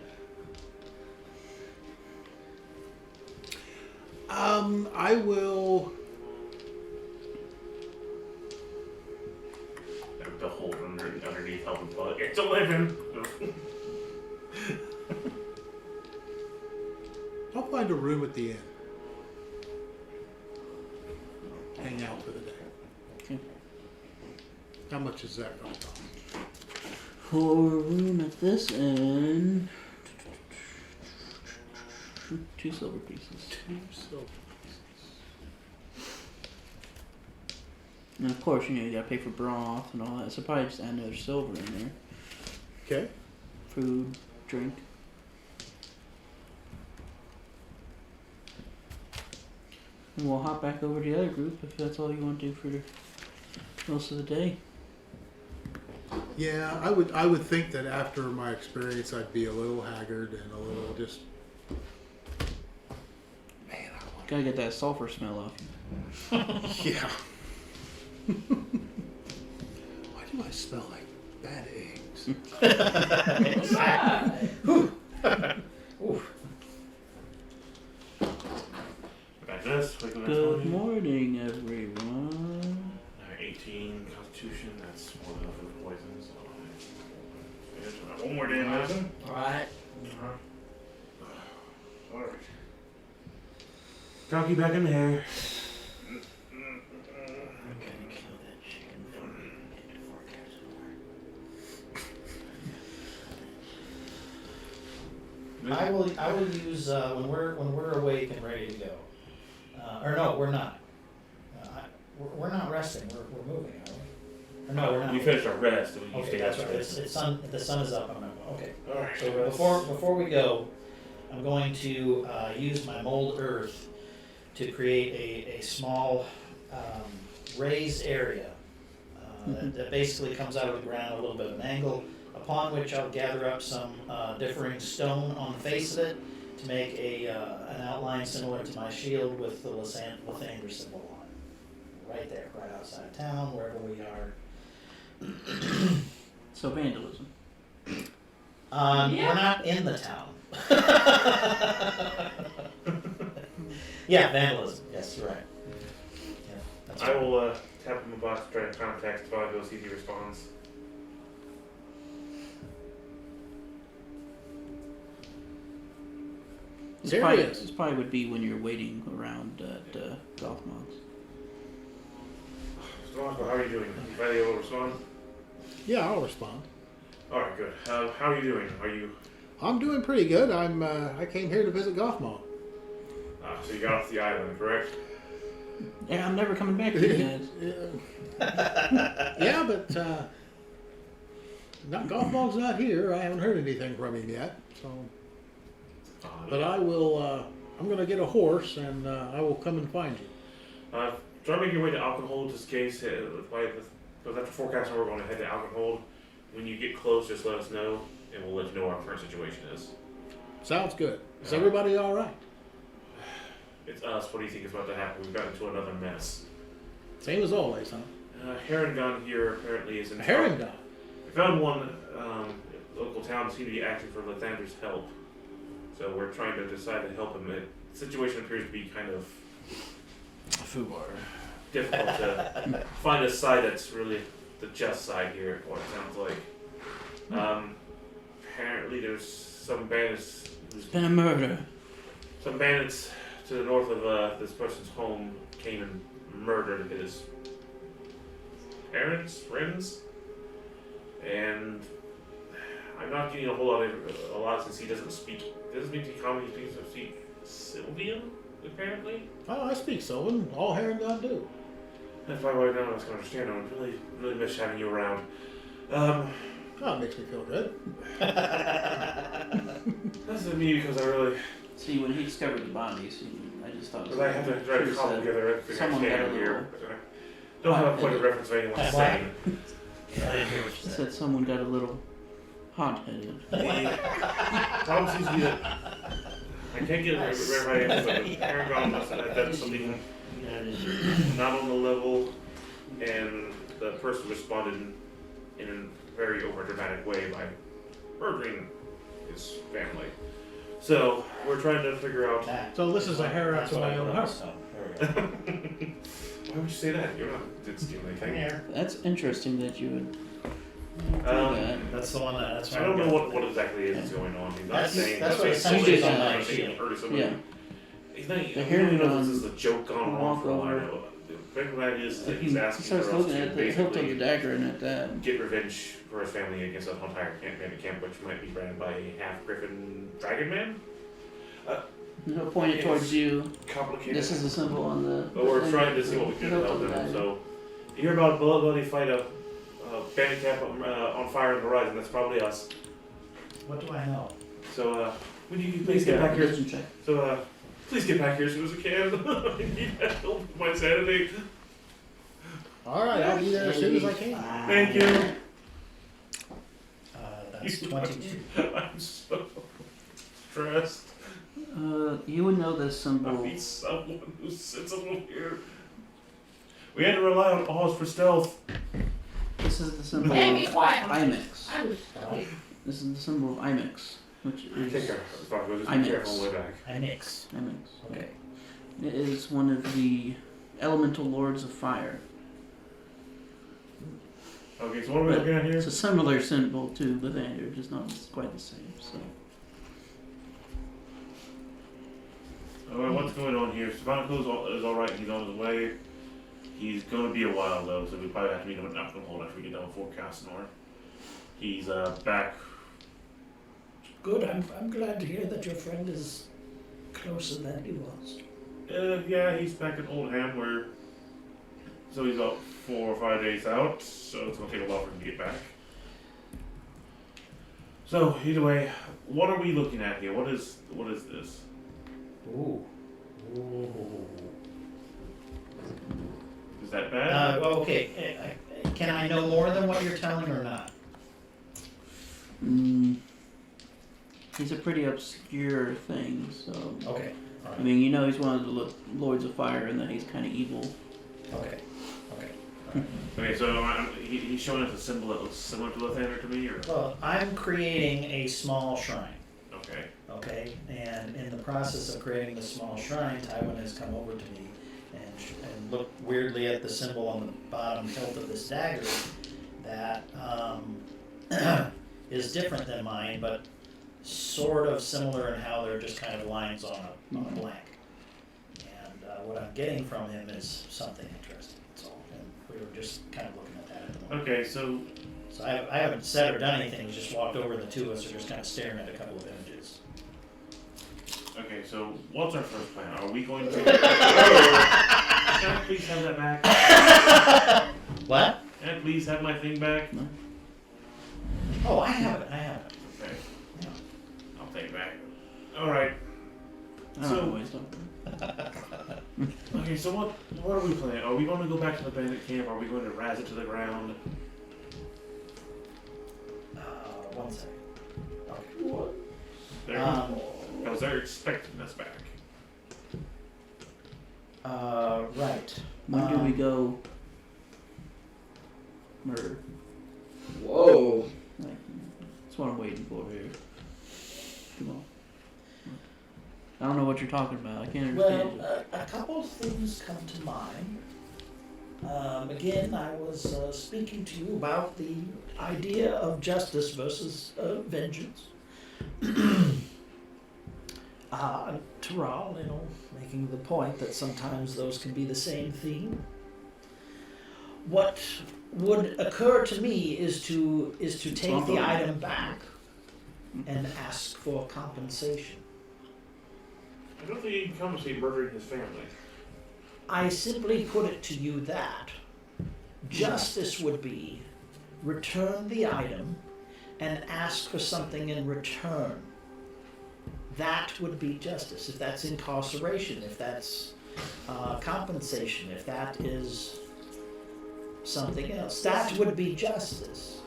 I will. The hole underneath helping plug. It's a living. I'll find a room at the inn. Hang out for the day. Okay. How much is that going to cost? For a room at this inn, 2 silver pieces. 2 silver pieces. And of course, you gotta pay for broth and all that. So probably just add another silver in there. Okay. Food, drink. And we'll hop back over to the other group if that's all you want to do for the most of the day. Yeah, I would think that after my experience, I'd be a little haggard and a little just. Man, I want. Gotta get that sulfur smell off you. Yeah. Why do I smell like bad eggs? Back to this. Good morning, everyone. 18 Constitution. That's more than enough for the poison. So one more day in medicine. Alright. Alright. Donkey back in there. I'm gonna kill that chicken for me and get to forecast more. I will use when we're awake and ready to go. Or no, we're not. We're not resting. We're moving, are we? Or no, we're not. We finished our rest. And we Okay, stayed that's right. after The sun is up. Okay. All right. So before we go, I'm going to use my mold earth to create a small raised area that basically comes out of the ground a little bit of an angle, upon which I'll gather up some differing stone on the face of it to make an outline similar to my shield with the Lathander symbol on it. Right there, right outside of town, wherever we are. So vandalism. We're not in the town. Yeah, vandalism. Yes, you're right. Yeah, that's I right. will tap him a box, try to contact Vago, see if he responds. Serious? This probably would be when you're waiting around at Golf Mogs. Mr. Vago, how are you doing? You finally able to respond? Yeah, I'll respond. All right, good. How are you doing? Are you? I'm doing pretty good. I came here to visit Golf Mall. So you got off the island, correct? Yeah, I'm never coming back to you guys. Yeah, but Golf Mall's not here. I haven't heard anything from him yet. So, but I will. I'm going to get a horse and I will come and find you. Try to make your way to Alcohol just in case. Because after forecasting, we're going to head to Alcohol. When you get close, just let us know, and we'll let you know what our current situation is. Sounds good. Is everybody all right? It's us. What do you think is about to happen? We've gotten into another mess. Same as always, huh? Herringon here apparently is in Herringon. trouble. We found one local town seemed to be asking for Lathander's help. So we're trying to decide to help him. The situation appears to be kind of difficult to find a side that's really the just side here, what it sounds like. Apparently there's some bandits. It's been a murder. Some bandits to the north of this person's home came and murdered his parents, friends, and I'm not getting a lot since he doesn't speak common. He speaks Sylvian, apparently. Oh, I speak Sylvan. All Herringon do. That's why right now I was going to understand. I really miss having you around. Oh, it makes me feel good. That's me because I really. See, when he discovered the bodies, I just thought. Because I have to try to cobble together everything someone I got can a here. I don't have a point of reference of anyone saying. I didn't hear what you said. Said someone got a little hot-headed. The problem seems to be that I can't get it right answer, but Paragon must have done something not on the level, and the person responded in a very overdramatic way by murdering his family. So we're trying to figure out. So this is a hair out to my own house. Why would you say that? You're not did steal anything. Here. That's interesting that you would do that. That's the one that's I don't know what exactly is going on. He's not That's- saying. that's not what saying essentially somebody's is on my not saying shield. murder somebody. Yeah. He's not. The We don't hair even know on if this is a joke gone wrong walk for all I over. know. The fact of that is that He he's asking starts for us looking to at the hilt of the basically dagger and at that. get revenge for his family against an entire bandit camp, which might be ran by a half-griffin dragon man. No, pointed towards you. Complicated. This is the symbol on the. But we're trying to see what we can hilt help of the them. dagger. So, you hear about a bloody fight a bandit camp on fire on the horizon. That's probably us. What do I know? So, would you please get back here? Check. So, please get back here as soon as you can. I need help with my sanity. All right, I'll be there as soon as I can. Thank you. That's 22. I'm so stressed. You would know this I symbol. need someone who sits over here. We had to rely on Oz for stealth. This is the symbol Hey, be of quiet. IMEX. I was This is the symbol of IMEX, which is Take care. Fuck, we'll just I be mix. careful on the way back. I mix. IMEX. Okay. It is one of the elemental lords of fire. Okay, so what are we looking at here? It's a similar symbol to Lathander, just not quite the same. So Alright, what's going on here? Savannah is alright, he's on his way. He's gonna be a while though, so we probably have to meet him at Alcohol after we get done with forecast north. He's back. Good, I'm glad to hear that your friend is closer than he was. Yeah, he's back in Oldham where So he's about 4 or 5 days out, so it's gonna take a while for him to get back. So either way, what are we looking at here? What is this? Ooh. Ooh. Is that bad? Okay. Can I know more than what you're telling or not? He's a pretty obscure thing, so. Okay. All I right. mean, you know, he's one of the Lords of Fire, and that he's kind of evil. Okay. Okay, so he's showing us a symbol that looks similar to Lathander to me, or Well, I'm creating a small shrine. okay. Okay, and in the process of creating the small shrine, Tywin has come over to me and looked weirdly at the symbol on the bottom hilt of this dagger that is different than mine, but sort of similar in how they're just kind of lines on a blank. And what I'm getting from him is something interesting. That's all. And we were just kind of looking at that at the moment. Okay, so So I haven't said or done anything. We just walked over, and the two of us are just kind of staring at a couple of images. okay, so what's our first plan? Are we going to? Can I please have that back? What? Can I please have my thing back? Oh, I have it. Okay, Yeah. I'll take it back. All right. I don't So- know what he's talking about. Okay, so what are we planning? Are we going to go back to the bandit camp? Are we going to razz it to the ground? One second. Okay. What? Because they're expecting us back. Right. When do we go murder? Whoa. Like, that's what I'm waiting for here. Come on. I don't know what you're talking about. I can't understand you. Well, a couple of things come to mind. Again, I was speaking to you about the idea of justice versus vengeance. Terral, making the point that sometimes those can be the same thing. What would occur to me is to take the item back and ask for compensation. I don't think he can compensate murdering his family. I simply put it to you that justice would be return the item and ask for something in return. That would be justice. If that's incarceration, if that's compensation, if that is something else, that would be justice.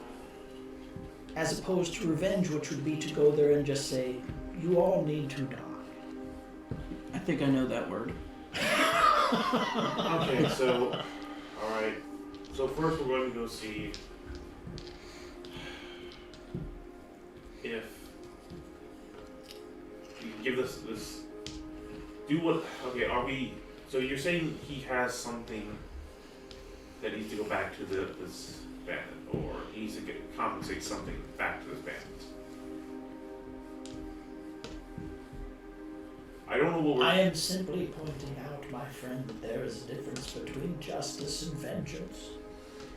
As opposed to revenge, which would be to go there and just say, you all need to die. I think I know that word. Okay, so, alright. So first we're going to go see if you can give this, do what, okay, are we, so you're saying he has something that needs to go back to this bandit, or he needs to compensate something back to this bandit? I don't know what we're... I am simply pointing out, my friend, that there is a difference between justice and vengeance.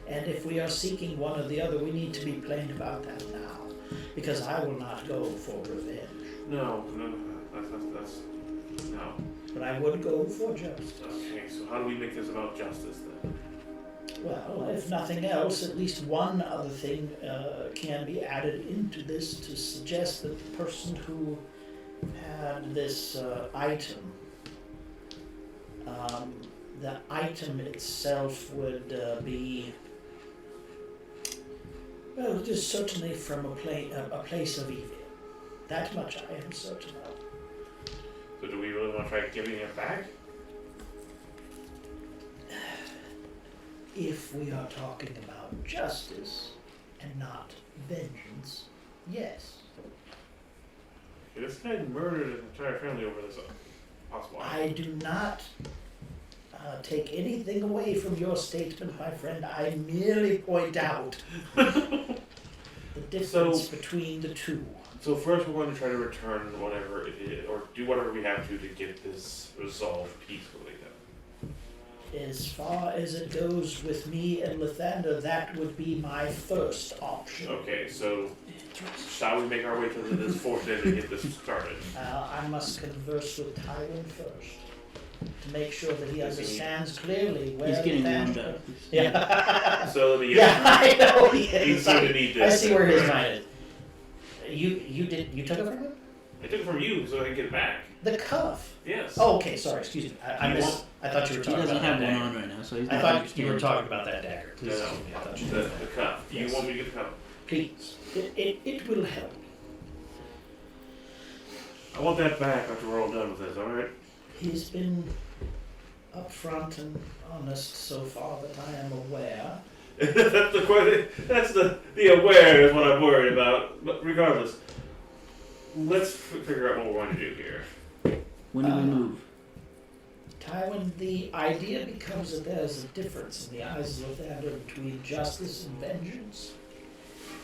And if we are seeking one or the other, we need to be plain about that now. Because I will not go for revenge. No, that's no. But I would go for justice. Okay, so how do we make this about justice then? Well, if nothing else, at least one other thing can be added into this to suggest that the person who had this item, the item itself would be, well, it is certainly from a place of evil. That much I am certain of. So do we really want to try giving it back? If we are talking about justice and not vengeance, yes. Okay, this guy murdered an entire family over this possible item. I do not take anything away from your statement, my friend. I merely point out the difference between the two. So first we're going to try to return whatever it is, or do whatever we have to get this resolved peacefully then. As far as it goes with me and Lathander, that would be my first option. Okay, so shall we make our way to this fort then to get this started? I must converse with Tywin first. to make sure that he understands clearly where He's getting the wound Thander- up. Yeah. So let me Yeah, I know he He's is. going to need I this. see where his mind is. You took it from him? I took it from you so I can get it back. The cuff. Yes. Oh, okay. Sorry. Excuse me. I thought you were He talking doesn't about have that one dagger. on right now, so he's I not thought you were understanding. talking about that dagger. No, Please excuse me. I thought you the, were. the cuff. Do Yes. you want me to get the cuff? Please. It will help. I want that back after we're all done with this, alright? He's been upfront and honest so far that I am aware. That's the aware is what I'm worried about. But regardless, let's figure out what we want to do here. When do we move? Tywin, the idea becomes that there's a difference in the eyes of Lathander between justice and vengeance.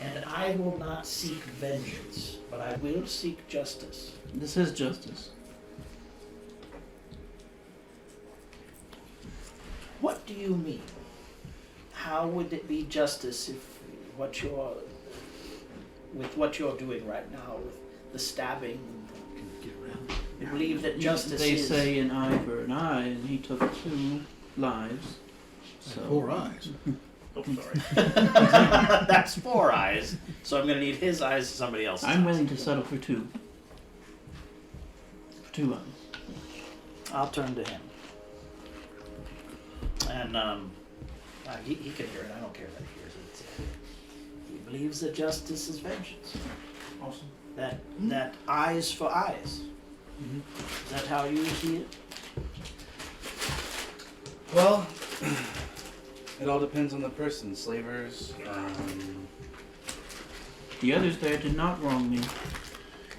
And I will not seek vengeance, but I will seek justice. This is justice. What do you mean? How would it be justice if what you're doing right now with the stabbing? You believe that justice They is say an eye for an eye, and he took 2 lives. So 4 eyes. Oh, sorry. That's 4 eyes. So I'm gonna need his eyes and somebody else's. I'm eyes. willing to settle for 2. For 2 eyes. I'll turn to him. And he can hear it. I don't care that he hears it. he believes that justice is vengeance. Awesome. That eyes for eyes. Is that how you see it? Well, it all depends on the person. Slavers, The others there did not wrong me.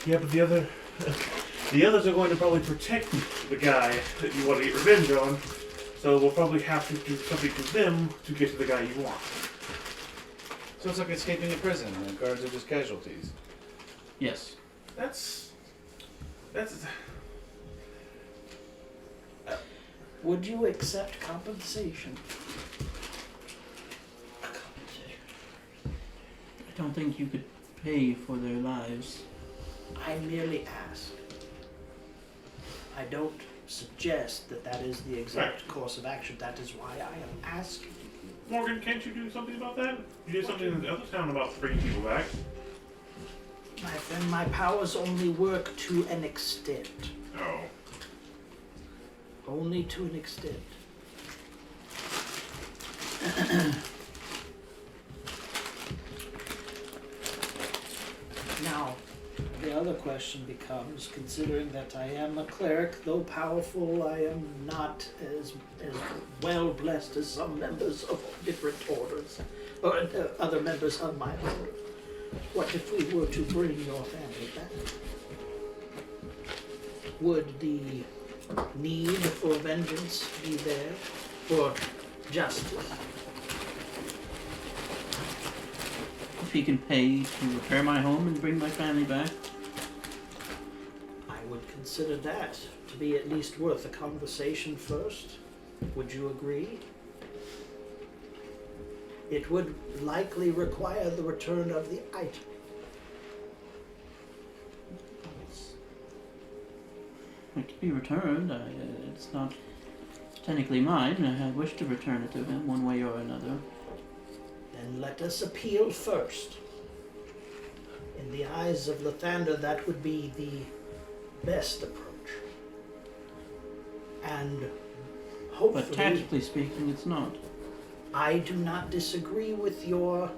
Yeah, but the others are going to probably protect the guy that you want to get revenge on. So we'll probably have to do something to them to get to the guy you want. so it's like escaping a prison. The guards are just casualties. Yes. That's. Would you accept compensation? I don't think you could pay for their lives. I merely ask. I don't suggest that that is the exact course of action. That is why I am asking. Morgan, can't you do something about that? You did something in the other town about bringing people back. My friend, my powers only work to an extent. Oh. Only to an extent. Now, the other question becomes, considering that I am a cleric, though powerful, I am not as well blessed as some members of different orders, or other members of my order. What if we were to bring your family back? Would the need for vengeance be there, for justice? If he can pay to repair my home and bring my family back. I would consider that to be at least worth a conversation first. Would you agree? It would likely require the return of the item. It can be returned. It's not technically mine. I wish to return it to him one way or another. Then let us appeal first. In the eyes of Lathander, that would be the best approach. And hopefully, But tactically speaking, it's not. I do not disagree with your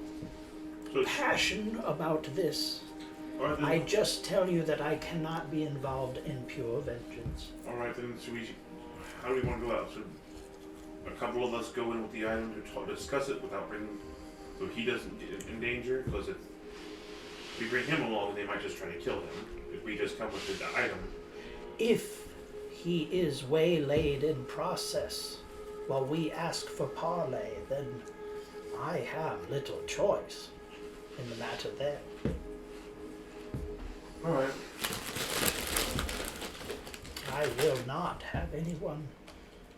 So, passion about this. alright then. I just tell you that I cannot be involved in pure vengeance. Alright then, how do we want to go out? Should a couple of us go in with the item to discuss it without bringing, so he doesn't get in danger? Because if we bring him along, they might just try to kill him. If we just come with the item. If he is waylaid in process while we ask for parley, then I have little choice in the matter there. Alright. I will not have anyone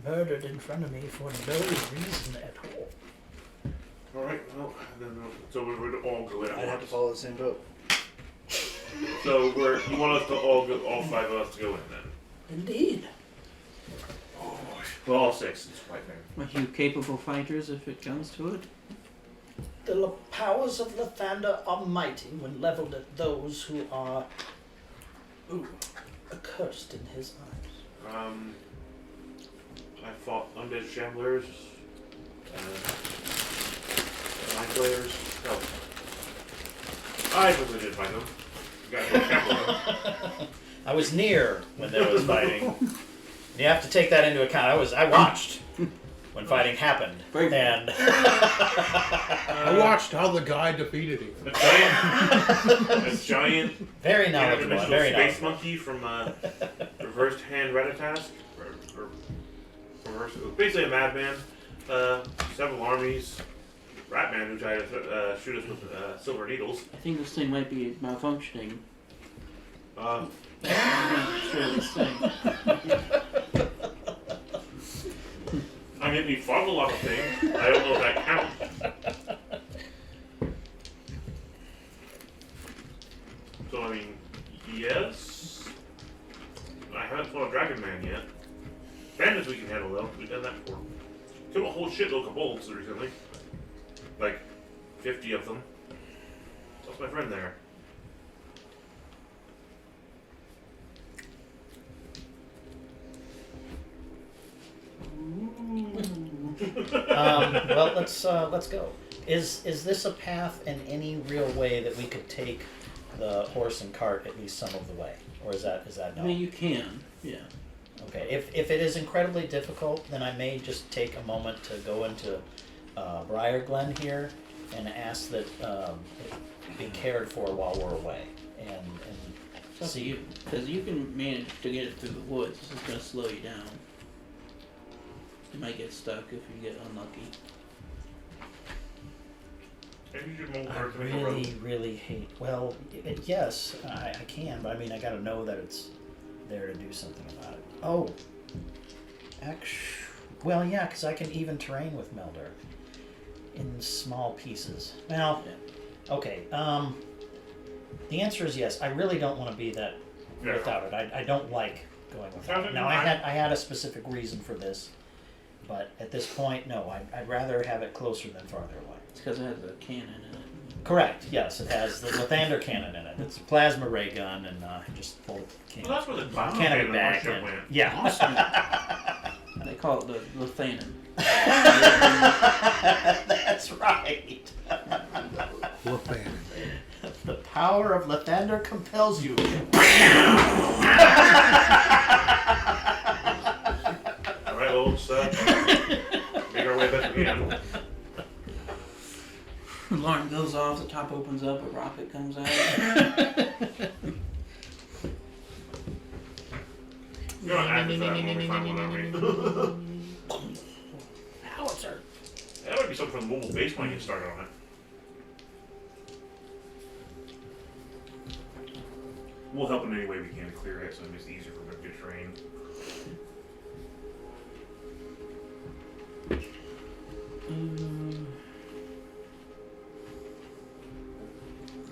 murdered in front of me for no reason at all. Alright, well, then, so we would all go in at I'd have to once. follow the same boat. So you want us to all 5 of us to go in then? Indeed. Well, all 6. It's quite fair. Are you capable fighters if it comes to it? The powers of Lathander are mighty when leveled at those who are accursed in his eyes. I fought undead travelers, mind players. Oh. I really did fight them. You gotta be careful. I was near when there was fighting. You have to take that into account. I watched when fighting happened. Brave. And I watched how the guy defeated him. A giant very knowledgeable. interdimensional Very space knowledgeable. monkey from Reversed Hand Retatask. Basically a madman. Several armies. Ratman who tried to shoot us with silver needles. I think this thing might be malfunctioning. Uh, I'm not sure this thing. I mean, we fought a lot of things. I don't know if that counts. So, I mean, yes. I haven't fought a Dragon Man yet. Bandits we can handle, though. We've done that before. Killed a whole shitload of bolts recently. Like, 50 of them. That's my friend there. Well, let's go. Is this a path in any real way that we could take the horse and cart at least some of the way, or is that I no? mean, you can. Yeah. Okay. If it is incredibly difficult, then I may just take a moment to go into Briar Glen here and ask that it be cared for while we're away, and It's up to you, because you can manage to get it through the woods. It's just going to slow you down. You might get stuck if you get unlucky. I really hate. Well, yes, I can, but I mean, I gotta know that it's there to do something about it. Oh, well, yeah, because I can even terrain with Melder in small pieces. Well, okay. The answer is yes. I really don't want to be that without it. I don't like going without it. Now, I had a specific reason for this, but at this point, no. I'd rather have it closer than farther away. It's because it has a cannon in it. Correct. Yes, it has the Lathander cannon in it. It's a plasma ray gun, and just pull the Well, that's where the cannon back. ship went. Yeah. Awesome. They call it the Lathander. That's right. Lathander. The power of Lathander compels you. Alright, well, let's make our way back again. Alarm goes off, the top opens up, a rocket comes out. You're not active for that when we find one, are we? Howitzer. That would be something from the mobile base when you get started on it. We'll help in any way we can to clear it so it makes it easier for them to train.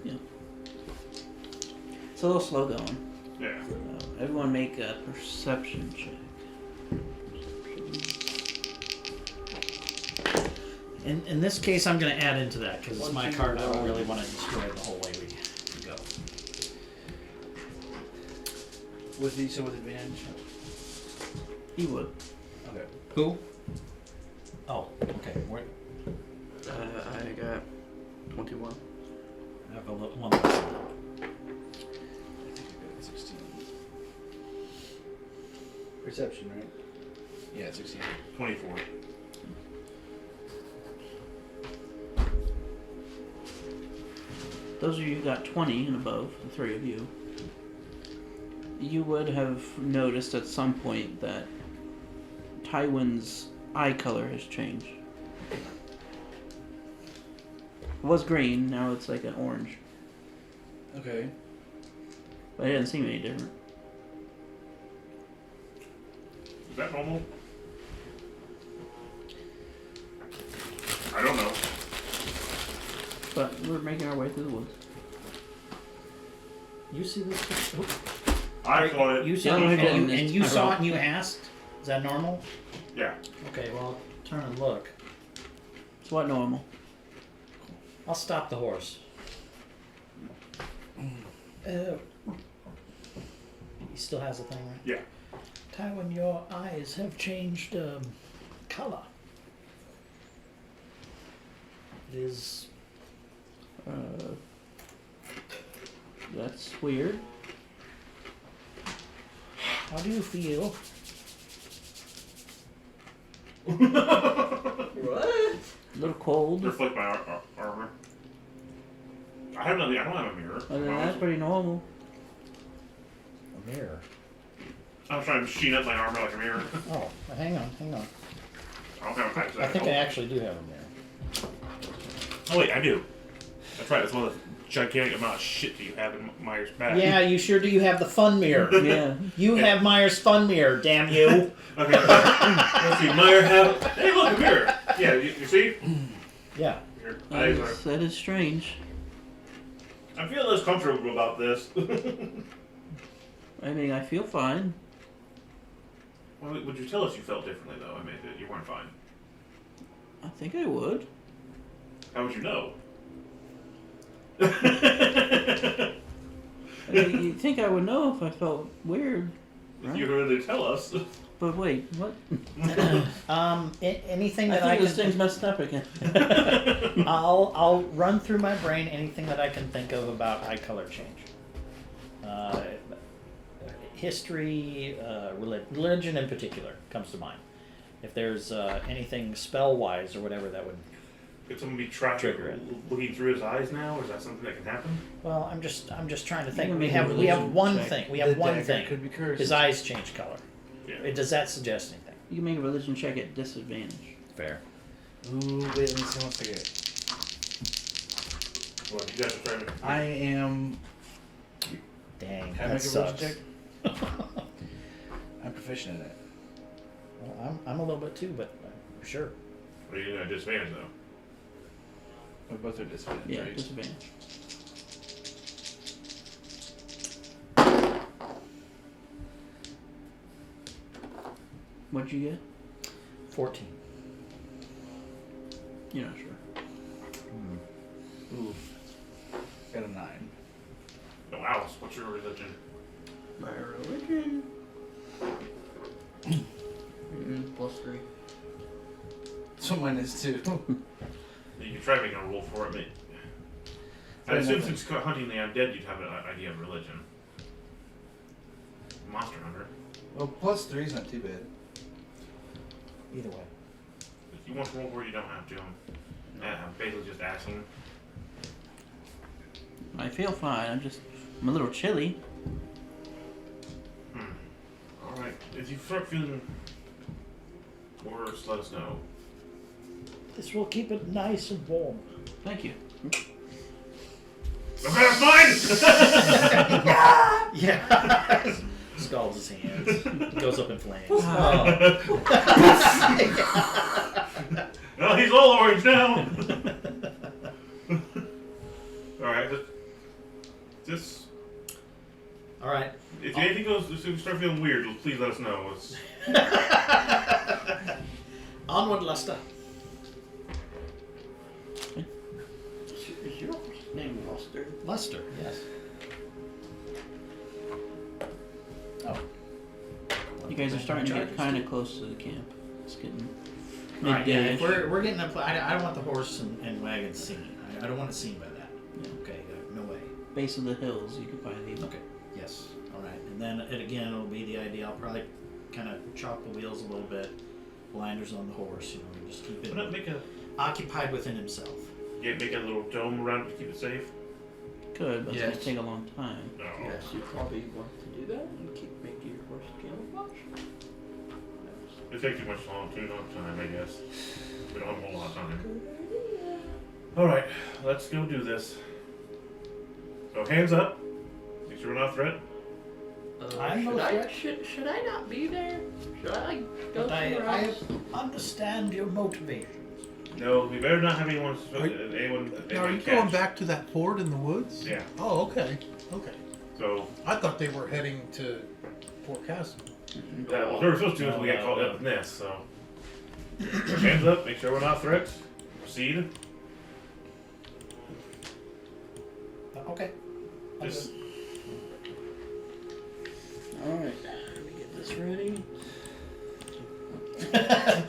Yeah. It's a little slow going. Yeah. Everyone make a perception check. In this case, I'm going to add into that because it's my card. I don't really want to destroy it the whole way we go. With advantage. He would. Okay. Who? Oh, okay. Where? I got 21. I have a little one less. I think I got 16. Perception, right? Yeah, 16. 24. Those of you who got 20 and above, the three of you, you would have noticed at some point that Tywin's eye color has changed. It was green, now it's like an orange. Okay. But it doesn't seem any different. Is that normal? I don't know. But we're making our way through the woods. You see this? I thought it. You saw Yeah, it I did. and you I saw rolled. it and you asked? Is that normal? Yeah. Okay, well, I'll turn and look. It's what normal. I'll stop the horse. Uh, He still has the thing, right? Yeah. Tywin, your eyes have changed color. It is. That's weird. How do you feel? What? A little cold. Reflect my armor. I have nothing. I don't have a mirror. Other than that's pretty normal. A mirror. I'm trying to sheen up my armor like a mirror. Oh, hang on. I don't have I think I actually do have a mirror. Oh wait, I do. That's right. That's one of the gigantic amount of shit that you have in Myers' bag. Yeah, you sure do. You have the fun mirror. Yeah. You have Myers' fun mirror, damn you. Okay. Let's see. Meyer have. Hey, look, a mirror. Yeah, you see? Yeah. Your eyes are. That is strange. I feel less comfortable about this. I mean, I feel fine. Well, would you tell us you felt differently though? I mean, that you weren't fine. I think I would. How would you know? I mean, you'd think I would know if I felt weird. If you were to tell us. But wait, what? Anything I that I think this can. thing's messed up again. I'll run through my brain anything that I can think of about eye color change. History, religion in particular comes to mind. If there's anything spell-wise or whatever that would. Could someone be looking through his eyes now? Is that something that can happen? Well, I'm just trying to You think. can We make a have religion one check. thing. We have one thing. Could be cursed. His eyes change color. Yeah. Does that suggest anything? You can make a religion check at disadvantage. Fair. Ooh, wait, let me see one second. Well, you guys are trying to. I am. Dang, Can I that make a sucks. religion check? I'm proficient in it. Well, I'm a little bit too, but sure. What are you doing at disadvantage though? We both are disadvantaged, Yeah, right? disadvantage. What'd you get? 14. You're not sure. Ooh. Got a 9. No, Alice, what's your religion? My religion. +3. So mine is 2. You can try making a roll for it, mate. I assume since hunting the undead, you'd have an idea of religion. Monster hunter. Well, +3 is not too bad. Either way. If you want to roll where you don't have to, I'm basically just asking. I feel fine. I'm a little chilly. Alright, if you start feeling worse, let us know. This will keep it nice and warm. Thank you. Okay, that's mine! Yeah. Scalds his hands. Goes up in flames. No, he's all orange now! Alright, just. Alright. If anything goes, if you start feeling weird, please let us know. It's, Onward, Lester. Is your name Luster? Lester, yes. Oh. You guys are starting to get kind of close to the camp. It's getting Alright, yeah, if midday-ish. we're getting up. I don't want the horse and wagon seen. I don't want it seen by that. Yeah. Okay, no way. Base of the hills, you could probably leave. Okay, yes. Alright, and then again, it'll be the idea. I'll probably kind of chop the wheels a little bit, blinders on the horse, and just keep why not it make a occupied within himself. make a little dome around it to keep it safe? Could, but it's Yes. going to take a long time. No. Yes. You probably want to do that and keep making your horse camouflage. It takes too much time, I guess. We don't have a whole lot of time. Alright, let's go do this. So hands up. Make sure we're not a threat. I'm no should, I, threat. should I not be there? Should I go But somewhere I else? Understand your motivations. No, we better not have anyone Are Now, are you going back to that fort in the woods? Yeah. Oh, okay. Okay. So, I thought they were heading to Fort Castle. what they were supposed to do is we got caught up in this, so. Hands up, make sure we're not threats. Proceed. Okay. Just Alright, let me get this ready.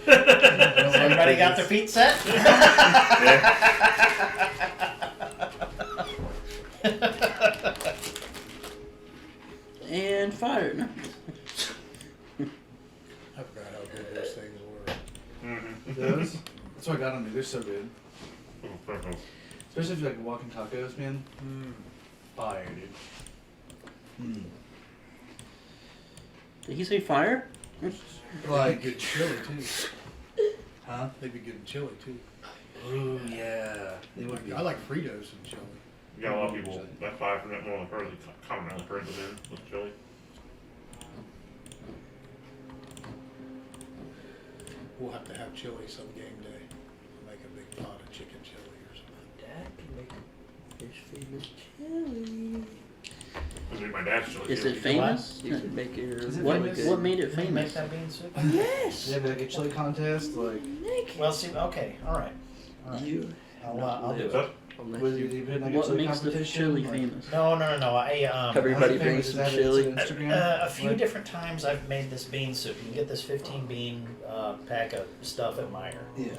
Everybody got their feet set? And fire. No. I forgot how good those things were. Those? That's what I got on me. They're so good. perfect. Especially if you like walking tacos, man. Fire, dude. Did he say fire? Like good chili too. Huh? They'd be good in chili too. Ooh, yeah. They would be. I like Fritos in chili. You got a lot of people that fire from that one of the birds, common around the birds within with chili. We'll have to have chili some game day. Make a big pot of chicken chili or something. Dad can make his famous chili. I mean, my dad's chili. Is too. it famous? You can make yours. Is it What, famous? what made it Can you make famous? that bean soup? Yes. They have like a chili contest, like. Well, see, okay, all right. You. I'll do What's it. up? Was it even like a What chili makes the competition? chili Like, famous? No. Everybody how's it brings famous? some Is that chili. it's an Instagram? A few Like- different times I've made this bean soup. You can get this 15 bean pack of stuff at Meijer. Yeah.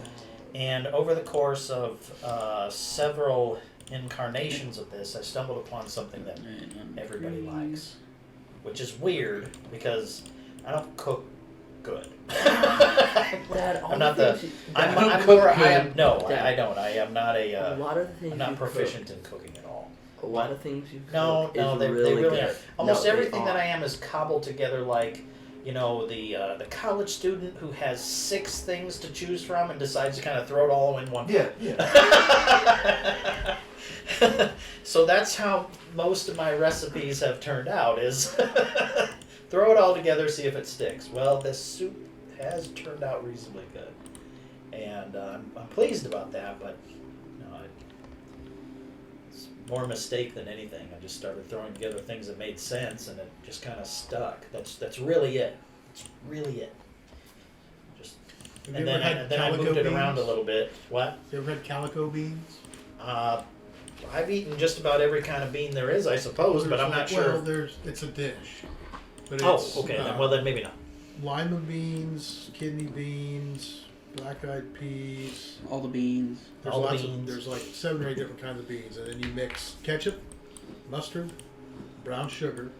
And over the course of several incarnations of this, I stumbled upon something that everybody likes, which is weird because I don't cook good. Dad, all I'm not the the. things I'm Dad, more. I am no. Dad. I don't. I am not a a. lot of the things I'm not you proficient in cooking at all. Cook, a lot of things you No, cook no, is they really really good. are. Almost No, they everything that are. I am is cobbled together like, you know, the college student who has 6 things to choose from and decides to kind of throw it all in one. Yeah, yeah. So that's how most of my recipes have turned out is throw it all together, see if it sticks. Well, this soup has turned out reasonably good. And I'm pleased about that, but you know, it's more a mistake than anything. I just started throwing together things that made sense and it just kind of stuck. That's really it. It's really it. Just Have and you ever then, had then I calico moved it beans? around a little bit. What? You ever had calico beans? I've eaten just about every kind of bean there is, I suppose, but I'm not Well, sure. it's a dish. But Oh, it's, okay. Then maybe not. lima beans, kidney beans, black-eyed peas. All the beans. There's All the lots beans. of there's like 7 or 8 different kinds of beans, and then you mix ketchup, mustard, brown sugar,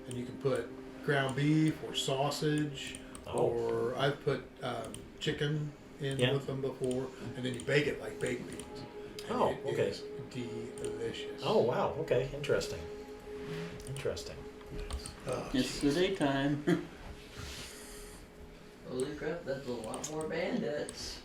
and you can put ground beef or sausage, Oh. or I've put chicken in Yeah. with them before, and then you bake it like baked beans. And Oh, it okay. is delicious. Oh wow. Okay. Interesting. Interesting. It's the daytime. Holy crap, that's a lot more bandits.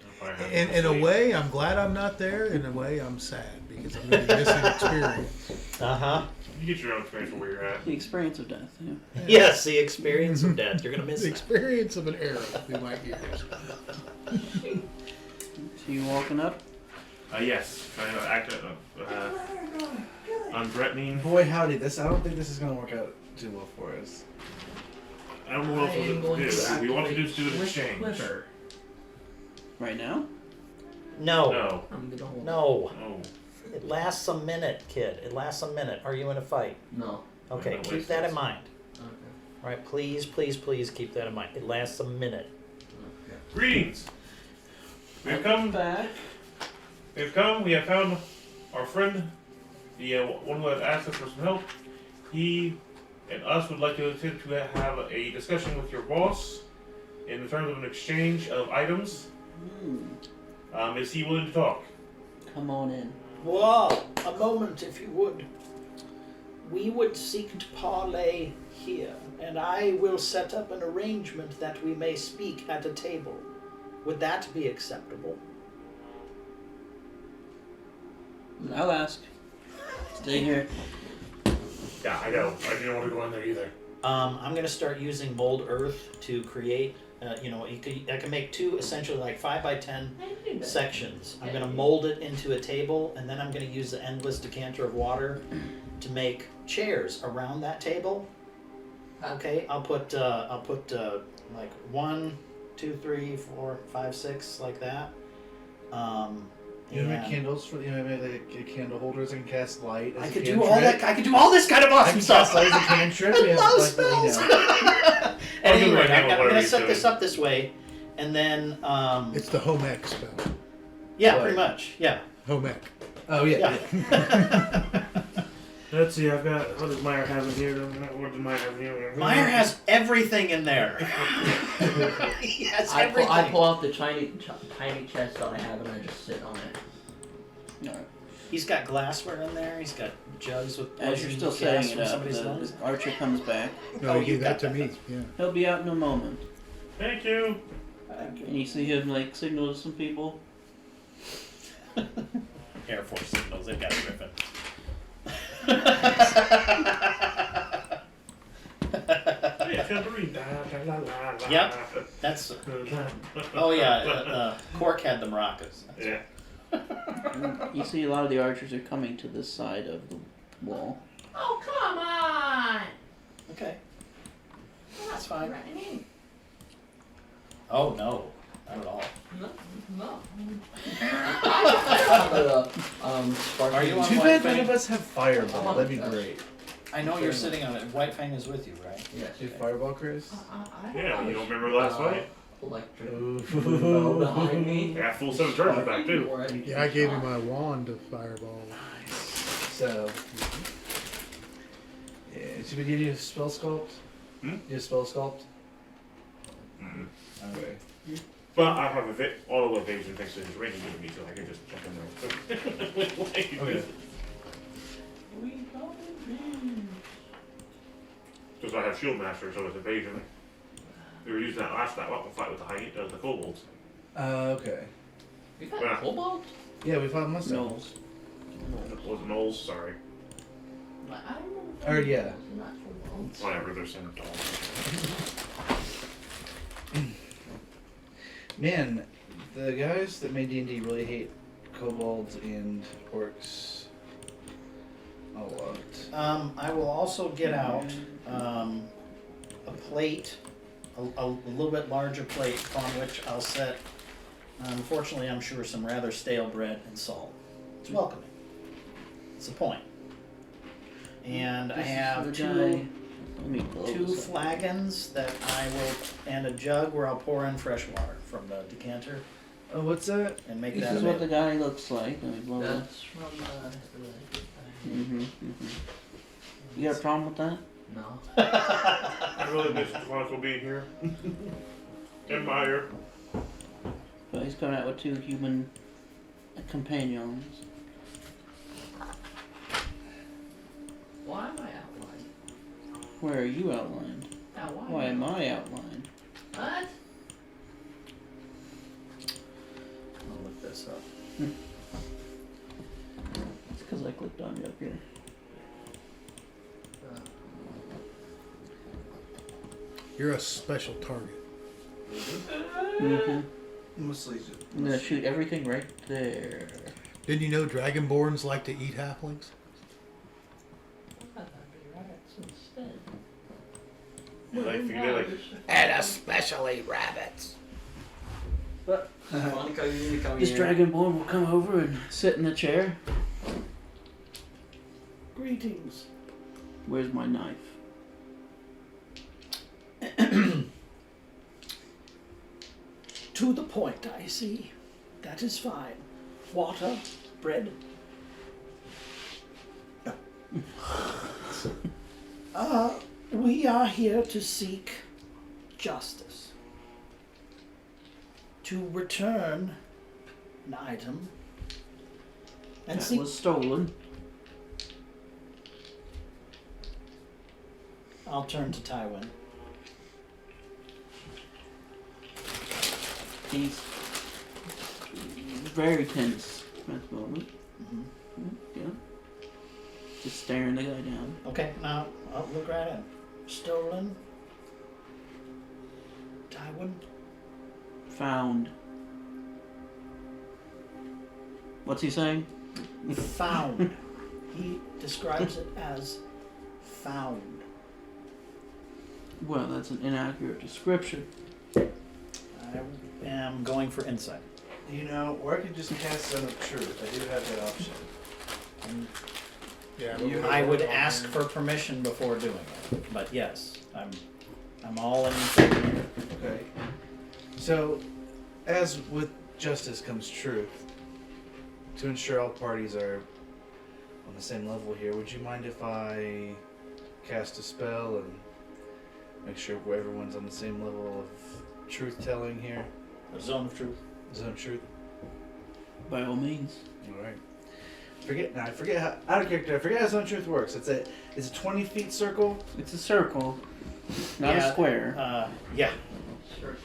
If I had In a sleep. way, I'm glad I'm not there. In a way, I'm sad because I'm going to be missing experience. Uh huh. You get your own experience from where you're at. The experience of death. Yeah. Yes, the experience of death. You're gonna miss The that. experience of an arrow through my ears. So you walking up? Yes. Kind of act unthreatening. Boy, howdy, I don't think this is gonna work out too well for us. I don't know what I am else going to to do. We want to do activate an exchange. Quiver. Right now? No. No. I'm gonna hold. No. No. It lasts a minute, kid. It lasts a minute. Are you in a fight? No. Okay. No, Keep waste that this. in mind. Okay. All right. Please, please, please keep that in mind. It lasts a minute. Okay. Greetings. We have come. Back. We have come. We have found our friend, the one who has asked us for some help. He and us would like to have a discussion with your boss in terms of an exchange of items. Is he willing to talk? Come on in. Whoa, a moment if you would. We would seek to parley here, and I will set up an arrangement that we may speak at a table. Would that be acceptable? I'll ask. Stay here. Yeah, I know. I didn't want to go in there either. I'm gonna start using mold earth to create. I can make 2 essentially like 5 by 10 sections. I'm gonna mold it into a table, and then I'm gonna use the endless decanter of water to make chairs around that table. Okay, I'll put like 1 2, 3, 4, 5, 6, like that. You have and any candles for the candle holders? I can cast light. As I a could cantrip. do all that. I could do all this kind of I awesome can stuff. cast light as a cantrip. I We have, love like, spells. you know. I'll do Anyway, right now, I'm whatever gonna he's set doing. this up this way, and then It's the home ec spell. yeah, What? pretty much, yeah. Home ec. Oh yeah. Let's see, I've got, what does Meyer have in here? What does Meyer have in here? Meyer has everything in there. He has everything. I pull out the tiny chest that I have and I just sit on it. Alright. He's got glassware in there. He's got jugs with As you're poison still gas setting from it up, somebody's the lungs. archer comes back. No, Oh, you you gave that got to that. me. Yeah. He'll be out in a moment. Thank you. And you see him like signal to some people. Air Force signals. They've got a griffin. Hey, tambourine. Da, da, la, la, la. Yep. That's. Oh yeah. Cork had the maracas. Yeah. You see a lot of the archers are coming to this side of the wall. Oh, come on! Okay. That's fine. Right. Oh no, not at all. No. Are you on Too White bad Fang? none of us have fireball. That'd be great. I know you're sitting on it. White Fang is with you, right? Yes. Do you have fireball, Chris? Yeah, you don't remember last fight? Electric Ooh. bell behind me. Yeah, full 7 charges back too. Yeah, I gave you my wand of fireball. So. Yeah. Should we give you a spell sculpt? Hmm? You a spell sculpt? Mhm. Okay. But I have auto evasion thanks to his ring he gave me, so I can just jump in there. Okay. Because I have shield master, so it's evasion. We were using that last weapon fight with the kobolds. Okay. You Yeah. got cobalt? Yeah, we found mustaches. Knowles. It was Knowles, sorry. I don't know. Or yeah. Not cobalt. Whatever, they're centaurs. Man, the guys that made D&D really hate kobolds and orcs a lot. I will also get out a plate, a little bit larger plate upon which I'll set, unfortunately I'm sure, some rather stale bread and salt. It's welcoming. It's the point. And I This is have for the two guy. Let me blow two this up. flagons that I will, and a jug where I'll pour in fresh water from the decanter Oh, what's that? and make This that is what the available. guy looks like. Let me blow it. That's from Mm-hmm. You got a problem with that? No. I really miss Chronicle being here. And Meyer. But he's coming out with 2 human companions. Why am I outlined? Where are you outlined? Now, Why am I outlined? What? I'll look this up. It's because I clicked on you up here. You're a special target. Mm-hmm. Mostly. I'm gonna shoot everything right there. Didn't you know dragonborns like to eat halflings? I thought they were rats instead. Yeah, they feel like And especially rabbits. Monica, you need to come This here. dragonborn will come over and sit in the chair. Greetings. Where's my knife? To the point, I see. That is fine. Water, bread. We are here to seek justice. To return an item and That seek. was stolen. I'll turn to Tywin. He's very tense at the moment. Yeah. Just staring the guy down. Okay, now I'll look right at him. Stolen. Tywin. Found. What's he saying? Found. He describes it as found. Well, that's an inaccurate description. I I am going for insight. You know, or I could just cast Zone of Truth. I do have that option. Yeah, I would ask for permission before doing it, but yes, I'm all in favor here. Okay. So, as with justice comes truth, to ensure all parties are on the same level here, would you mind if I cast a spell and make sure everyone's on the same level of truth-telling here? A zone of truth. Zone of Truth? By all means. Alright. I forget how, out of character, I forget how Zone of Truth works. It's a 20 feet circle? It's a circle, not Yeah, a square. Yeah. Circle.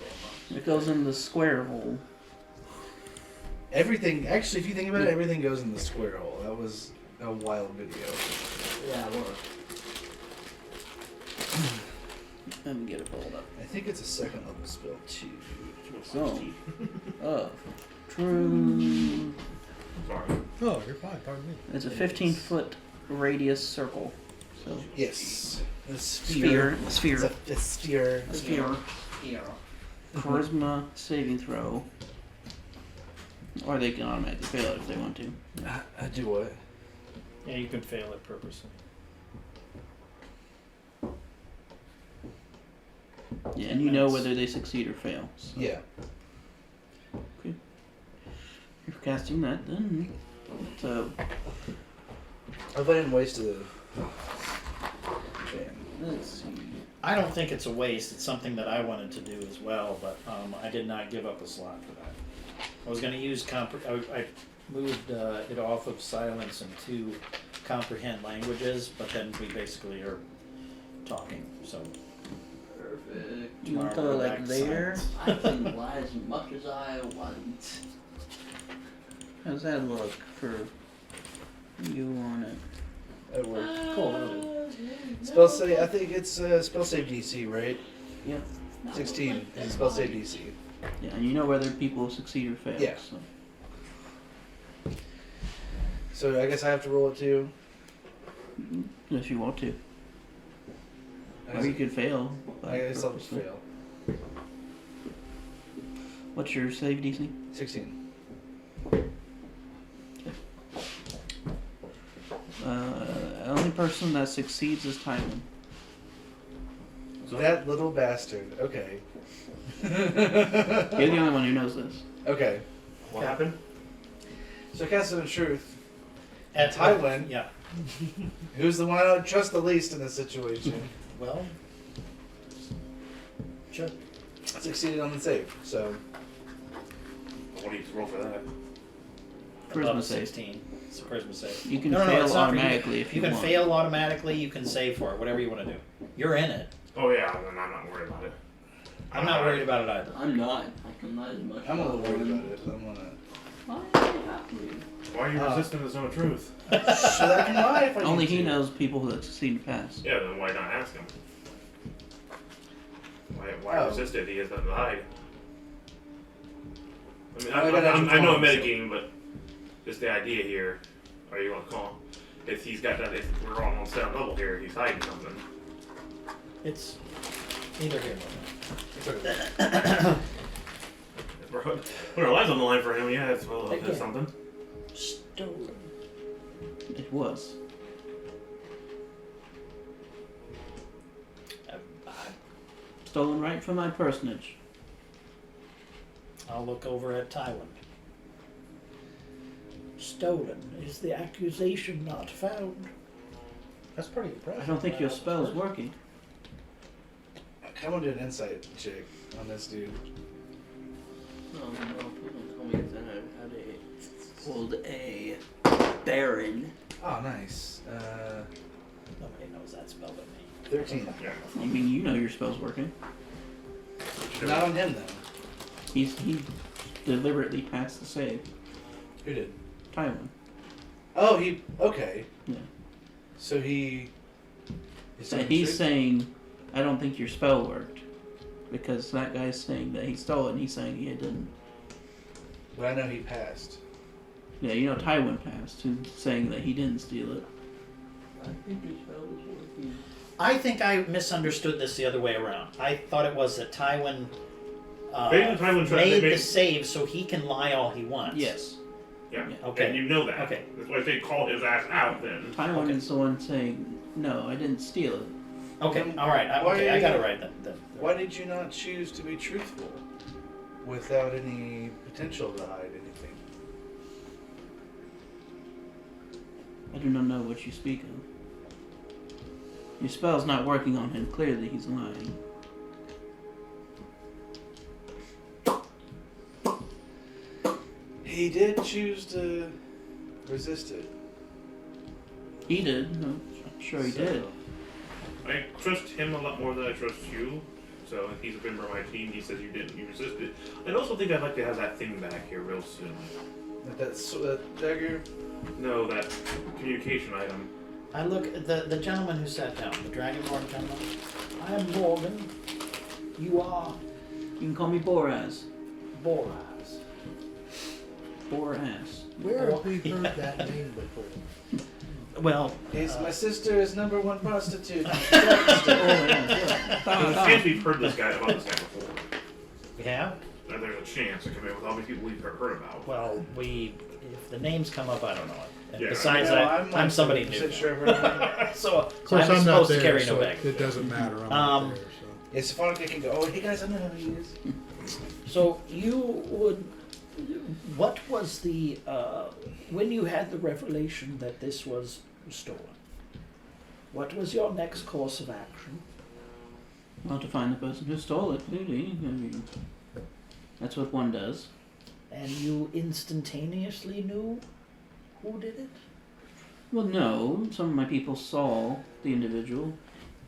It goes in the square hole. Everything, actually, if you think about it, everything goes in the square hole. That was a wild video. Yeah, look. Let me get it pulled up. I think it's a second level spell, too. Zone of Truth. Sorry. Oh, you're fine. Pardon me. It's a 15-foot radius circle. So Yes. A sphere. It's Sphere. a sphere. Sphere. Yeah. Charisma saving throw. Or they can automatically fail it if they want to. I do what? Yeah, you can fail it purposely. Yeah, and you know whether they succeed or fail. So Yeah. if you're casting that, then so I didn't waste the. let's see. I don't think it's a waste. It's something that I wanted to do as well, but I did not give up a slot for that. I was going to use I moved it off of silence into comprehend languages, but then we basically are talking. So Perfect. You want to tomorrow go we're like back to there? silence. I can lie as much as I want. How's that look for you on it? That worked. Cool. Noted. Spell save. I think it's spell save DC, right? Yeah. 16 is a spell save DC. Yeah, and you know whether people succeed or fail. Yeah. So. So I guess I have to roll it too. If you want to. Or you could fail. I guess I'll just fail. What's your save DC? 16. The only person that succeeds is Tywin. That little bastard. Okay. You're the only one who knows this. Okay. What happened? So cast Zone of Truth. At Tywin. Yeah. Who's the one I don't trust the least in this situation? Well. Sure. Succeeded on the save. So What do you roll for that? Charisma Above save. 16. It's a charisma save. You can No, fail it's not for you. automatically if you can want. fail automatically. You can save for it. Whatever you want to do. You're in it. Oh yeah, then I'm not worried about it. I'm not worried about it either. I'm not. I can lie as much I'm a as little I worried want. about it. I'm gonna. Why do you have to? Why are you resisting the Zone of Truth? So I can lie if I Only need he to. knows people that succeed and pass. Yeah, then why not ask him? Why Oh. resist it? He has nothing to hide. I mean, I gotta I know I'm actually metagaming, but just the idea here, or you want to call him, if he's got that, if we're all on sound level here, he's hiding something. It's neither here nor If we're putting our lives on the line for him, yeah, it's well, Again. it's something. Stolen. It was. there. Stolen right from my personage. I'll look over at Tywin. Stolen. Is the accusation not found? That's pretty impressive. I don't think your spell's working. I want to do an insight check on this dude. No, please don't tell me that I had pulled a Baron. Oh, nice. Nobody knows that spell but me. 13. Yeah. I mean, you know your spell's working. Not on him though. He deliberately passed the save. Who did? Tywin. Oh, he. Okay. Yeah. So he. So he's saying, I don't think your spell worked. Because that guy's saying that he stole it and he's saying he didn't. But I know he passed. Yeah, you know Tywin passed, who's saying that he didn't steal it. I think your spell is working. I think I misunderstood this the other way around. I thought it was that Tywin Basically, Tywin tried- made they the made- save so he can lie all he wants. Yes. Yeah. Okay. And you know that. Okay. That's why they call his ass out then. Tywin Okay. is the one saying, no, I didn't steal it. Okay. All right. Okay. I got it right then. Why did you not choose to be truthful without any potential to hide anything? I do not know what you speak of. Your spell's not working on him. Clearly, he's lying. He did choose to resist it. He did. I'm sure he So- did. I trust him a lot more than I trust you. So he's a member of my team. He says you didn't. You resisted. I also think I'd like to have that thing back here real soon. That dagger. No, that communication item. I look at the gentleman who sat down, the Dragonborn gentleman. I am Morgan. You are You can call me Boraz. Boraz. Boraz. Where have we heard that name before? Well, My sister is #1 prostitute. There's a chance we've heard this guy about this guy before. yeah. There's a chance it could be with all these people we've heard about. Well, if the names come up, I don't know it. And Yeah. besides, No, I'm like somebody 70% new. Sure I've heard of him. So Of course, I'm I'm not supposed there, to carry so no baggage. it doesn't matter. I'm Um, not there. So. It's fun if they can go, oh, hey guys, I know who he is. So you would. What was the when you had the revelation that this was stolen? What was your next course of action? Well, to find the person who stole it, clearly. I mean, that's what one does. And you instantaneously knew who did it? Well, no. Some of my people saw the individual.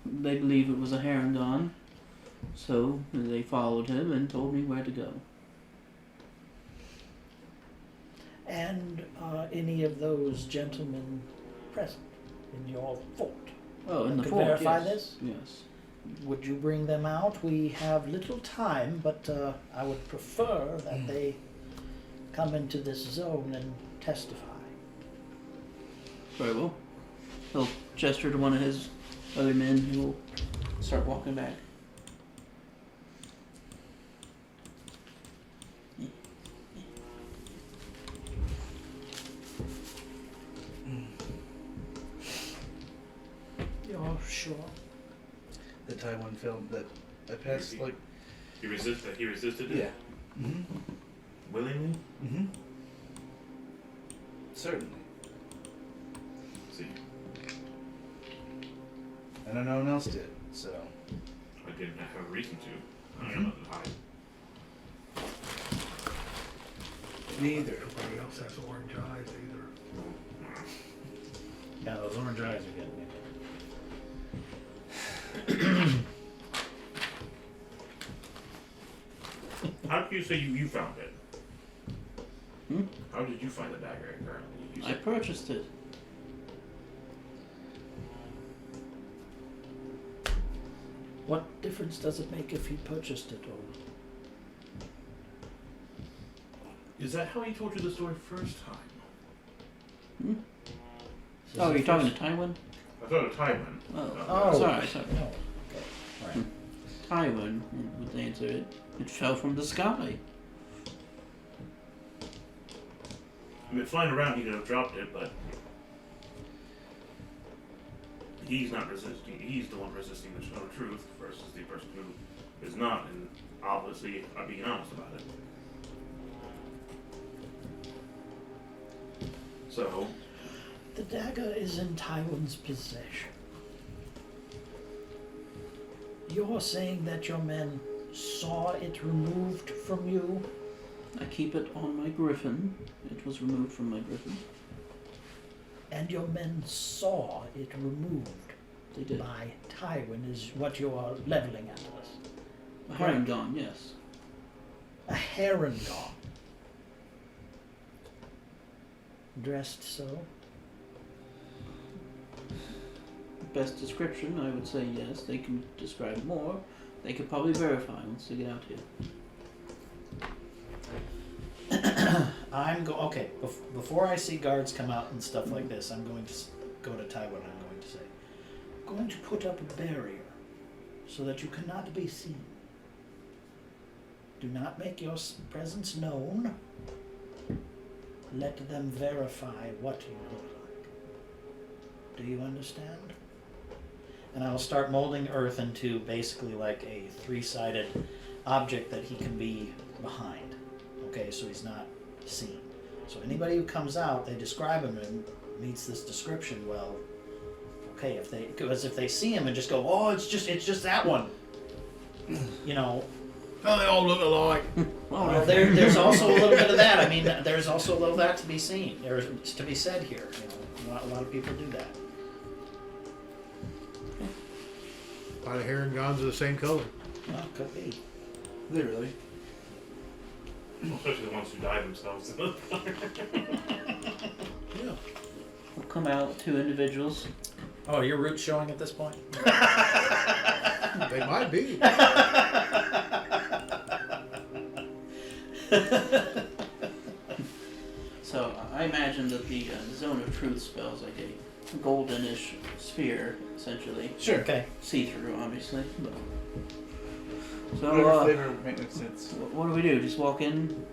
They believe it was a Harengon. So they followed him and told me where to go. And are any of those gentlemen present in your fort? Oh, in the Could fort, verify yes. this? Yes. Would you bring them out? We have little time, but I would prefer that they come into this zone and testify. Very well. He'll gesture to one of his other men who will start walking back. You're sure? The Taiwan film that I passed, like, He resisted it? yeah. Mm-hmm. Willingly? Mm-hmm. Certainly. See, And I know no one else did, so. I didn't have a reason to. I don't know nothing to hide. Me either. Nobody else has orange eyes either. Yeah, those orange eyes are getting me. How did you say you found it? Hmm? How did you find the dagger currently? You I said, purchased it. What difference does it make if he purchased it or? is that how he told you the story first time? Hmm? This Oh, is you're the talking first- to Tywin? I thought it was Tywin. Oh, Oh. sorry. No. Okay. All right. Tywin would answer it. It fell from the sky. I mean, flying around, he could have dropped it, but he's not resisting. He's the one resisting the show of truth versus the person who is not, and obviously, I'm being honest about it. So, The dagger is in Tywin's possession. You're saying that your men saw it removed from you? I keep it on my griffin. It was removed from my griffin. And your men saw it removed They did. by Tywin is what you are leveling at us. A Harengon, yes. A Harengon. Dressed so? Best description, I would say yes. They can describe more. They could probably verify once they get out here. Okay. Before I see guards come out and stuff like this, I'm going to go to Tywin. I'm going to say, I'm going to put up a barrier so that you cannot be seen. Do not make your presence known. Let them verify what you look like. Do you understand? And I will start molding Earth into basically like a 3-sided object that he can be behind. Okay, so he's not seen. So anybody who comes out, they describe him and meets this description. Well, okay, if they see him and just go, oh, it's just that one. You know. Oh, they all look alike. Well, there's also a little bit of that. I mean, there's also a little of that to be seen. There's to be said here. You know, a lot of people do that. A lot of herringons are the same color. Well, could be. They really? Especially the ones who die themselves. Yeah. We'll come out 2 individuals. Oh, your roots showing at this point? They might be. So I imagine that the zone of truth spells like a goldenish sphere, essentially. Sure. Okay. See-through, obviously. But... So, Whatever flavor makes sense. what do we do? Just walk in?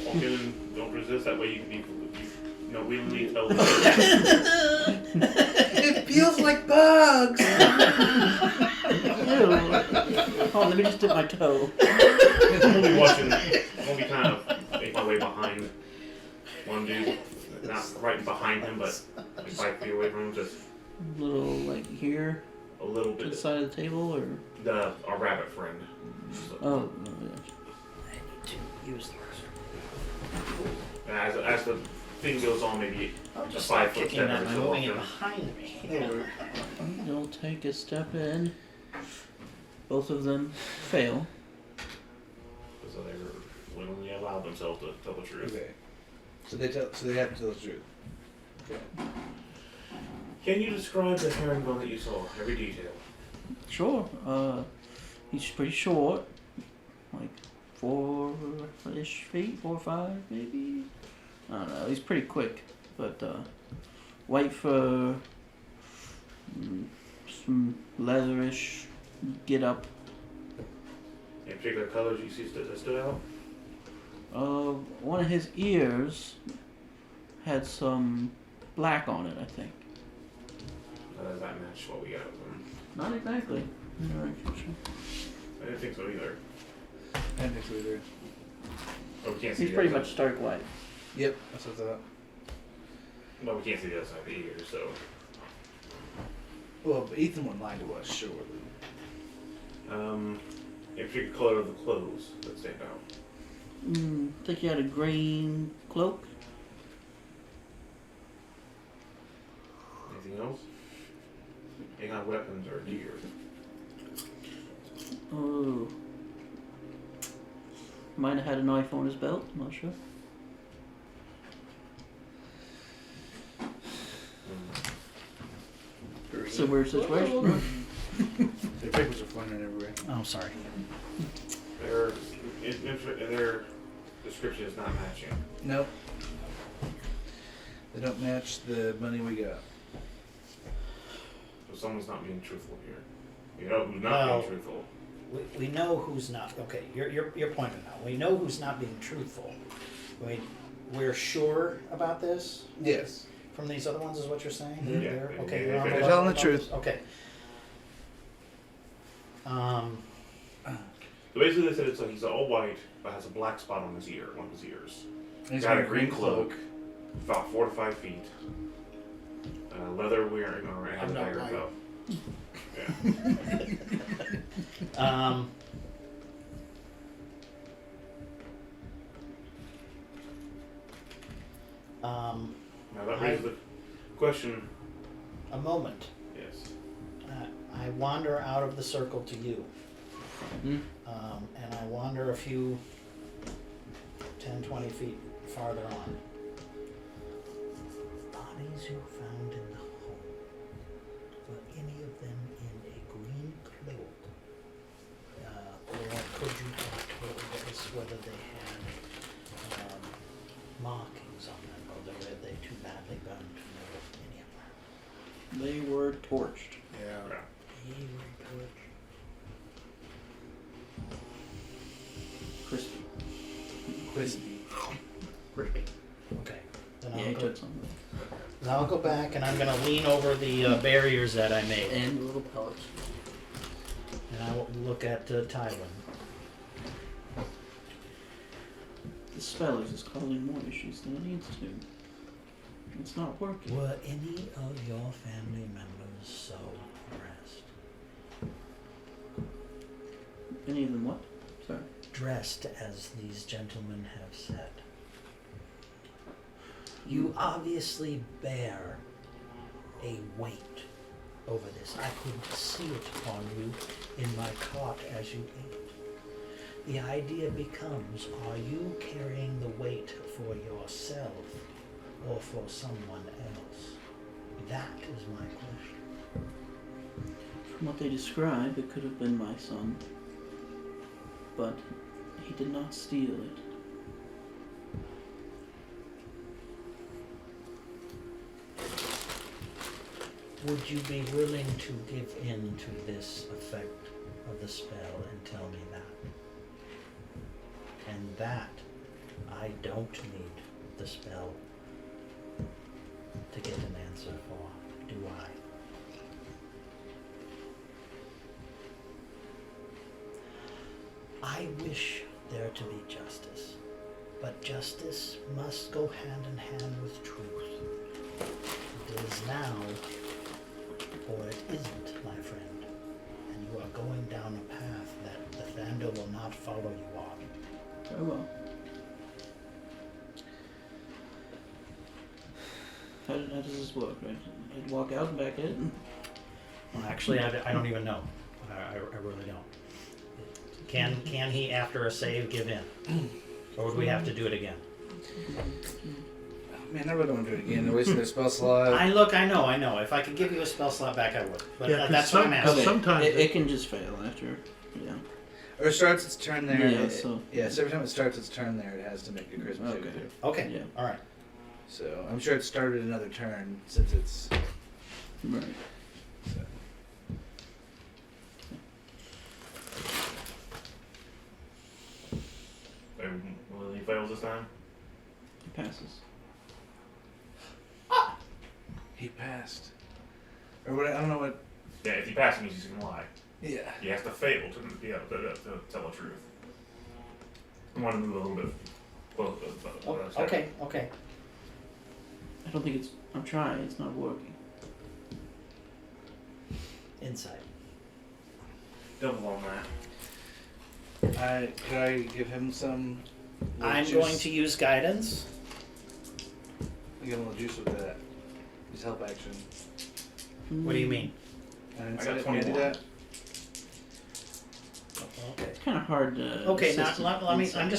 Walk in and don't resist. That way you can be, willingly tell. It feels like bugs! Hold on, let me just dip my toe. I'm gonna be watching. I'm gonna be kind of make my way behind one dude, not right behind him, but like 5 feet away from him, just A little, like, here, a little to the bit. side of the table, or? Our rabbit friend. Oh, no, yeah. I need to use the As the thing goes on, maybe I'm a just 5 foot kicking step that or and so. moving it Off behind me. You'll take a step in. Both of them fail. so they willingly allowed themselves to tell the truth. Okay. So they have to tell the truth. Okay. Can you describe the herringbone that you saw? Every detail. Sure. He's pretty short, like 4-ish feet, 4 or 5 maybe. I don't know. He's pretty quick, but white fur, some leatherish get up. Any particular colors you see that stood out? One of his ears had some black on it, I think. Does that match what we got of them? Not exactly. I didn't think so either. I didn't think so either. Oh, we can't see He's the pretty other much side. stark white. Yep, that's what I thought. Well, we can't see the other side of the ear, so. Well, but Ethan wouldn't lie to us, surely. Any particular color of the clothes that stand out? I think he had a green cloak. Anything else? Any kind of weapons or gear? Oh. Might have had a knife on his belt, I'm not sure. Similar situation. Their papers are flying everywhere. Oh, sorry. Their description is not matching. Nope. They don't match the money we got. So someone's not being truthful here. You know who's not Well- being truthful. We know who's not. Okay, you're pointing out. We know who's not being truthful. We're sure about this Yes. from these other ones, is what you're saying? Yeah. They're- okay, Yeah, you're on the they're level telling the about truth. this? Okay. So basically they said it's like he's all white, but has a black spot on his ear, one of his ears. He's Got a wearing green cloak, about 4 to 5 feet. Leather wearing, or has I'm a not dagger white. belt. Yeah. Now that raises the question. A moment. Yes. I wander out of the circle to you. Hmm. And I wander a few 10, 20 feet farther on. Bodies you found in the home. Were any of them in a green cloak? Or could you have told us whether they had markings on them, or were they too badly burned to know any of them? They were torched. Yeah. They were torched. Crispy. Okay. Then Yeah, I'll he go. took some. Then I'll go back and I'm gonna lean over the barriers that I made, And little pellets. and I will look at Tywin. The spell is just causing more issues than it needs to. It's not working. Were any of your family members so dressed? Any of them what? Sorry. Dressed as these gentlemen have said. You obviously bear a weight over this. I could see it upon you in my cart as you ate. The idea becomes, are you carrying the weight for yourself or for someone else? That is my question. From what they describe, it could have been my son. But he did not steal it. Would you be willing to give in to this effect of the spell and tell me that? And that I don't need the spell to get an answer for, do I? I wish there to be justice, but justice must go hand in hand with truth. It is now, or it isn't, my friend, and you are going down a path that the Thander will not follow you on. Very well. How does this work, right? I'd walk out and back in? Well, actually, I don't even know. I really don't. Can he, after a save, give in? Or would we have to do it again? Man, I really don't want to do it again. They're wasting their spell slot. I know. If I could give you a spell slot back, I would. But Yeah, 'cause that's what I'm asking. Okay. Sometimes it can just fail after. Yeah. Or it starts its turn there. Yeah, so- so every time it starts its turn there, it has to make a charisma save Okay. too. Okay, Yeah. all right. So I'm sure it started another turn since it's. Right. So. Will he fails this time? It passes. He passed. Or what? I don't know what. Yeah, if he passes, it means he's gonna lie. Yeah. He has to fail to be able to tell the truth. I want to move a little bit closer. Okay. I don't think it's. I'm trying. It's not working. Insight. Double on that. Could I give him some? I'm juice? going to use guidance. Give him a little juice with that. His help action. What do you mean? And I got can 21. do that? Okay. It's kind of hard to. Okay, now assist let me. inside. I'm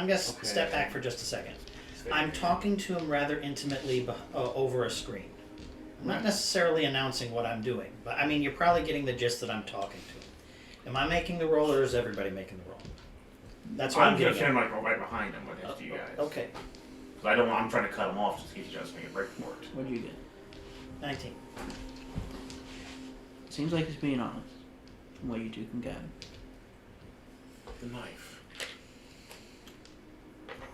gonna Okay. step back for just a second. I'm talking to him rather intimately over a screen. I'm not necessarily announcing what I'm doing, but I mean, you're probably getting the gist that I'm talking to him. Am I making the roll, or is everybody making the roll? That's what I'm gonna getting stand at. like right behind him with you guys. Okay, 'Cause I don't want. I'm trying to cut him off just in case he does make a break for it. What'd you get? 19. Seems like he's being honest. From what you two can gather. The knife.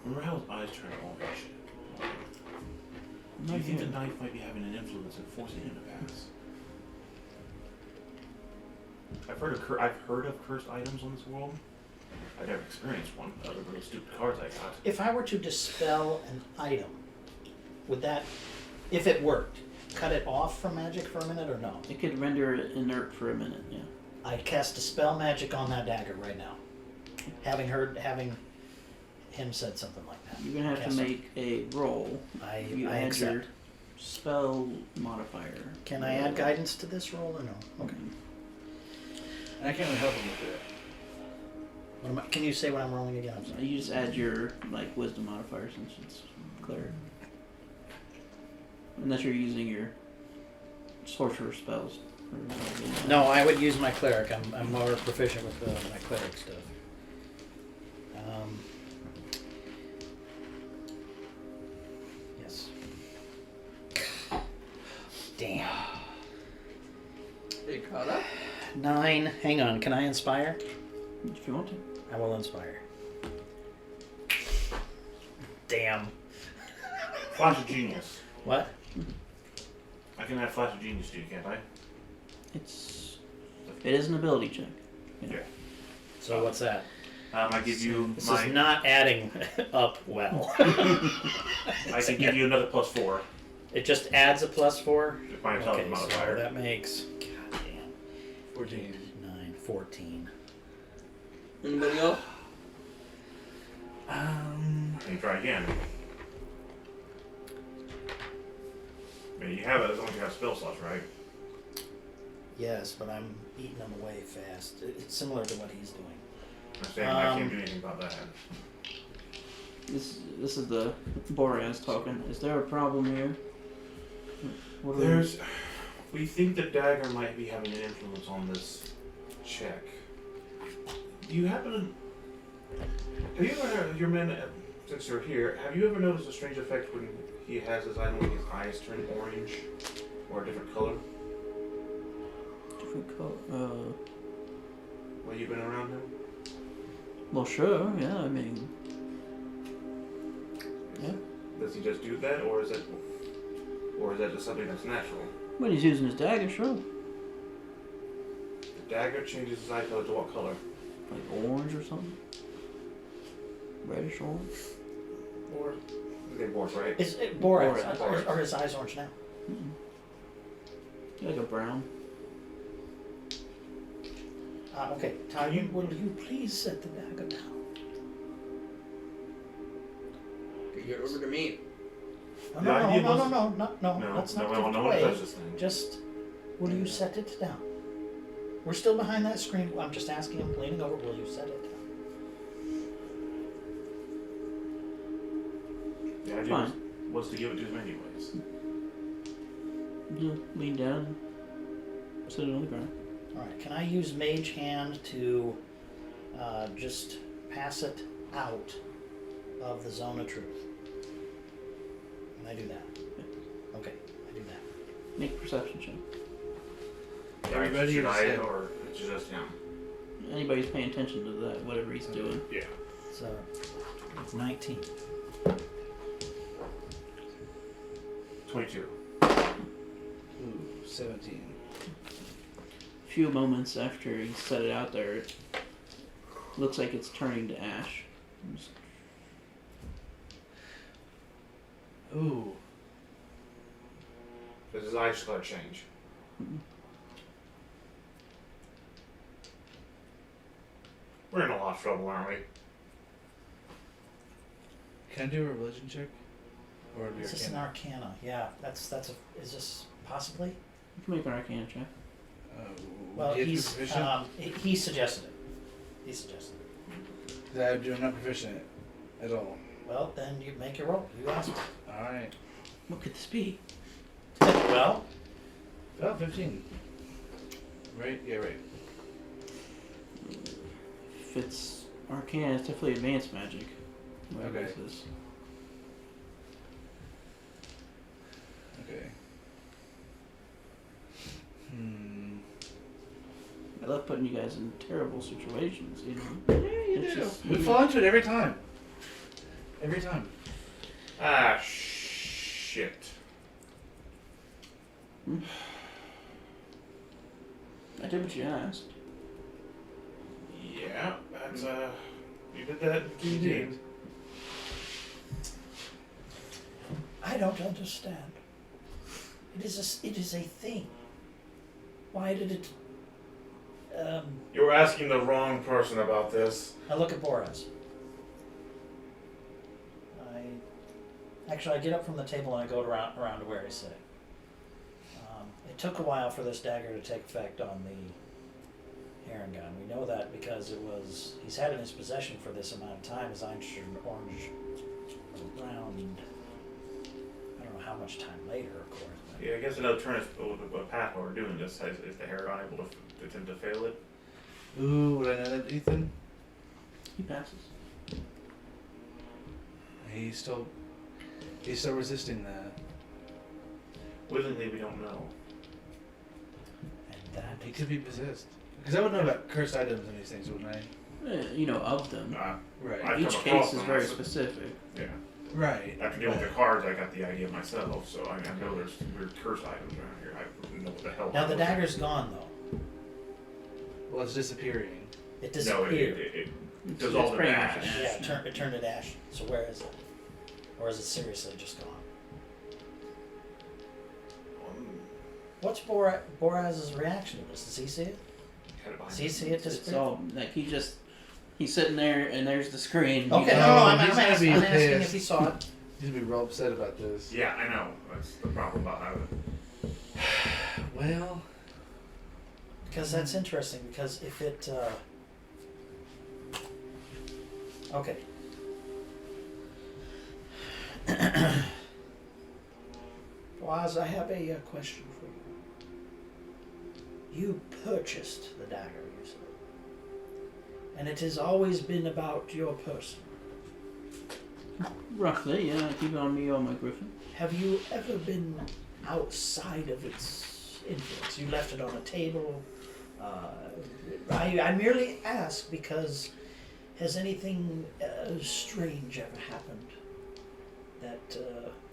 Remember how his eyes turned orange? Do you think the knife might be having an influence in forcing him to pass? I've heard of cursed items on this world. I've never experienced one other than those stupid cards I got. If I were to dispel an item, would that, if it worked, cut it off from magic for a minute or no? It could render it inert for a minute, yeah. I cast dispel magic on that dagger right now. Having him said something like that. You're gonna have Cast to it. make a roll. You I add accept. your spell modifier. Can I add guidance to this roll or no? Okay. And I can't really help him with that. Can you say what I'm rolling again? I'm sorry. You just add your wisdom modifier since it's cleric. Unless you're using your sorcerer spells. Or whatever. No, I would use my cleric. I'm more proficient with my cleric stuff. Yes. Damn. Are you caught up? 9. Hang on. Can I inspire? If you want to. I will inspire. damn. Flash of Genius. What? I can add Flash of Genius to you, can't I? It is an ability check. Yeah. So what's that? I give you This my. is not adding up well. I can give you another +4. It just adds a +4? If my Okay, intelligence so modifier. that makes... God damn. 14. 9, 14. Anybody else? You try again. I mean, you have it as long as you have spell slots, right? Yes, but I'm eating them away fast. It's similar to what he's doing. I'm saying I can't do anything about that. This is the Boreas talking. Is there a problem here? What are There's. We think the dagger might be having an influence on this check. Do you happen to. Have you ever, your men, since you're here, have you ever noticed a strange effect when he has his item when his eyes turn orange or a different color? different color? While you've been around him? Well, sure. Yeah, I mean, yeah. Does he just do that, or is that just something that's natural? When he's using his dagger, sure. The dagger changes his eye color to what color? Like orange or something. Reddish orange. Or they're both right. Is it Boris? Boris. Are his eyes orange now? Like a brown. Okay, Tanya, will you please set the dagger down? Get over to me. No, The no, idea no, was- no, no, no, no, No, let's not no, give I it don't want to away. touch this thing. Just, will you set it down? We're still behind that screen. I'm just asking him, leaning over, will you set it down? The idea Fine. was to give it to him anyways. Just lean down. Sit it on the ground. Alright, can I use Mage Hand to just pass it out of the zone of truth? Can I do that? Okay, I do that. Make a perception check. Everybody should I, said- or it's just him? Anybody's paying attention to that, whatever he's doing. Yeah. So, it's 19. 22. Ooh, 17. A few moments after he set it out there, it looks like it's turning to ash. Ooh. Does his eyes color change? We're in a lot of trouble, aren't we? Can I do a religion check? Or do Is this an Arcana? Yeah, that's a. Is this possibly? You can make an Arcana check. Well, do you have to be he's proficient? he suggested it. He suggested it. I'm not proficient at all. Well, then you make your roll. You ask. Alright. What could this be? Well, Oh, 15. Right? Yeah, right. If it's Arcana, it's definitely advanced magic. Whatever Okay. this is. Okay. I love putting you guys in terrible situations, you know? Yeah, you It's do. just- We fall into it every time. Every time. Ah, shit. I did what you asked. Yeah, that's, you did that. You did. I don't understand. It is a thing. Why did it? You were asking the wrong person about this. I look at Boris. I get up from the table and I go around to where he's sitting. It took a while for this dagger to take effect on the Heron gun. We know that because he's had it in his possession for this amount of time. His eyes turned orange around. I don't know how much time later, of course. But Yeah, I guess another turn is a path while we're doing this. Is the Heragon able to attempt to fail it? Ooh, would I know that, Ethan? He passes. He's still resisting that. Willingly, we don't know. And that He could be possessed. Because I would know about cursed items and these things, wouldn't I? You know, of them. I Right. come Each across case is them, very I said- specific. Yeah. Right. After dealing with the cards, I got the idea myself, so I know there's weird curse items around here. I wouldn't know what the hell. Now I the was- dagger's gone though. Well, it's disappearing. It No, disappeared. it does It's all the pretty much dash. an Yeah, it turned to ash. So where is it? Or is it seriously just gone? What's Boraz's reaction to this? Does he see it? Does he see it It's disappear? all like he's sitting there and there's the screen. Okay, You no, know, I'm he's gonna asking be if pissed. he saw it. He's gonna be real upset about this. Yeah, I know. That's the problem about having it. Well, Because that's interesting, because if it, okay. Boaz, I have a question for you. You purchased the dagger, you said. And it has always been about your person. roughly, yeah. Keep it on me or my griffin. Have you ever been outside of its influence? You left it on a table. I merely ask because has anything strange ever happened? That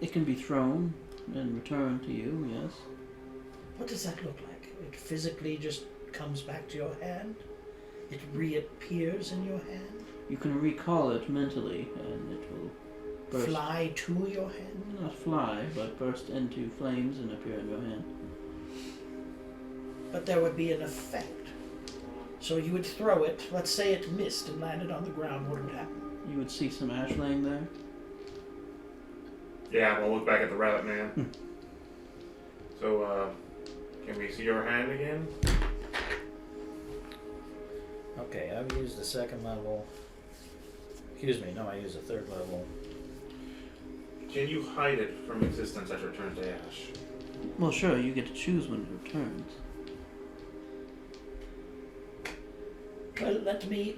It can be thrown and returned to you. Yes. what does that look like? It physically just comes back to your hand. It reappears in your hand. You can recall it mentally, and it will burst. Fly to your hand. Not fly, but burst into flames and appear in your hand. But there would be an effect. So you would throw it. Let's say it missed and landed on the ground. What would happen? You would see some ash laying there. Yeah, we'll look back at the rabbit man. So, can we see your hand again? Okay, I've used the second level. Excuse me, no, I used the third level. Can you hide it from existence as it returns to ash? Well, sure. You get to choose when it returns. Well, let me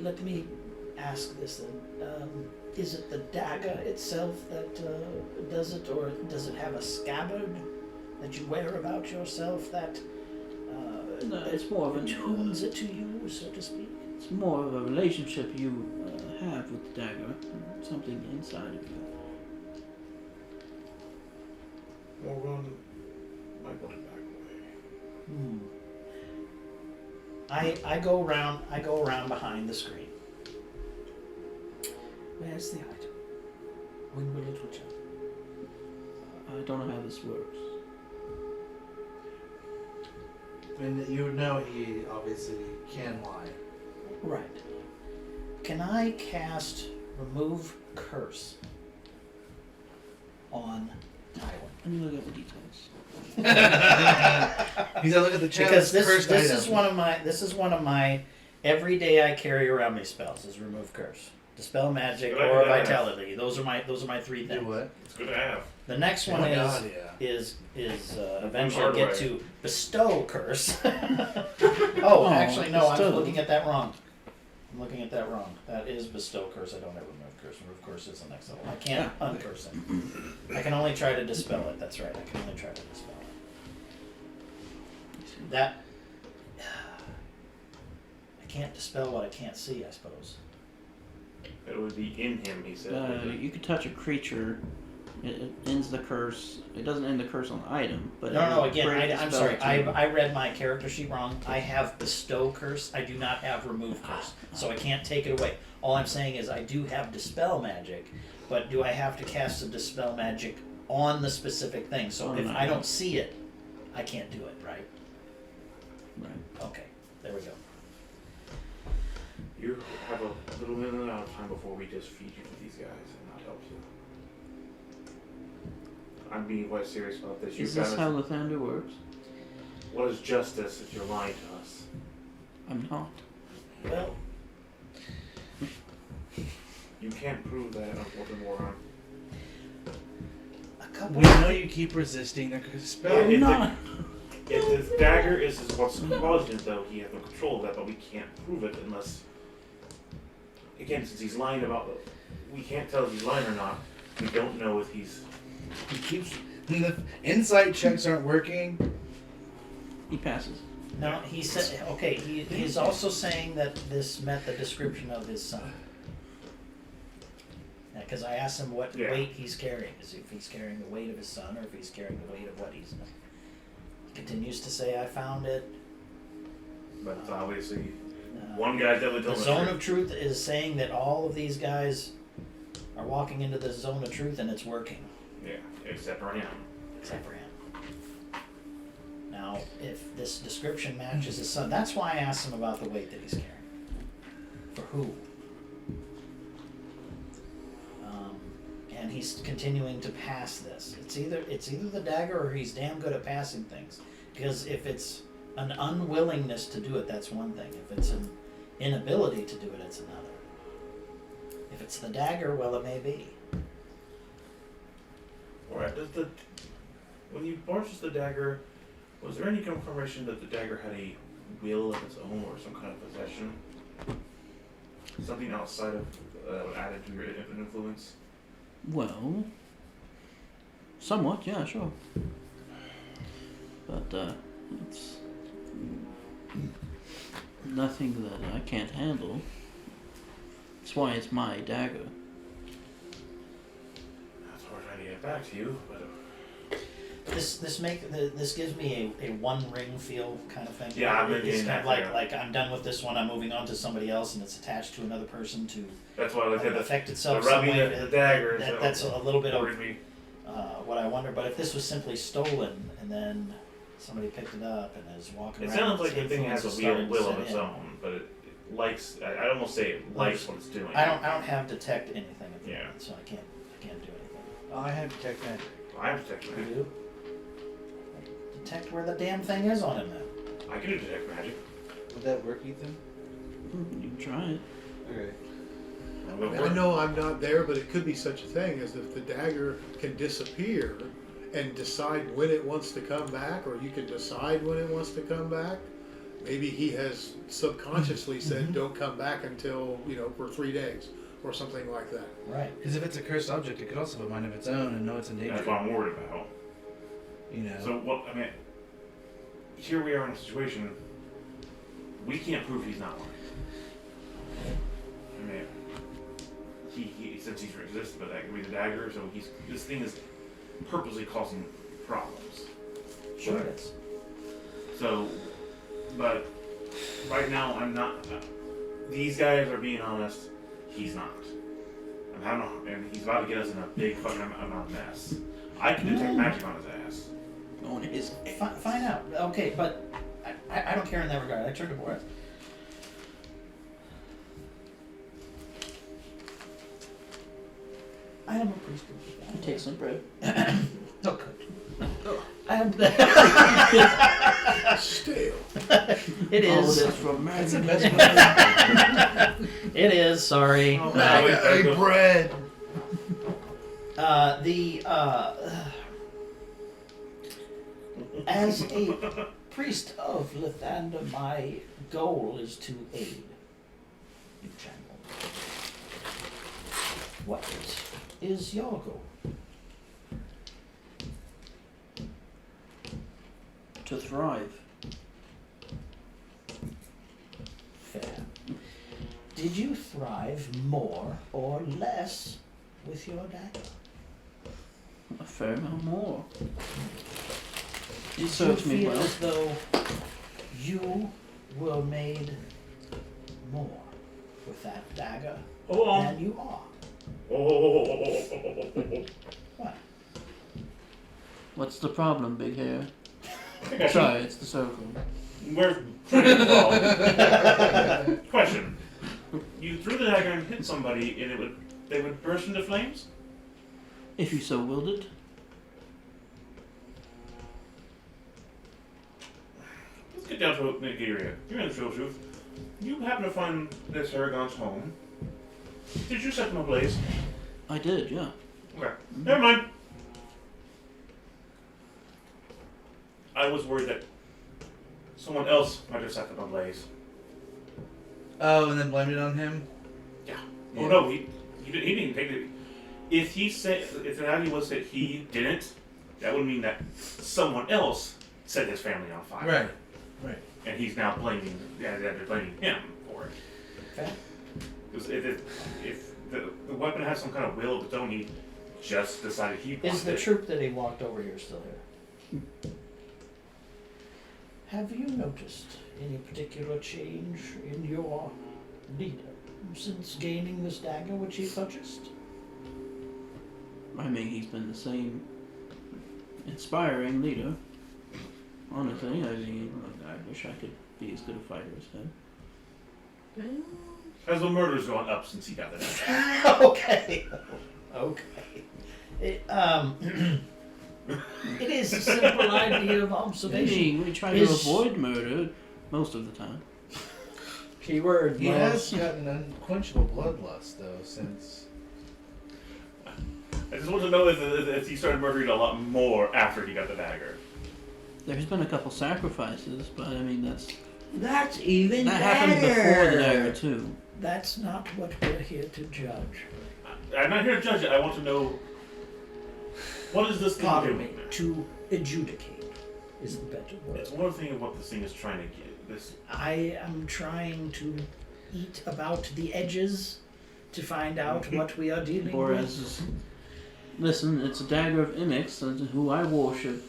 ask this then. Is it the dagger itself that does it, or does it have a scabbard that you wear about yourself that No, it's more of a attunes it to you, so to speak? It's more of a relationship you have with the dagger, something inside of you. Morgan might put it back away. I go around behind the screen. Where's the item? When will it return? I don't know how this works. I mean, you know he obviously can lie. Right. Can I cast Remove Curse on Tywin? Let me look at the details. He's gonna look at the chat. Because this cursed is item. one of my every day I carry around me spells is Remove Curse, Dispel Magic, Good or idea. Vitality. Those are my three Do things. what? It's good to have. The next Oh one my is God, yeah. is eventually hard get way. to Bestow Curse. Oh, actually no, I'm Bestow. looking at that wrong. That is Bestow Curse. I don't have Remove Curse. Remove Curse is the next level. I can't uncurse it. I can only try to dispel it. That's right. I can only try to dispel it. That I can't dispel what I can't see, I suppose. It would be in him, he said. You could touch a creature. It ends the curse. It doesn't end the curse on the item, but No, it again, breaks the I'm spell sorry. to- I read my character sheet wrong. I have Bestow Curse. I do not have Remove Curse. So I can't take it away. All I'm saying is I do have Dispel Magic, but do I have to cast a Dispel Magic on the specific thing? So On if an I item. don't see it, I can't do it, right? Right. Okay, there we go. You have a little minute amount of time before we just feed you to these guys and not help you. I'm being quite serious about this. Is You've this got how Lathander works? What is justice if you're lying to us? I'm not. Well, You can't prove that, unfortunately, Warren. a couple. We know you keep resisting the spell. If not. If this dagger is what's causing it, though, he has no control of that, but we can't prove it unless... Again, since he's lying about... We can't tell if he's lying or not. We don't know if he's... He keeps. The insight checks aren't working. He passes. No, he said. Okay, he's also saying that this met the description of his son. Now Because I asked him what Yeah. weight he's carrying. Is if he's carrying the weight of his son, or if he's carrying the weight of what he's. He continues to say, "I found it." But it's obviously Uh, one guy's definitely The telling zone the of truth is saying that all of these guys are walking into the zone of truth, and it's working, Yeah, except for him. except for him. Now, if this description matches his son, that's why I asked him about the weight that he's carrying. For who? And he's continuing to pass this. It's either the dagger, or he's damn good at passing things. Because if it's an unwillingness to do it, that's one thing. If it's an inability to do it, it's another. If it's the dagger, well, it may be. Alright, when you purchased the dagger, was there any confirmation that the dagger had a will of its own or some kind of possession? Something outside of added to your influence? Well, somewhat, yeah, sure. But it's nothing that I can't handle. That's why it's my dagger. That's hard trying to get it back to you, but This gives me a one ring feel kind of thing. Yeah, I'm it's getting kind of that, like I'm done with this one. I'm moving on to somebody else, and it's attached to another person to that's why I said the affect itself the some rubbing way. of the dagger. That's a little bit of worried me. what I wonder. But if this was simply stolen and then somebody picked it up and is walking It around, sounds like its the thing has a influence is starting to will of set its in. own, but it likes. I almost say it likes what it's doing. I don't have detect anything at the Yeah. moment, so I can't do anything. I have detect magic. I have detect You magic. do? Detect where the damn thing is on him then. I can do detect magic. Would that work, Ethan? You can try it. Okay. I know I'm not there, but it could be such a thing as if the dagger can disappear and decide when it wants to come back, or you can decide when it wants to come back. Maybe he has subconsciously said, "Don't come back until for 3 days," or something like that. Right. Because if it's a cursed object, it could also have a mind of its own and know it's in danger. That's what I'm worried about. You know. So what? I mean, here we are in a situation. We can't prove he's not lying. I mean, he since he's resisted, but that could be the dagger. So this thing is purposely causing problems. Sure it is. So, but right now I'm not. These guys are being honest. He's not. I'm having, and he's about to get us in a big fucking amount of mess. I can detect magic on his ass. On his Find out. Okay, but I don't care in that regard. I turned to Boris. I am a priest of He takes some bread. Oh, good. And Stale. it is. All this from That's the magic. best one. It is. Sorry. Oh, Hey, bread. As a priest of Lathander, my goal is to aid the channel. What is your goal? To thrive. Fair. Did you thrive more or less with your dagger? A fair amount more. Did you Serves me feel well. as though you were made more with that dagger Hold on. than you are? Oh. What? What's the problem, big hair? I got Try, it's the circle. We're pretty involved. Question: you threw the dagger and hit somebody, and they would burst into flames? If you so willed it. Let's get down to it. You're in the field truth. You happen to find this Aragon's home. Did you set them ablaze? I did, yeah. Okay. Never mind. I was worried that someone else might have set them ablaze. Oh, and then blamed it on him? Yeah. Oh no, he didn't take it. If the reality was that he didn't, that would mean that someone else set his family on fire. Right. Right. And he's now blaming him for it. Okay. Because if the weapon has some kind of will of its own. He just decided he Is wanted the it. troop that he walked over here still here? Have you noticed any particular change in your leader since gaining this dagger which he purchased? I mean, he's been the same inspiring leader. Honestly, I mean, I wish I could be as good a fighter as him. Has the murder's gone up since he got the dagger? Okay. Okay. It is a simple idea of observation. We try to Is- avoid murder most of the time. Keyword. He has gotten unquenchable bloodlust though since. I just want to know if he started murdering a lot more after he got the dagger. There's been a couple sacrifices, but I mean That's even that better. happened before the dagger too. That's not what we're here to judge. I'm not here to judge it. I want to know, what is this thing Pardon doing? me. To adjudicate is the better word. It's one thing of what this thing is trying to get. This I am trying to eat about the edges to find out what we are dealing Boris with. is, listen, it's a dagger of Imix, who I worship.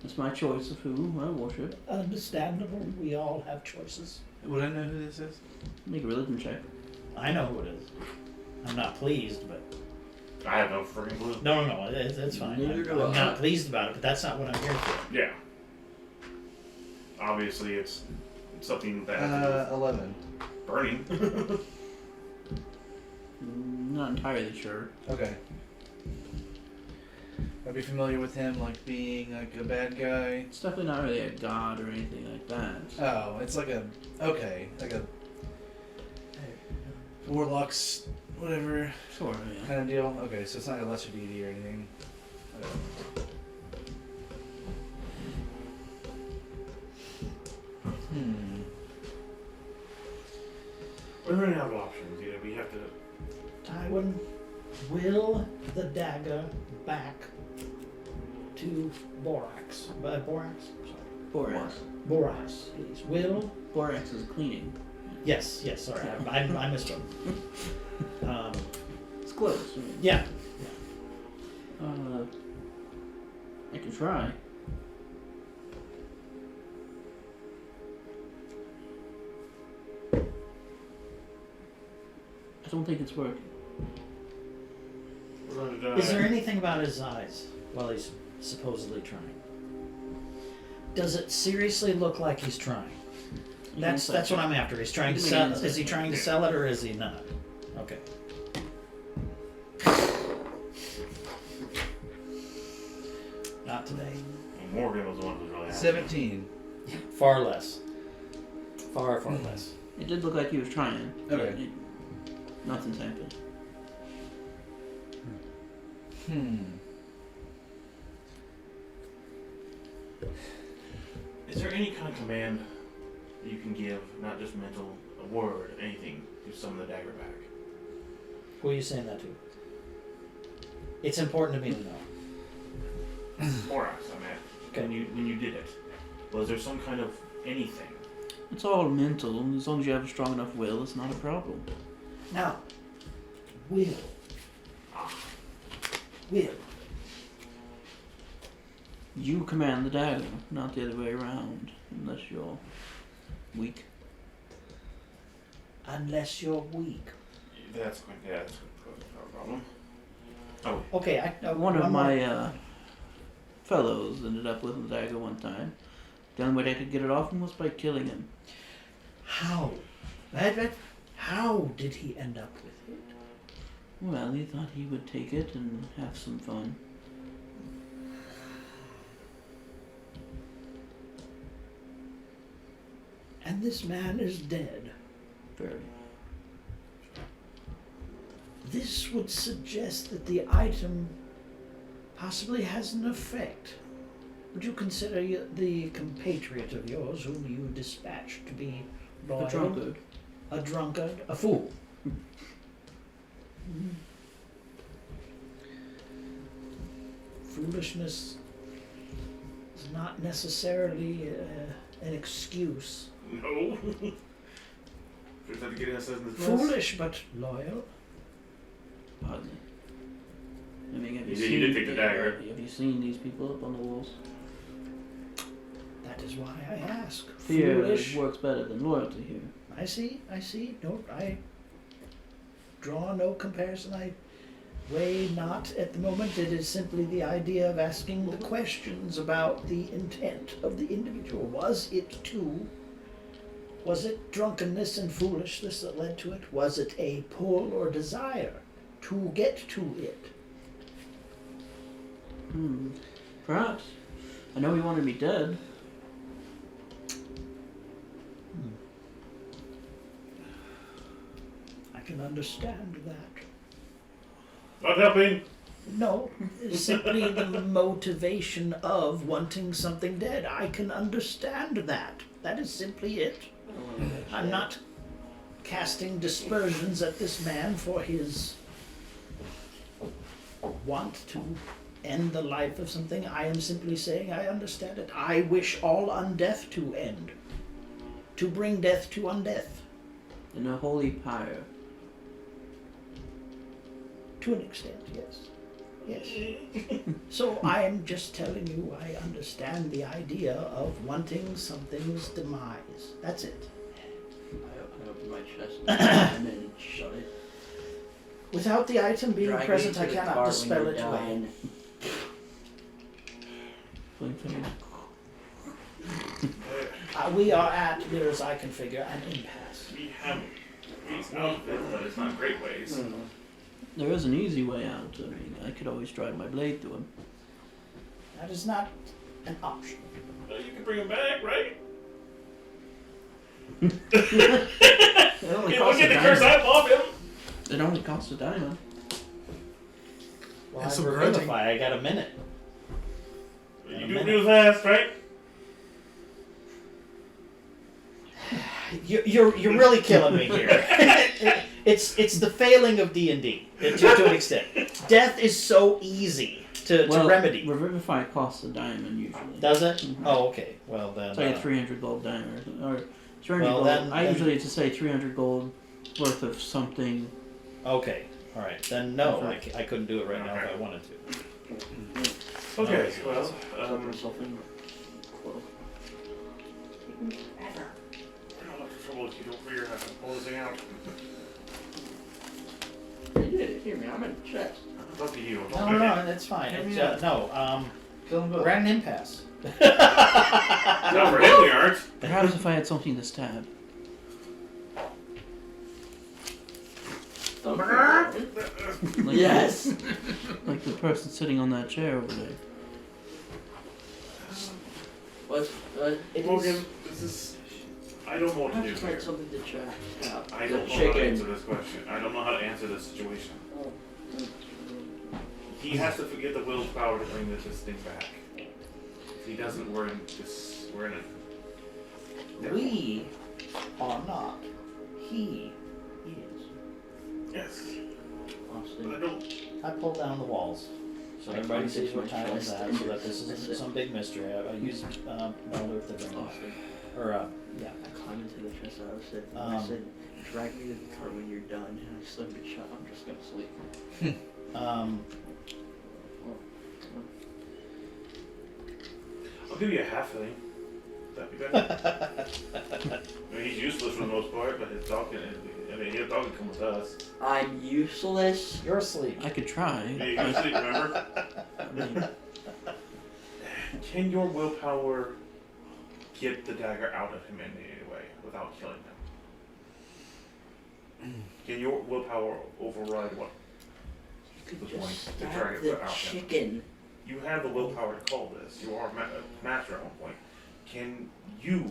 It's my choice of who I worship. Understandable. We all have choices. Would I know who this is? Make a religion check. I know who it is. I'm not pleased, but I have no freaking clue. no, it's fine. Neither I'm do I. not pleased about it, but that's not what I'm here for. Yeah. Obviously, it's something that has to do with 11. burning. Not entirely sure. Okay. I'd be familiar with him like being like a bad guy. It's definitely not really a god or anything like that. Oh, it's like a like a warlocks whatever Sort of, yeah. kind of deal. Okay, so it's not a lesser deity or anything. Hmm. We're running out of options. Either we have to. Tywin, will the dagger back to Borax. Borax? Sorry. Borax. Borax, please. Will? Borax is cleaning. Yes, sorry, I misspoke. It's close. I mean, Yeah, I can try. I don't think it's working. We're going to die. is there anything about his eyes while he's supposedly trying? Does it seriously look like he's trying? That's what I'm after. He's trying to Give me sell. an insight. Is he trying to sell it or is he not? Okay. Not today. Morgan was the one who was really happy. 17. Far less. Far less. It did look like he was trying. but Okay. Nothing's happened. Is there any kind of command that you can give, not just mental, a word, anything, to summon the dagger back? Who are you saying that to? It's important to me to know. Borax, I mean, Okay. when you did it, was there some kind of anything? It's all mental. As long as you have a strong enough will, it's not a problem. Now, will. Will. You command the dagger, not the other way around, unless you're weak. Unless you're weak. That's no problem. Oh, Okay, One of more. my fellows ended up with the dagger one time. The only way they could get it off him was by killing him. How? How did he end up with it? Well, he thought he would take it and have some fun. And this man is dead. Very. This would suggest that the item possibly has an effect. Would you consider the compatriot of yours whom you dispatched to be loyal? A drunkard. A drunkard? A fool? Foolishness is not necessarily an excuse. no. Just had to get us in the Foolish but loyal. Pardon me. I mean, have you You seen? did take the dagger. Have you seen these people up on the walls? That is why I ask. Fear Foolish. works better than loyalty here. I see. No, I draw no comparison. I weigh not at the moment. It is simply the idea of asking the questions about the intent of the individual. Was it drunkenness and foolishness that led to it? Was it a pull or desire to get to it? Perhaps. I know he wanted me dead. I can understand that. Not helping. No, simply the motivation of wanting something dead. I can understand that. That is simply it. I'm not casting dispersions at this man for his want to end the life of something. I am simply saying I understand it. I wish all undeath to end. To bring death to undeath. In a holy pyre. To an extent, yes. Yes. So I am just telling you I understand the idea of wanting something's demise. That's it. I open my chest and then shut it. Without the item being Drag me present, to I the cannot car when dispel you're it away. done. Blink finger. We are at, near as I can figure, an impasse. We have these outfits, but it's not great ways. There is an easy way out. I mean, I could always drive my blade through him. That is not an option. You can bring him back, right? It only You costs look a at the curse diamond. I off him. It only costs a diamond. Well, And I some revivify. grunting. I got a minute. You do real fast, right? You're really killing me here. It's the failing of D&D to an extent. Death is so easy to remedy. Revivify costs a diamond usually. Does it? Mhm. Oh, okay. Well then. It's like a 300 gold diamond. Or 300 Well, gold. then- I then- usually just say 300 gold worth of something. Okay. All right. Then no, I couldn't do it right now if I wanted to. Okay, well, Soak myself in clothes. I don't have trouble if you don't figure out how to pull this thing out. You did hear me. I'm in the chest. It's up to you. No, that's fine. It's, Kill them both. we're at an impasse. No, for him we aren't. Perhaps if I had something to stab. Like Yes. Like the person sitting on that chair over there. What? It Morgan, is. this is. I don't know what I to do have to here. find something to check out. I The don't know how to chicken. answer this question. I don't know how to answer this situation. He has to forget the willpower to bring this thing back. If he doesn't, we're in this. We're in a. We are not. He is. Yes. Austin. I don't. I pulled down the walls. So I everybody climbed sees into what my time it's chest at, and so that this I isn't said- some big mystery. I used Elder of the Ring. Austin. Or, yeah. I climbed into the chest that I was sitting. I said, drag me to the car when you're done. And I slammed it shut. I'm just gonna sleep. I'll give you a half thing. That'd be better. I mean, he's useless for the most part, but his dog can. I mean, his dog can come with us. I'm useless. You're asleep. I could try. Yeah, you can sleep, remember? I mean, Can your willpower get the dagger out of him in any way without killing him? Can your willpower override what? You could The point just to drag stab it the out, yeah. chicken. You have the willpower to call this. You are master at one point. Can you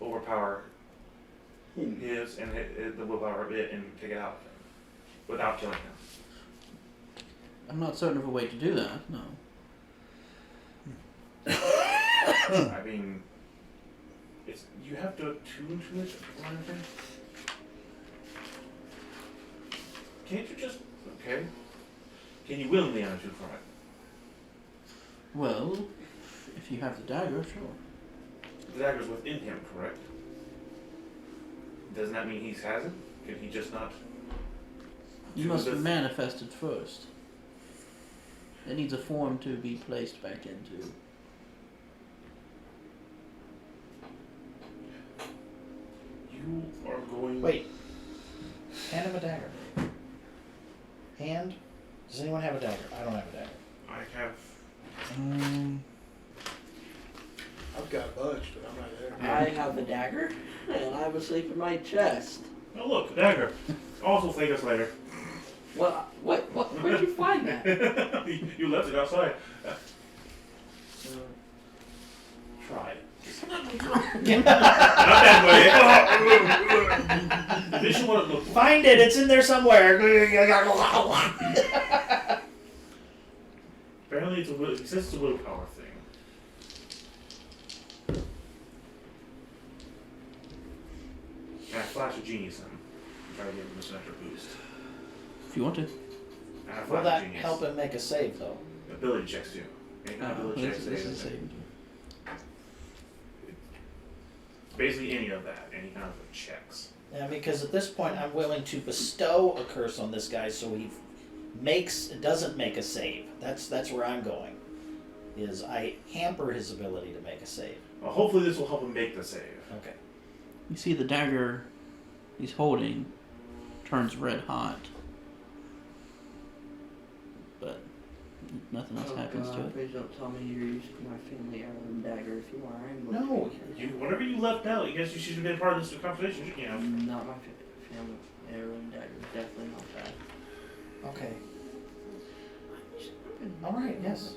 overpower his and the willpower of it and take it out of him without killing him? I'm not certain of a way to do that. No. I mean, it's you have to attune to it or anything. Can't you just okay? Can you willingly unattune from it? Well, if you have the dagger, sure. The dagger's within him, correct? Doesn't that mean he has it? Can he just not? You must manifest it first. It needs a form to be placed back into. You are going. Wait. Hand him a dagger. Hand? Does anyone have a dagger? I don't have a dagger. I have. I've got a bunch, but I'm not there. I have a dagger, and I have a safe in my chest. Oh look, a dagger. Also thank us later. Where'd you find that? You left it outside. Try it. Not that way. This is what it looks like. Find it! It's in there somewhere! Apparently it's a will. It says it's a willpower thing. And I flash a genius in him. Try to give him this extra boost. If you want to. And I Will flash that a genius. help him make a save, though? Ability checks too. Any kind of ability checks. This is saving. Basically any of that. Any kind of checks. Yeah, because at this point I'm willing to bestow a curse on this guy so he doesn't make a save. That's where I'm going. Is I hamper his ability to make a save. Well, hopefully this will help him make the save. Okay. You see the dagger he's holding turns red hot. But nothing else happens to it. Please don't tell me you're using my family heirloom dagger. If you are, I'm going No. Whatever you left out, I guess you should have been part of this conversation, shouldn't you have? Not my family heirloom dagger. Definitely not that. Okay. Alright, yes.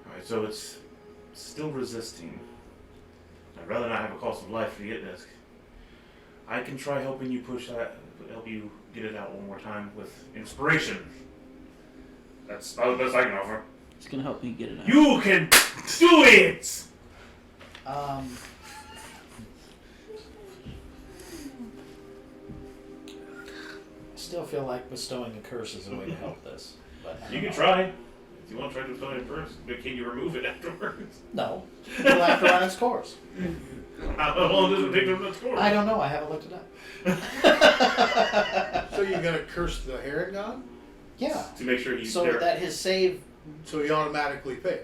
Alright, so it's still resisting. I'd rather not have a cost of life to get this. I can try helping you push that, help you get it out one more time with inspiration. That's about the best I can offer. It's gonna help me get it out. You can do it! I still feel like bestowing a curse is a way to help this. But I You don't can know. try. If you want to try to spell it first, but can you remove it afterwards? No. It'll have to run its course. How long does it take to run its course? I don't know, I haven't looked it up. So you're gonna curse the Heron God? Yeah. To make sure he's So there. that his save, So he automatically fails.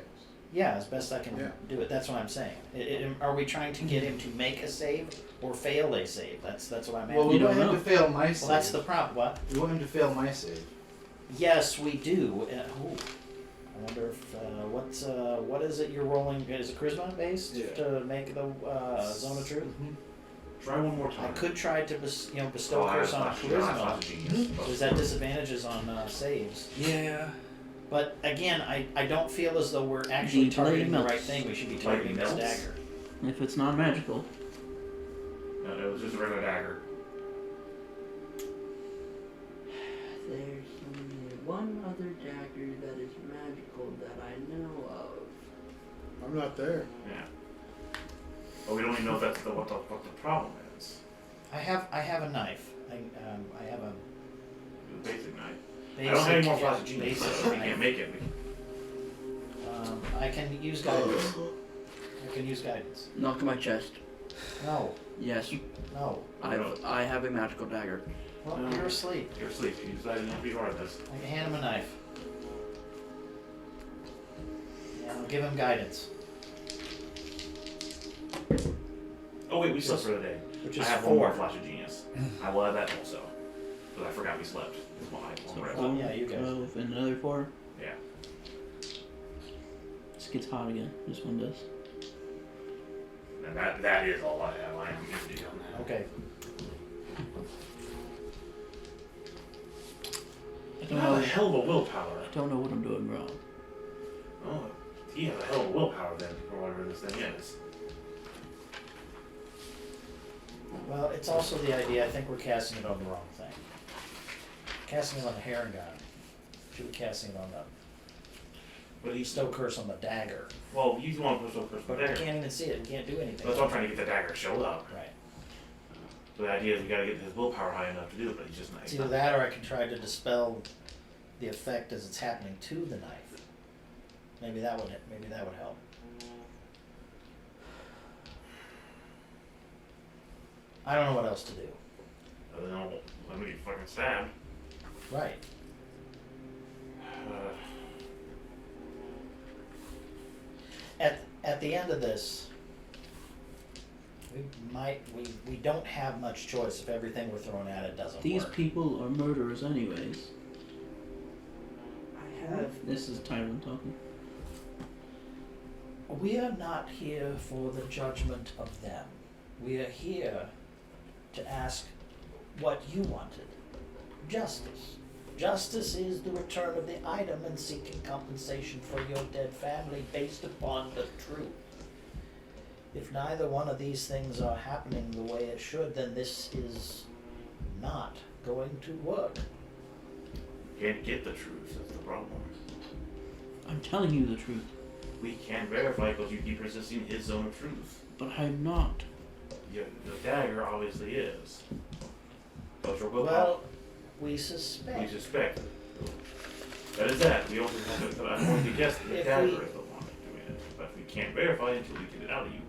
yeah, as best I can Yeah. do it. That's what I'm saying. Are we trying to get him to make a save or fail a save? That's what I'm asking. Well, we You want don't him know. to fail my save. Well, that's the problem. What? We want him to fail my save. Yes, we do. I wonder if what is it you're rolling? Is it charisma based Yeah. to make the zone of truth? Try one more I time. could try to bestow Oh, I curse on flashed- I charisma. flashed a genius. There's that disadvantages on saves. Yeah. But again, I don't feel as though we're actually The blade targeting the melts. right thing. We should be Blade targeting this melts? dagger. If it's non-magical, No, it was just a regular dagger. There's only one other dagger that is magical that I know of. I'm not there. Yeah. But we don't even know if that's what the problem is. I have a knife. I have a The basic knife. basic. I don't have any more flash of genius, basic so we knife. can't make it. I can use guidance. I can use guidance. Knock on my chest. No, Yes, no. I have a magical dagger. Well, No. you're asleep. You're asleep. You decided not to be part of this. I can hand him a knife. And I'll give him guidance, Oh wait, we slept for the day. which I is have one more 4. flash of genius. I will add that also. But I forgot we slept. That's why I so won't rest. 4, yeah, you go. 12, and another 4. Yeah. This gets hot again. This one does. And that is all I have. I am empty on that. Okay. I You don't have know. a hell of a willpower. I don't know what I'm doing wrong. Oh, he has a hell of a willpower then, for whatever this thing is. Well, it's also the idea. I think we're casting it on the wrong thing. Casting it on the heron god. Should be casting it on the But he's bestow curse on the dagger. well, you want to push over But the we dagger. can't even see it. We can't do anything. That's why I'm trying to get the dagger to show up. Right. So the idea is we gotta get his willpower high enough to do it, but he's just not. It's either that or I can try to dispel the effect as it's happening to the knife. Maybe that would help. I don't know what else to do. I gonna get fucking stabbed. Right. At the end of this, we don't have much choice if everything we're throwing at it doesn't These work. people are murderers, anyways. I have. This is Tywin talking. We are not here for the judgment of them. We are here to ask what you wanted. Justice. Justice is the return of the item and seeking compensation for your dead family based upon the truth. If neither one of these things are happening the way it should, then this is not going to work. You can't get the truth, that's the problem. I'm telling you the truth, We can't verify because you keep resisting his zone of truth. but I'm not. The dagger obviously is. But your willpower, Well, we suspect. we suspect. That is that. We also have to, I'm going to guess that the If dagger we- is the one doing it. But we can't verify it until we get it out of you.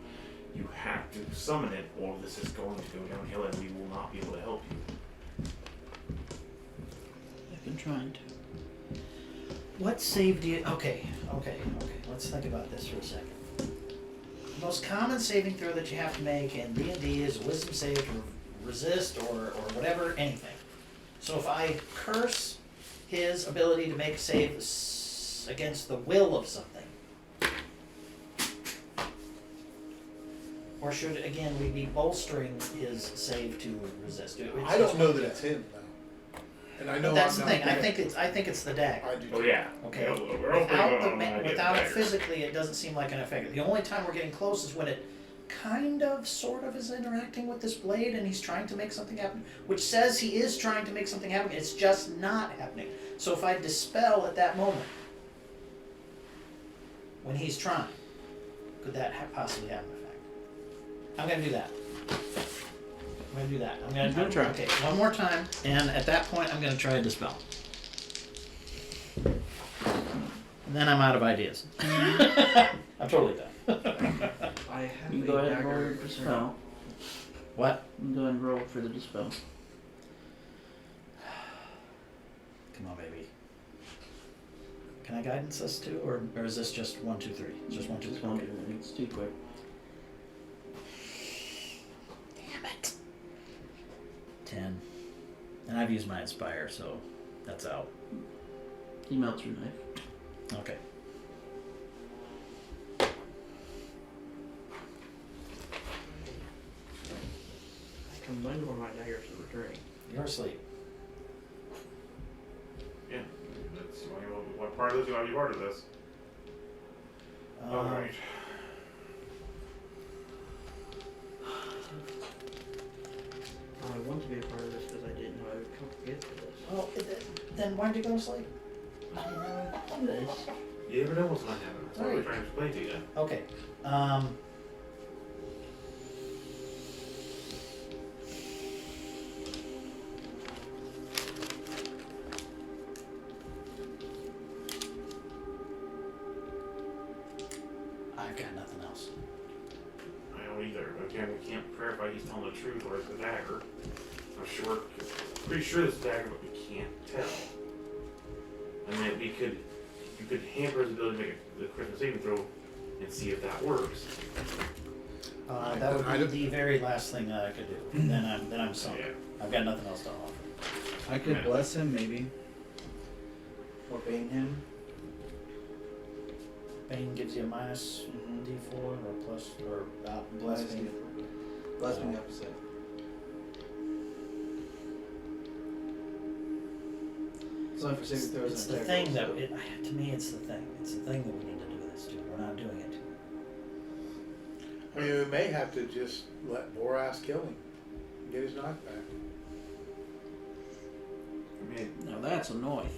You have to summon it, or this is going to go downhill and we will not be able to help you. I've been trying to. What saved you? Okay. Let's think about this for a second. The most common saving throw that you have to make in D&D is a wisdom save to resist or whatever, anything. So if I curse his ability to make a save against the will of something, or should, again, we be bolstering his save to resist? I don't know that it's him though. And I know But that's I'm the thing. not I think it's the dagger. I do Oh too. yeah. Okay. Yeah, we're all pretty Without, well on the idea of without it dagger. physically, it doesn't seem like an effect. The only time we're getting close is when it kind of, sort of is interacting with this blade and he's trying to make something happen, which says he is trying to make something happen. It's just not happening. So if I dispel at that moment, when he's trying, could that possibly have an effect? I'm going to do that. I'm gonna try. Okay, one more time, and at that point, I'm gonna try a dispel. And then I'm out of ideas. I'm totally done. I have You a go ahead and roll dagger. your dispel. What? You can go ahead and roll for the dispel. Come on, baby. Can I guidance this too, or is this just 1, 2, 3? It's just 1, 2, 3. Just one, Okay. it's too quick. Damn it. 10. And I've used my inspire, so that's out. He melts your knife. Okay. I can wonder where my daggers are returning. You're asleep. Yeah. That's what part of this you want to be part of this. Alright. I want to be a part of this because I didn't know I would come get to this. Well, then why'd you go to sleep? I didn't know I would do this. You never know what's going to happen. That's what we're Right. trying to explain to you. Okay. I've got nothing else. I don't either. Again, we can't verify he's telling the truth or it's the dagger. I'm sure, pretty sure it's the dagger, but we can't tell. And then you could hamper his ability to make the Christmas saving throw and see if that works. That would be the very last thing that I could do. Then I'm sunk. Yeah. I've got nothing else to offer. I could bless him, maybe. Or bane him. Bane gives you a minus D4 or plus or bless Minus Bane. D4. Bless me the opposite. It's only for saving throws. It's and the attack thing rolls, that so- to me it's the thing. It's the thing that we need to do this to. We're not doing it to. I mean, we may have to just let Boras kill him, and get his knife back. I mean, Now that's annoying.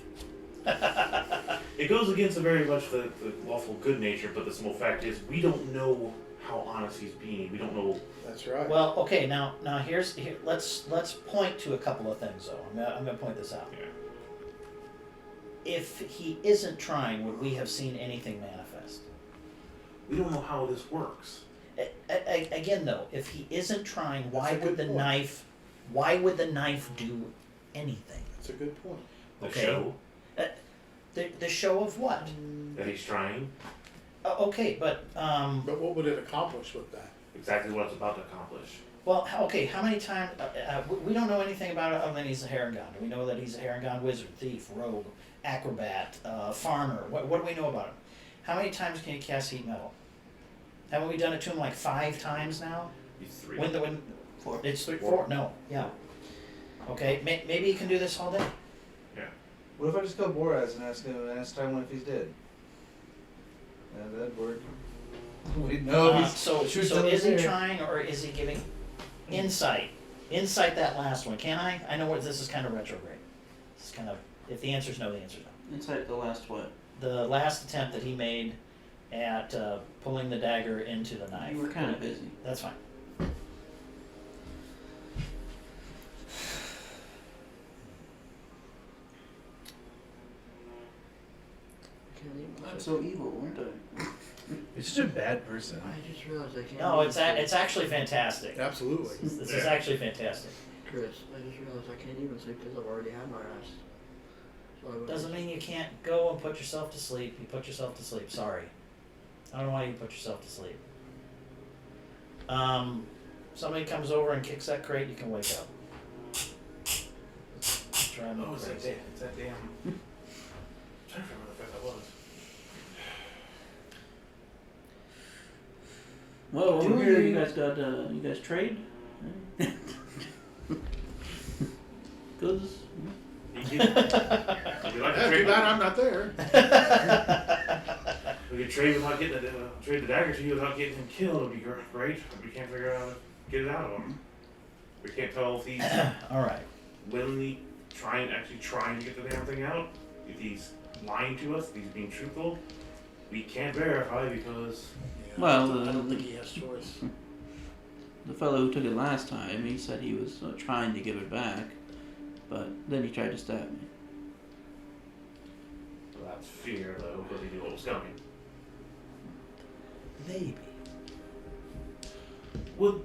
it goes against very much the lawful good nature, but the simple fact is we don't know how honest he's being. We don't know. That's right. Well, okay, now here let's point to a couple of things though. I'm gonna point this out. Yeah. If he isn't trying, would we have seen anything manifest? We don't know how this works. Again though, if he isn't trying, why That's a would good the point. knife do anything. That's a good point. The Okay. show The show of what? that he's trying, Okay, but But what would it accomplish with that? exactly what it's about to accomplish. well, okay. How many times? We don't know anything about it other than he's a Harengon. We know that he's a Harengon wizard, thief, rogue, acrobat, farmer. What do we know about him? How many times can you cast heat metal? Haven't we done it to him like 5 times now? He's 3. When 4. it's Four. 4? No, yeah. Okay, maybe he can do this all day. What if I just go Boraz and ask Taiwan if he's dead? That'd work. We'd know if he's So truth is teller's he there. trying or is he giving insight? Insight that last one, can I? I know what this is kind of retrograde. This is kind of, if the answer's no, the answer's no. Inside the last what? The last attempt that he made at pulling the dagger into the knife. You were kind of busy. That's fine. I'm so evil, aren't I? You're such a bad person. I just realized I can't. No, even it's actually fantastic. Absolutely. This is actually fantastic. Chris, I just realized I can't even sleep because I've already had my rest. So I would Doesn't mean you can't go and put yourself to sleep. You put yourself to sleep. Sorry. I don't know why you put yourself to sleep. Somebody comes over and kicks that crate, you can wake up. Try and Oh, move it's that crazy. damn. It's that damn. I'm trying to remember the fuck that was. Well, over Do here you- you guys got you guys trade? Goods? Would you like to That's too trade? bad I'm not there. We could trade without getting trade the dagger to you without getting him killed. It'd be great. But we can't figure out how to get it out of him. We can't tell if he's Alright. willingly trying to get the damn thing out. If he's lying to us, if he's being truthful, we can't verify because Yeah, Well, I don't think he has choice. The fellow who took it last time, he said he was trying to give it back, but then he tried to stab me. that's fear though, because he knew what was coming. Maybe. Would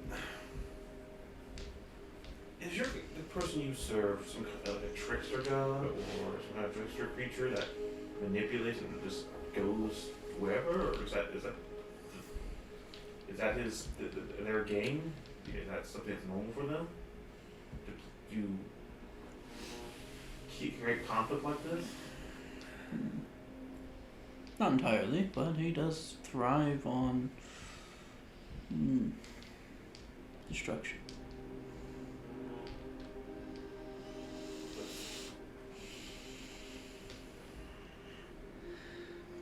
is the person you serve some kind of like a trickster god or some kind of trickster creature that manipulates and just goes wherever, or is that his their game? Is that something that's normal for them? Do you create conflict like this? Not entirely, but he does thrive on destruction.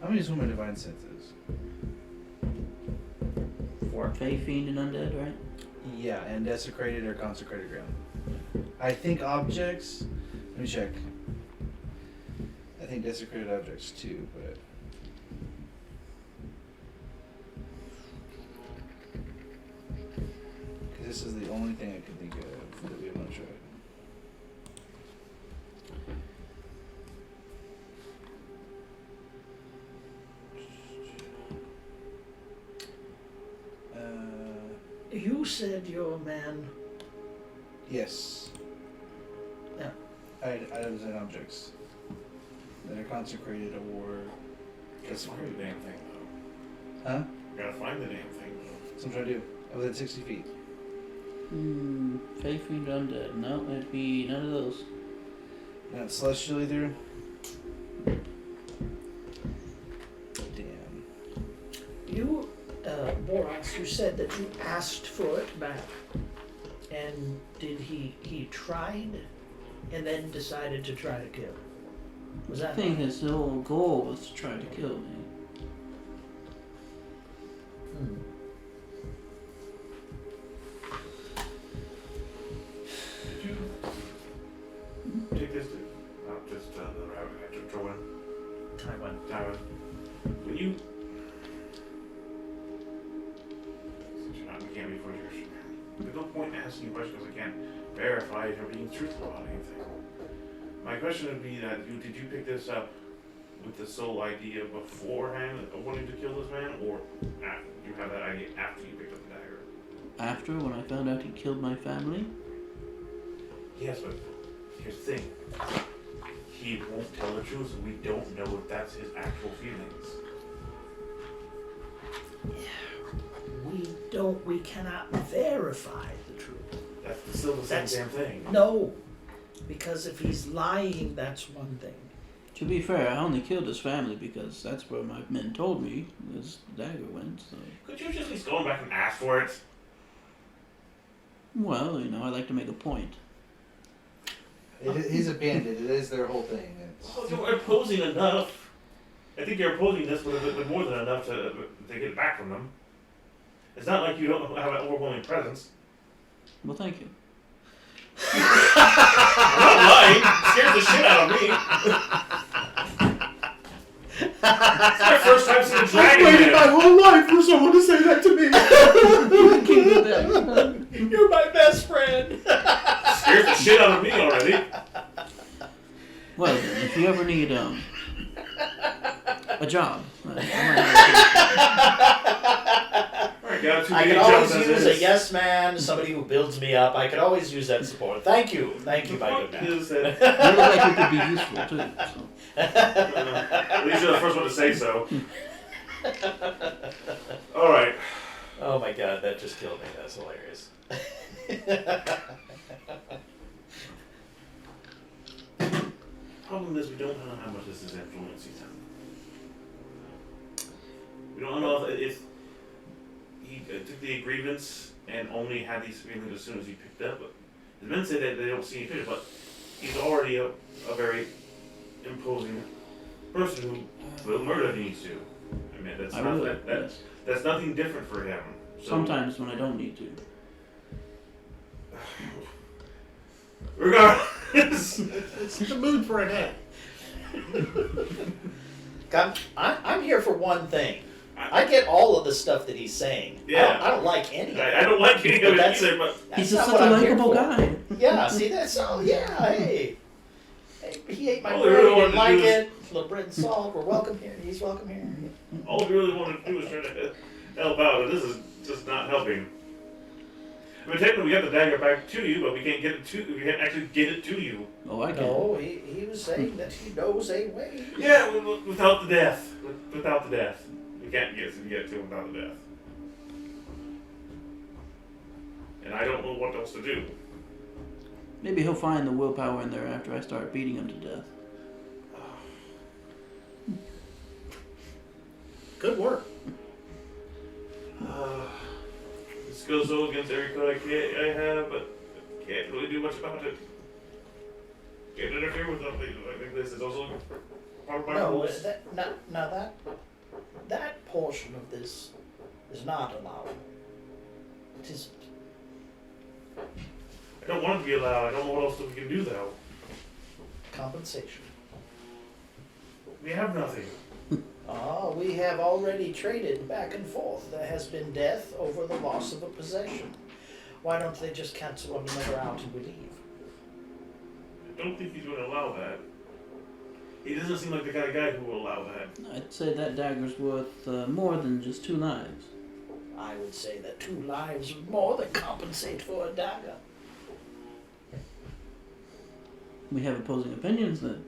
How many is my divine senses? 4. Fey, fiend, and undead, right? Yeah, and desecrated or consecrated ground. I think objects. Let me check. I think desecrated objects too, but. Because this is the only thing I can think of that we have not tried. You said your man. Yes. Yeah. Items and objects that are consecrated or You gotta find the damn thing though. huh? You gotta find the damn thing though. That's what I'm trying to do. Within 60 feet. Fey, fiend, undead. No, it'd be none of those. Not celestial either. Damn. You, Boras, you said that you asked for it back. And did he tried and then decided to try to kill? Was I that think his whole goal was to try to kill me. Hmm. Did you take this to not just the rabbit after Troy? Taiwan. When you since you're not, we can't be for yours. There's no point in asking you questions because I can't verify if you're being truthful about anything. My question would be that did you pick this up with the sole idea beforehand of wanting to kill this man, or you have that idea after you picked up the dagger? After, when I found out he killed my family, Yes, but here's the thing. He won't tell the truth, and we don't know if that's his actual feelings. We cannot verify the truth. That's still the same damn thing. No, because if he's lying, that's one thing. To be fair, I only killed his family because that's where my men told me his dagger went. So, Could you just at least go back and ask for it? well, I like to make a point. He's a bandit. It is their whole thing. Oh, you're opposing enough. I think you're opposing this with more than enough to get it back from them. It's not like you don't have an overwhelming presence. Well, thank you. I'm not lying. It scares the shit out of me. It's my first time seeing a dragon. I've waited my whole life for someone to say that to me. You're my best friend. Scares the shit out of me already. Well, then, if you ever need a job, Alright, got two I big could always jobs as use is. a yes man, somebody who builds me up. I could always use that support. Thank you, my good What man. is that? you look like you could be useful too. So. At least you're the first one to say so. Alright. Oh my god, that just killed me. That's hilarious. Problem is we don't know how much this is influencing him. We don't know if he took the grievance and only had these feelings as soon as he picked up. But his men say that they don't see any picture, but he's already a very imposing person who will murder if he needs to. I mean, that's I not would, yes. that's nothing different for him. So, Sometimes when I don't need to. regardless, It's the mood for a nap. I'm here for one thing. I get all of the stuff that he's saying. Yeah. I don't like any of it. I don't like any of it That's- either. But That's He's not just what such a I'm here likable for. guy. Yeah, see, that's all. Yeah, hey. He ate my All we bread, really he wanted didn't to like do is- it. Little bread and salt, we're welcome here. He's welcome here. all we really wanted to do was try to help out, and this is just not helping. I mean, technically, we got the dagger back to you, but we can't get it to. We can't actually get it to you. Oh, I get it. No, he was saying that he knows a way. Yeah, without the death. Without the death, we can't get it to him without the death. And I don't know what else to do. Maybe he'll find the willpower in there after I start beating him to death. Good work. This goes so against every code I have, but can't really do much about it. Can't interfere with something like this. It's also part of my No, rules. that portion of this is not allowed. It is. I don't want it to be allowed. I don't know what else we can do though. Compensation. We have nothing. We have already traded back and forth. There has been death over the loss of a possession. Why don't they just cancel one another out and we leave? I don't think he's going to allow that. He doesn't seem like the kind of guy who will allow that. I'd say that dagger's worth more than just 2 lives. I would say that 2 lives would more than compensate for a dagger. We have opposing opinions then.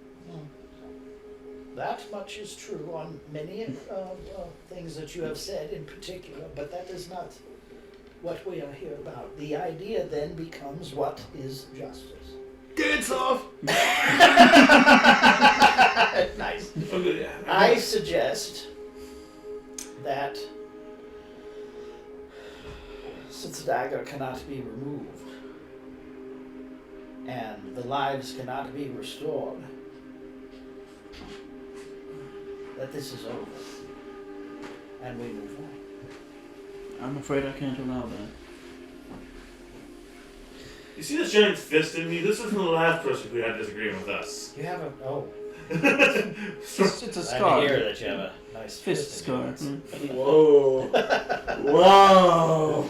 That much is true on many things that you have said in particular, but that is not what we are here about. The idea then becomes, what is justice? Dance off! Nice. Okay, yeah. I suggest that since the dagger cannot be removed and the lives cannot be restored, that this is over and we move on. I'm afraid I can't allow that. You see this giant fist in me? This isn't the last person who had disagreement with us. You have a It's a I scar. hear that you have a nice Fist in scar. your hands. Whoa. Whoa.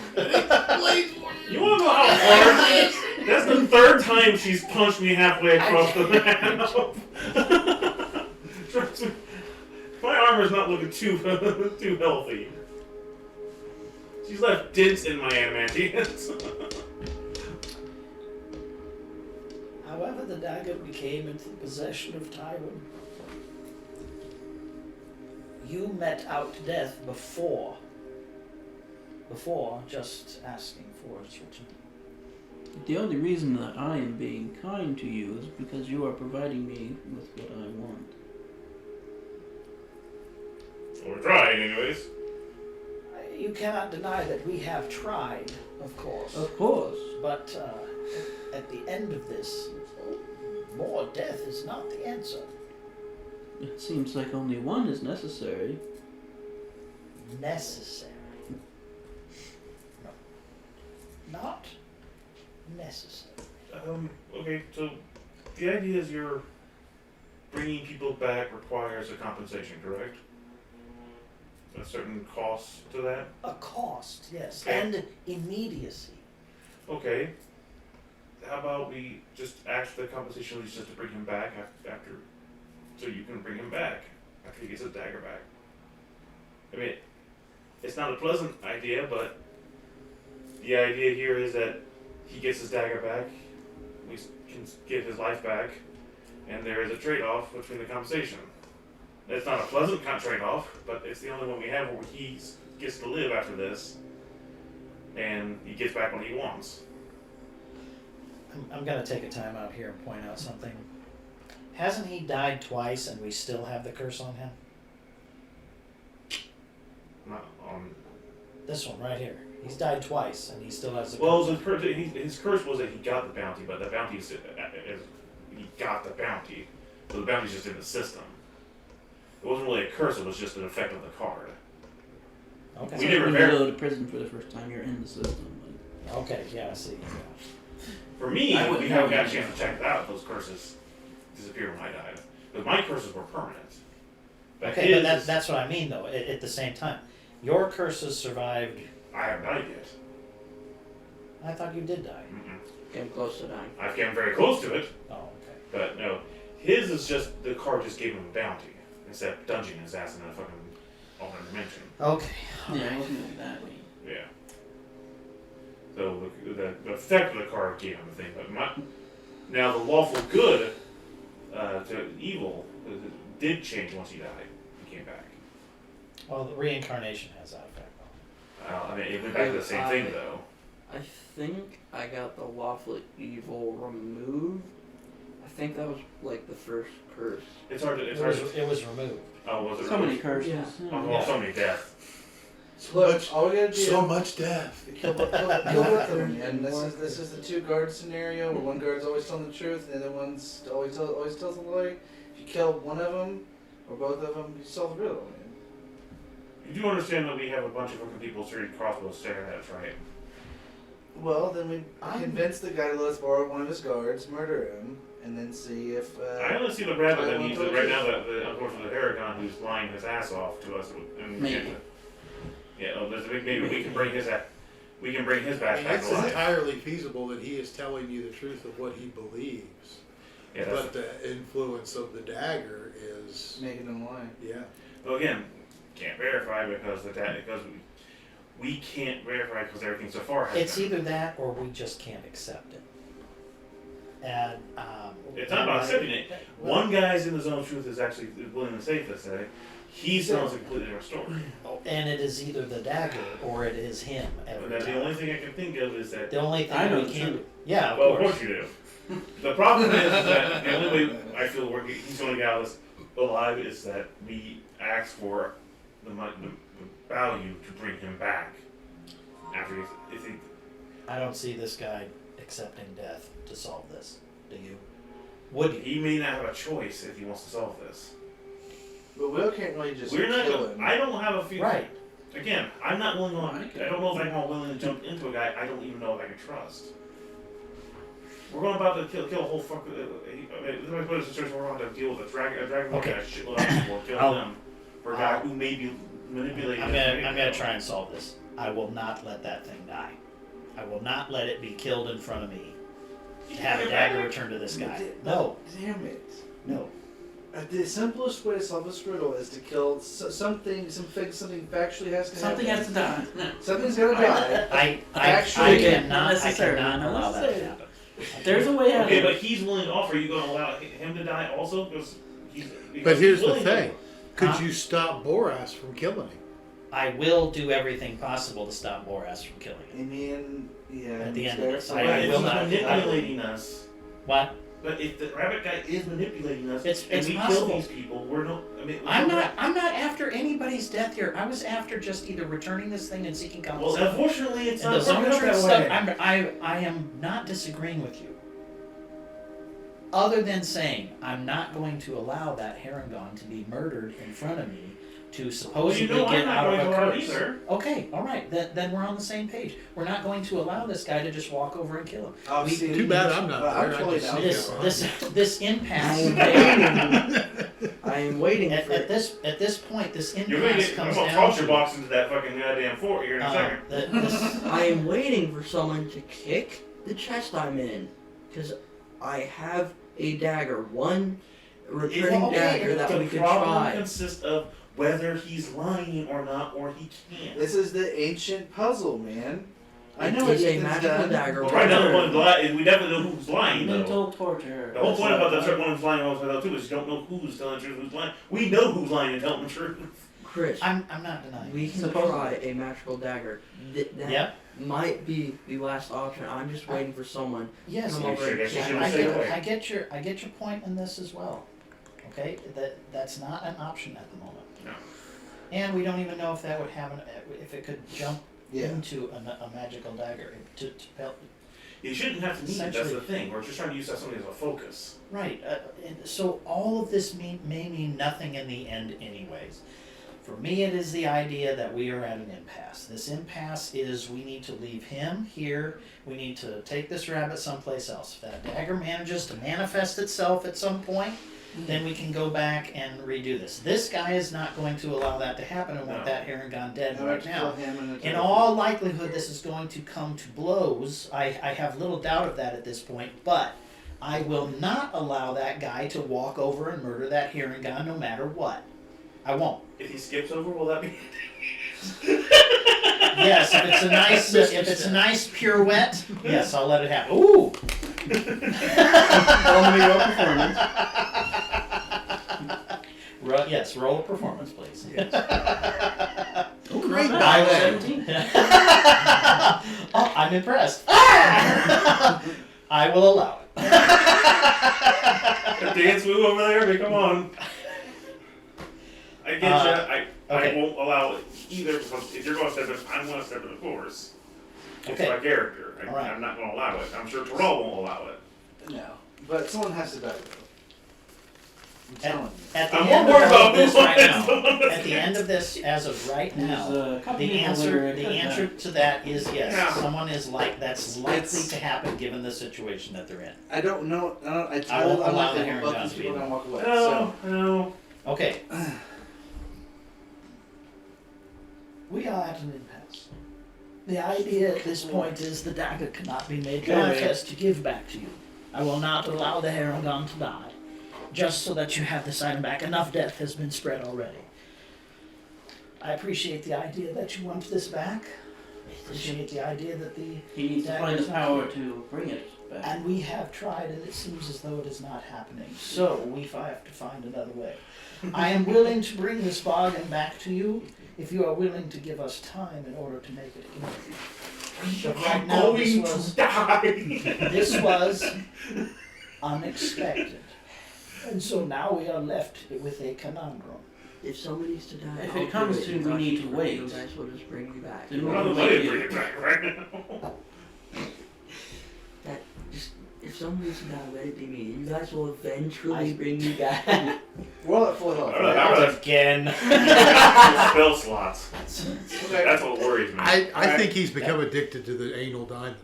You want to know how hard? That's the 3rd time she's punched me halfway across the map. Trust me, my armor's not looking too healthy. She's left dents in my adamantium. However, After the dagger became into the possession of Tywin, you met out death before just asking for its return. The only reason that I am being kind to you is because you are providing me with what I want. We're trying, anyways. You cannot deny that we have tried, of course. Of course. But at the end of this, more death is not the answer. It seems like only one is necessary. Necessary. No. Not necessary. Okay, so the idea is you're bringing people back requires a compensation, correct? A certain cost to that? A cost, yes. Okay. And immediacy. Okay. How about we just ask the compensation at least just to bring him back after so you can bring him back after he gets his dagger back. I mean, it's not a pleasant idea, but the idea here is that he gets his dagger back, we can get his life back, and there is a trade-off between the compensation. It's not a pleasant trade-off, but it's the only one we have where he gets to live after this, and he gets back what he wants. I'm gonna take a time out here and point out something. Hasn't he died twice and we still have the curse on him? Not on. This one right here. He's died twice and he still has the Well, curse. his curse was that he got the bounty, but the bounty is he got the bounty, so the bounty's just in the system. It wasn't really a curse; it was just an effect of the card. Okay. We It's never like when ver- you go to prison for the first time, you're in the system. Like, Okay, yeah, I see. Yeah. For me, I wouldn't we have haven't got a any. chance to check it out. Those curses disappeared when I died, because my curses were permanent. Okay, but that's what I mean though, at the same time. Your curses survived. I haven't died yet. I thought you did die. Mm-mm. getting close to dying. I've came very close to it, Oh, okay. but no. His is just the card just gave him a bounty instead of dungeon his ass in a fucking alternate dimension. Okay. Yeah, it wasn't really that mean. Yeah. So the effect of the card gave him the thing, but now the lawful good to evil did change once he died. He came back. Well, the reincarnation has that effect. I mean, it went back to the same thing though. I think I got the lawful evil removed. I think that was like the first curse. It's hard to. It's It hard was, to. it was removed. Oh, was it? So many really? curses. Yeah. Oh, well, so many deaths. Look, all we gotta do So much death. kill both of them, and this is the two guard scenario where one guard's always telling the truth, and the other one's always tells a lie. If you kill one of them or both of them, you solve the riddle. Man. You do understand that we have a bunch of fucking people shooting crossbows staring at us, right? Well, then we convince the guy to let us borrow one of his guards, murder him, and then see if. I only see the rabbit that Tywin needs told it right you. now. The unfortunately the Aragon who's lying his ass off to us. And Maybe. Yeah, maybe we can bring his back I mean, back it's to life. entirely feasible that he is telling you the truth of what he believes. Yeah, that's, But the influence of the dagger is, making them lie. yeah. well, again, can't verify because we can't verify because everything so far has It's been. either that or we just can't accept it. And It's not about accepting it. One guy's in the zone of truth is actually willing to say this. He's telling us a completely different story. And it is either the dagger or it is him every But the time. only thing I can think of is that. The only thing I know we the can truth. do. Yeah, of Well, of course. course you do. The problem is that the only way I feel he's going to get out of this alive is that we ask for the value to bring him back. After if he I don't see this guy accepting death to solve this. Do you? Would you? he may not have a choice if he wants to solve this. But Will can't really just We're not. kill him. I don't have a feeling. Right. Again, I'm not willing on. I I don't know if I'm willing to jump into a guy I don't even know if I can trust. We're going about to kill a whole fuck. Let me put it in a situation where we're going to deal with a dragon Okay. and a shitload of people, kill I'll- them for a guy who may be manipulated. I'm gonna try and solve this. I will not let that thing die. I will not let it be killed in front of me. Have a dagger returned to this guy. No. Damn it. No. The simplest way to solve this riddle is to kill something factually has to Something happen. has to die. Something's gonna die. I Actually, cannot necessarily allow that to unnecessary. happen. There's a way out. Okay, but he's willing to offer. Are you going to allow him to die also? Because But here's the willing to- thing: could Huh? you stop Boras from killing him? I will do everything possible to stop Boras from killing him. I mean, yeah. At the end of fair. this, But I if will he's not- manipulating us. What? But if the rabbit guy is manipulating us, It's and we possible. kill these people, we're no. I mean, I'm we're not after anybody's death here. I was after just either returning this thing and seeking Well, compensation. unfortunately, it's And the not zone working out truth that stuff, way. I am not disagreeing with you. Other than saying, I'm not going to allow that Harangon to be murdered in front of me to Well, supposedly you know I'm get not out going of to a allow it curse. either. Okay, alright, then we're on the same page. We're not going to allow this guy to just walk over and kill him. Obviously, Too bad I'm not I'm there. I totally just down see for it. it. This impasse I am waiting at for this point, this You're going impasse to comes I'm gonna down toss your to box into that fucking goddamn fort here in a second. this, I am waiting for someone to kick the chest I'm in, because I have a dagger, one returning dagger that the we could problem try. consists of whether he's lying or not, or he can't. This is the ancient puzzle, man. I It know what is a Ethan's magical done. dagger. Well, right now, the one's lying. We definitely know who's lying, though. Mental torture. The whole point about the one who's lying all the way too is you don't know who's telling the truth, who's lying. We know who's lying and telling the truth. Chris, I'm not denying. we can Supposedly. try a magical dagger. That Yep. might be the last option. I'm just waiting for someone. Yes, Come I over and guess you kick should've my said chest. it. I get your point in this as well. Okay, that's not an option at the moment. No. And we don't even know if that would have if it could jump Yeah. into a magical dagger to help. You shouldn't have to need it, that's Essentially. the thing. We're just trying to use that something as a focus. Right. And so all of this may mean nothing in the end, anyways. For me, it is the idea that we are at an impasse. This impasse is we need to leave him here. We need to take this rabbit someplace else. If that dagger manages to manifest itself at some point, then we can go back and redo this. This guy is not going to allow that to happen and want No. that Harangon dead I right like to now. kill him and In attack all likelihood, this is going to come to blows. I have little doubt of that at this point, but I will not allow that guy to walk over and murder that Harangon no matter what. I won't. If he skips over, will that be? Yes, if it's a nice pirouette, yes, I'll let it happen. Ooh! Roll me your performance. Yes, roll a performance, please. Oh, Great not bad. ballet. 17. Oh, I'm impressed. I will allow it. Dance move over there, but come on. I get you. okay. I won't allow it either because if you're going to step in, I'm going to step in the course. It's Okay. my character. All right. I'm not going to allow it. I'm sure Terrell won't allow it. No, but someone has to die though. I'm telling you. At the I'm end more worried of about this who right wins now, the at the end of this, as of right There's now, a couple the people that answer are the cut answer down. to that is yes. Yeah. Someone is that's likely It's- to happen given the situation that they're in. I don't know. I won't told I'm allow like, the hey, Harangon let these to be people gonna walk away. No, no. Okay. We are at an impasse. The idea at this point is the dagger cannot be made manifest to give back to you. I will not allow the Harangon to die, just so that you have this item back. Enough death has been spread already. I appreciate the idea that you want this back. I appreciate the idea that the... He needs to find the power to bring it back. And we have tried, and it seems as though it is not happening. So we have to find another way. I am willing to bring this bargain back to you if you are willing to give us time in order to make it easy. But right now, this was unexpected. And so now we are left with a conundrum. If somebody needs to die, If I'll it comes do to You we guys need just to bring- wait. You guys will just bring me back. Then We're we'll not wait going to you. bring it back right now. If somebody needs to die, let it be me. You guys will eventually I- bring me back. We're at full health. I don't know, how about Again. spell slots? Okay. That's what worries me. I think he's become addicted to the anal diamond.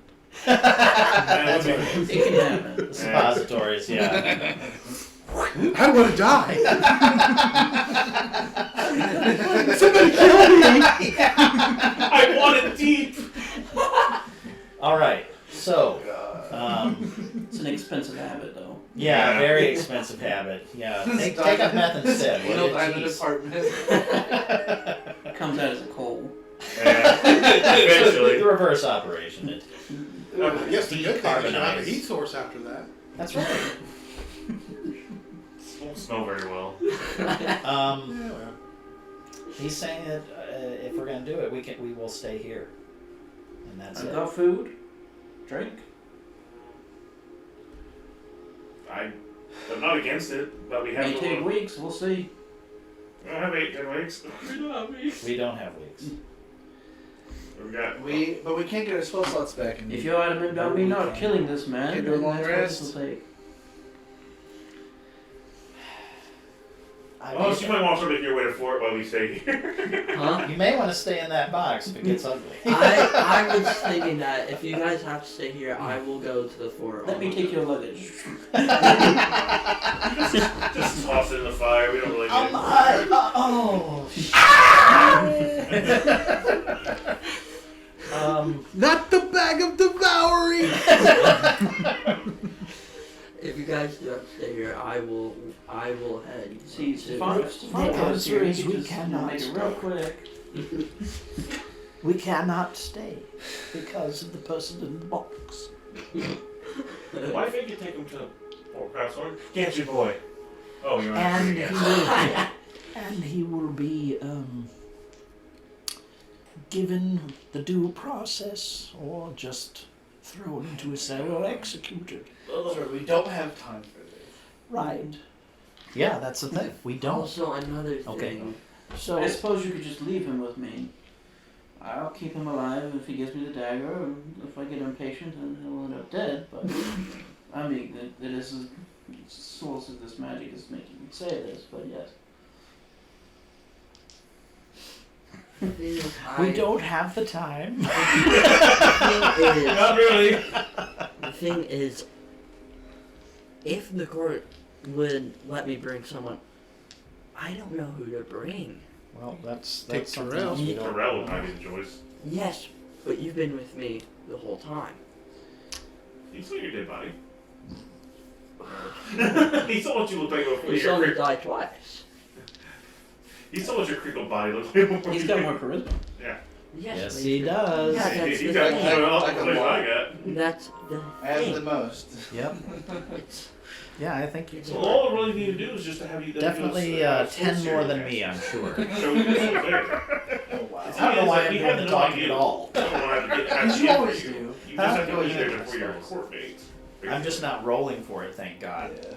That's what it is. It can happen. Suppositories, yeah. I want to die. Somebody kill me. I want it deep. All right. So, It's an expensive habit, though. yeah, Yeah. very expensive habit. Yeah, take up meth instead. You know, will you? I'm in the Jeez. apartment. It comes out as a coal. Yeah. The Eventually. reverse operation. I guess the good thing is you'll have a decarbonize. heat source after that. That's right. It won't smell very well. Um, well. he's saying that if we're gonna do it, we will stay here, and that's I it. got food, drink. I'm not against it, but we have May take to. weeks. We'll see. We don't have 10 weeks. We don't have weeks. We don't have weeks. We got. But we can't get our spell slots back. And If you're adamant about me not killing this man, Can do a then long that's rest. what this will take. Oh, so you might want to make your way to Fort while we stay here. Huh? You may want to stay in that box if it gets ugly. I was thinking that if you guys have to stay here, I will go to the fort. Let me take your luggage. Just toss it in the fire. We don't really need it. Not the bag of devouring! If you guys do have to stay here, I will head. See, to- Stefan The goes here. answer He is we just cannot make it stay. real quick. We cannot stay because of the person in the box. Why think you take him to Fort Craftstorm? Can't you, boy? Oh, you're And right. he Yeah. will, and he will be given the due process, or just thrown into a cell or executed. Sure, we don't have time for this. Right. Yeah, that's the thing. We don't. Also, another thing. Okay. So I suppose you could just leave him with me. I'll keep him alive if he gives me the dagger, or if I get impatient, then he'll end up dead. But I mean, it is the source of this magic is making me say this, but yes. we don't have the time. Not really. The thing is, if the court would let me bring someone, I don't know who to bring. Well, that's Take something Terrell. else we don't. Terrell would probably be the choice. Yes, but you've been with me the whole time. He saw your dead body. He saw what you looked like before. You saw me die twice. He saw what your crinkle body looked like before. He's got more charisma. Yes, Yes, but he does. Yeah, that's He's the got thing. more Like a than lot. I got. That's the I have thing. the most. Yep. It's, Yeah, I think you So do. all we really need to do is just to have you Definitely 10 more than me, I'm sure. So we can see there. Oh, wow. It's I don't know why we I'm have doing the no talking idea. at all. You don't have to get You shit always for you. do. You just have to Huh? be there before your court mates. I'm just not rolling for it, thank God. Yeah.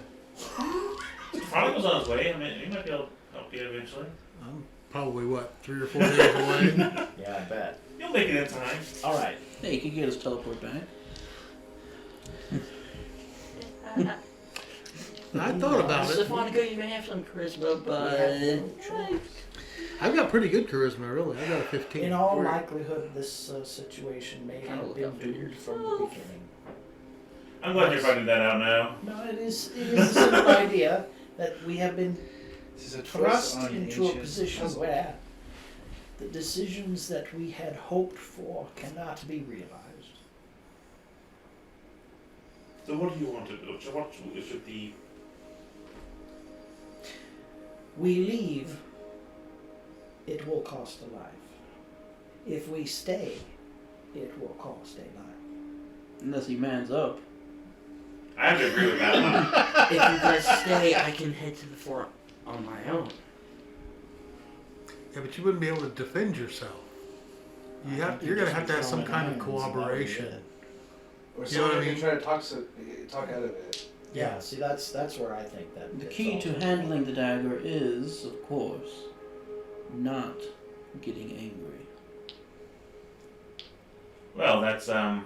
Chronicle's on his way. I mean, he might be able to help you eventually. I'm probably, 3 or 4 days away? Yeah, I bet. You'll make it in time. All right. Hey, you could get his teleport back. I thought about it. Stefanico, you may have some charisma, but I've got pretty good charisma, really. I got a 15. In all likelihood, this situation may Kinda have look been out for doomed from the yourself. beginning. I'm glad you're finding that out now. No, it is a simple idea that we have been This is a thrust twist on into a ancient position puzzle. where the decisions that we had hoped for cannot be realized. So what do you want to do? So what should the... We leave, it will cost a life. If we stay, it will cost a life. Unless he mans up. I have to agree with that one. if you guys stay, I can head to the fort on my own. Yeah, but you wouldn't be able to defend yourself. You're going to have to have some kind of cooperation. Or You know what I someone mean? can try to talk out of it. Yeah, see, that's where I think that The it's key all- to handling the dagger is, of course, not getting angry. Well, that's a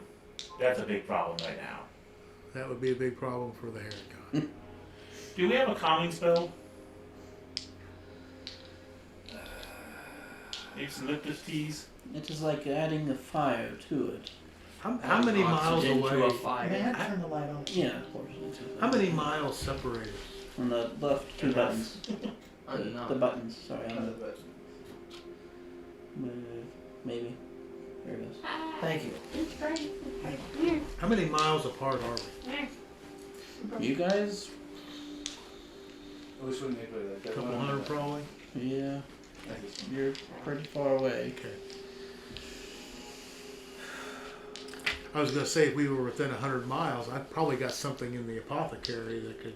big problem right now. That would be a big problem for the Heron God. Do we have a calming spell? Maybe some Lictus teas? It is like adding a fire to it. How many miles Oxygen to a away? fire. May I turn the light on? Yeah, of course. It's How many miles separate us? On the left, 2 buttons. Enough. The buttons, sorry. Kind On of, but the, maybe. There it is. Thank you. How many miles apart are we? You guys? which one do you put it? A couple hundred, probably. Yeah, you're pretty far away. Okay. I was gonna say if we were within 100 miles, I'd probably got something in the apothecary that could,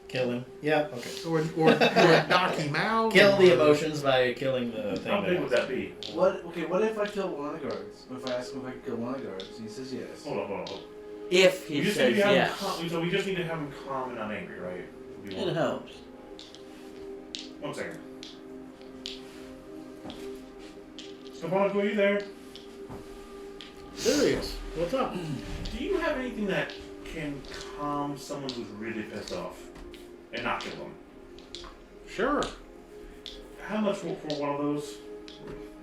Kill him. Yeah. Okay. or knock him out. Kill the or- emotions by killing the thing. How big would that be? What? Okay, what if I kill one of the guards? If I ask him if I can kill one of the guards, he says yes. Hold on. If We he just need says to have yes. so we just need to have him calm and not angry, right? We It want- helps. 1 second. Stepanek, are you there? Serious? What's up? Do you have anything that can calm someone who's really pissed off and not kill them? Sure. How much for one of those?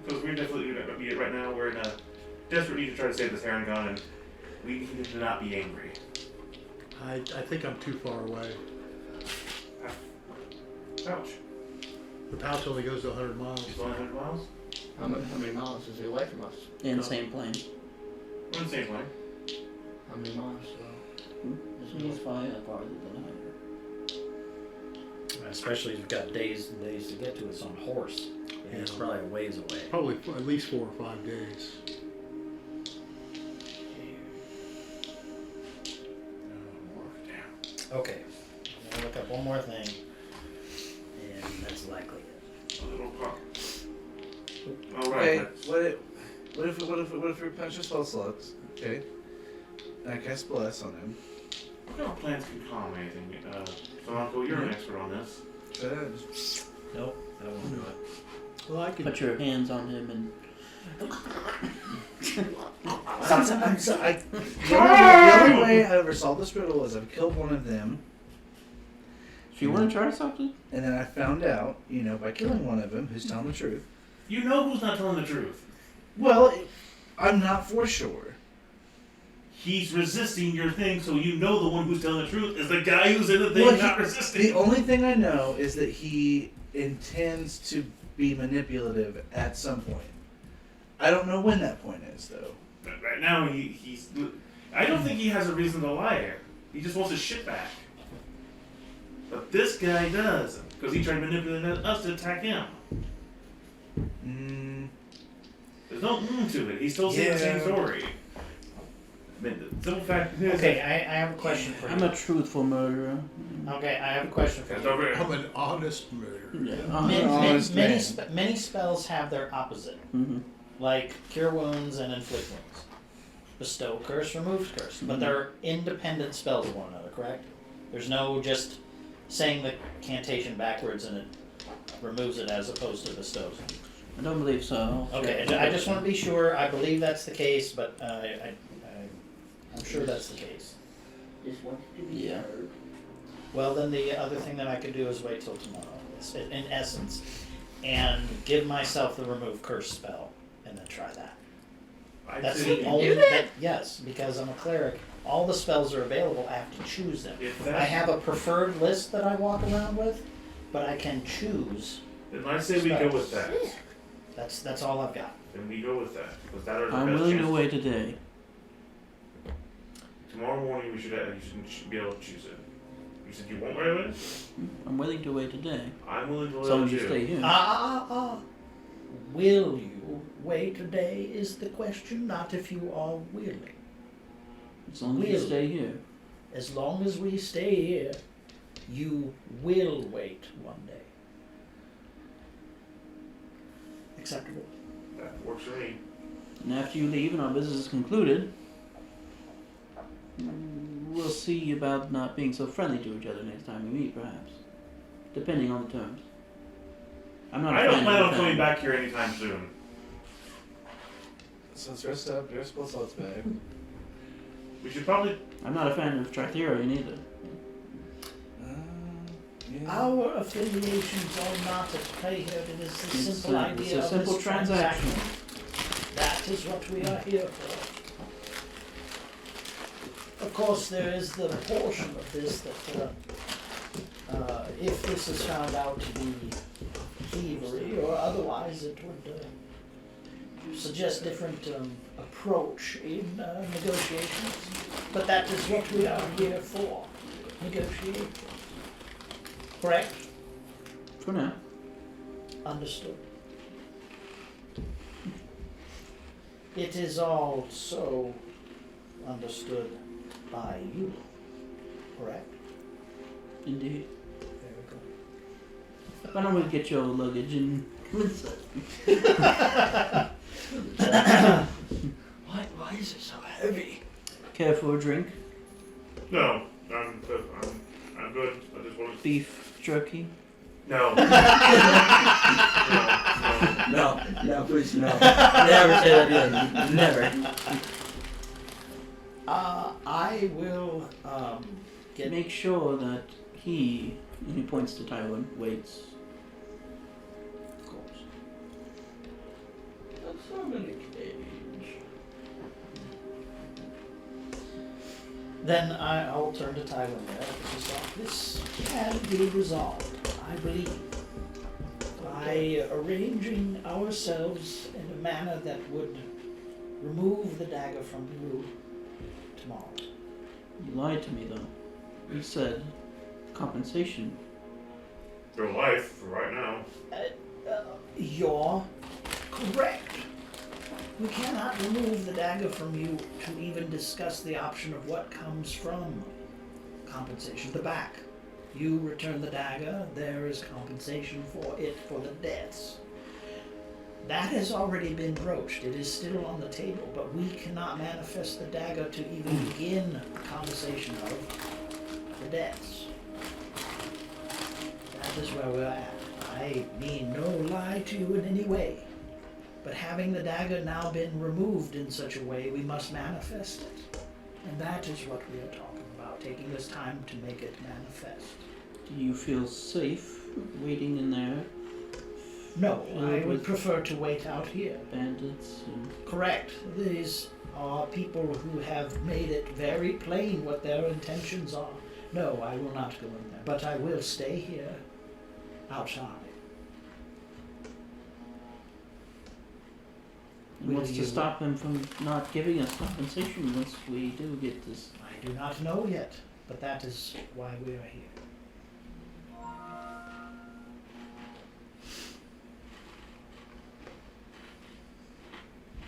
Because we're definitely gonna be right now. We're in a desperate need to try to save this Heron gun, and we need to not be angry. I think I'm too far away. Ouch. The pouch only goes to 100 miles. He's only 100 miles. How many miles is he away from us? In the same plane. We're in the same plane. How many miles? He's flying farther than I Especially if you've got days and days to get to it on horse. Yeah, it's probably a ways away. Probably at least 4 or 5 days. Okay. I'm gonna look up one more thing, and that's likely it. A little pop. All Okay, right. what if we punch your spell slots? Okay. And I cast bless on him. What kind of plans can calm anything? Stepanek, you're an expert on this. Should I just Nope, that won't do it. Well, I could. Put your hands on him and I'm sorry. The only way I ever solved this riddle is I've killed one of them, if you want to try something, and then I found out, by killing one of them, who's telling the truth. You know who's not telling the truth. Well, I'm not for sure. He's resisting your thing, so you know the one who's telling the truth is the guy who's in the thing Well, not resisting. The only thing I know is that he intends to be manipulative at some point. I don't know when that point is, though. But right now, he's. I don't think he has a reason to lie here. He just wants his shit back. But this guy does, because he tried to manipulate us to attack him. There's no to it. He's still saying the same Yeah. story. I mean, the simple fact is. Okay, I have a question for you. I'm a truthful murderer. Okay, I have a question for That's you. over here. I'm an honest murderer. Yeah. Many spells have their opposite, Mm-hmm. like cure wounds and inflict wounds. Bestow curse, remove curse, but they're independent spells of one another, correct? There's no just saying the cantation backwards and it removes it as opposed to bestows. I don't believe so. Okay, I just want to be sure. I believe that's the case, but I'm sure that's the case. Just wanted to be Yeah. heard. Well, then the other thing that I could do is wait till tomorrow, in essence, and give myself the remove curse spell, and then try that. I'd That's say the you only. do that? Yes, because I'm a cleric. All the spells are available. I have to choose them. If I that, have a preferred list that I walk around with, but I can choose. then I say we go with that. That's all I've got. Then we go with that. Because that are the I'm best willing to chances. wait today. Tomorrow morning we should be able to choose it. You said you won't right away? I'm willing to wait today. I'm willing to As long let as you you. stay here. Will you wait today is the question, not if you are willing. As long as you will. stay here. As long as we stay here, you will wait one day. Acceptable. That works for me. And after you leave and our business is concluded, we'll see about not being so friendly to each other next time we meet, perhaps. Depending on the terms. I'm not a I fan don't of plan on the coming family. back here anytime soon. So let's rest up. Your spell slots back. We should probably. I'm not a fan of Tracterian either. Yeah. Our affiliations are not at play here. It is the simple idea it's a of simple this transaction. That is what we are here for. Of course, there is the portion of this that, if this is found out to be thievery or otherwise, it would suggest different approach in negotiations. But that is what we are here for, negotiate. Correct? For now. Understood. It is all so understood by you, correct? Indeed. Very good. Why don't we get your luggage and Why is it so heavy? care for a drink? No, I'm good. I just want to. Beef jerky? No. No, please, no. Never say that again. Never. I will get. Make sure that he, and he points to Tywin, waits. Of course. That's so many cage. Then I'll turn to Tywin there. This can be resolved, I believe, by arranging ourselves in a manner that would remove the dagger from you tomorrow. You lied to me, though. You said compensation. Your life for right now. You're correct. We cannot remove the dagger from you to even discuss the option of what comes from compensation. The back. You return the dagger, there is compensation for it for the deaths. That has already been broached. It is still on the table, but we cannot manifest the dagger to even begin a conversation of the deaths. That is where we're at. I mean no lie to you in any way. But having the dagger now been removed in such a way, we must manifest it. And that is what we are talking about, taking this time to make it manifest. Do you feel safe waiting in there? No, I would with prefer to wait out here. bandits and... Correct. These are people who have made it very plain what their intentions are. No, I will not go in there, but I will stay here outside. And what's to stop them from not giving us compensation once we do get this? I do not know yet, but that is why we are here.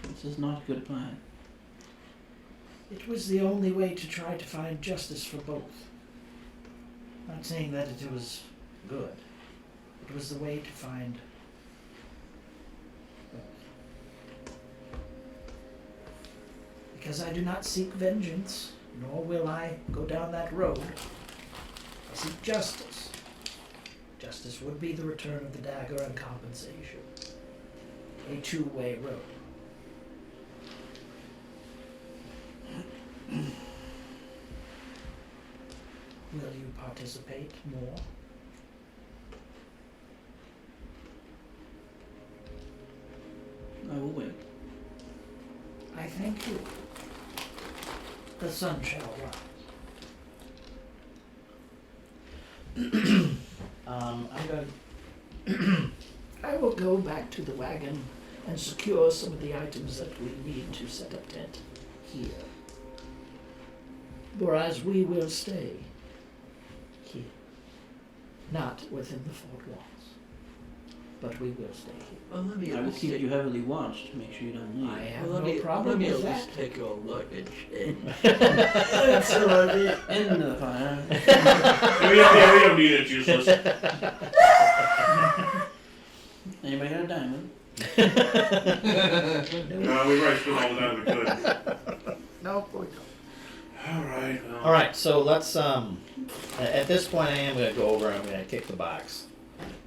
This is not a good plan. It was the only way to try to find justice for both. Not saying that it was good. It was the way to find both. Because I do not seek vengeance, nor will I go down that road. I seek justice. Justice would be the return of the dagger and compensation. A two-way road. Will you participate more? I will wait. I thank you. The sun shall rise. I'm going. I will go back to the wagon and secure some of the items that we need to set up tent here. Whereas we will stay here, not within the fort walls, but we will stay here. Well, let me I will at least keep you heavily watched to make sure you don't leave. I have Well, no problem let me with at least that. take your luggage in. That's all right. Into the fire. we don't need it, useless. Anybody got a diamond? No, we probably spent all the time we could. No, we don't. Alright, well. All right, so let's at this point I am going to go over and I'm going to kick the box.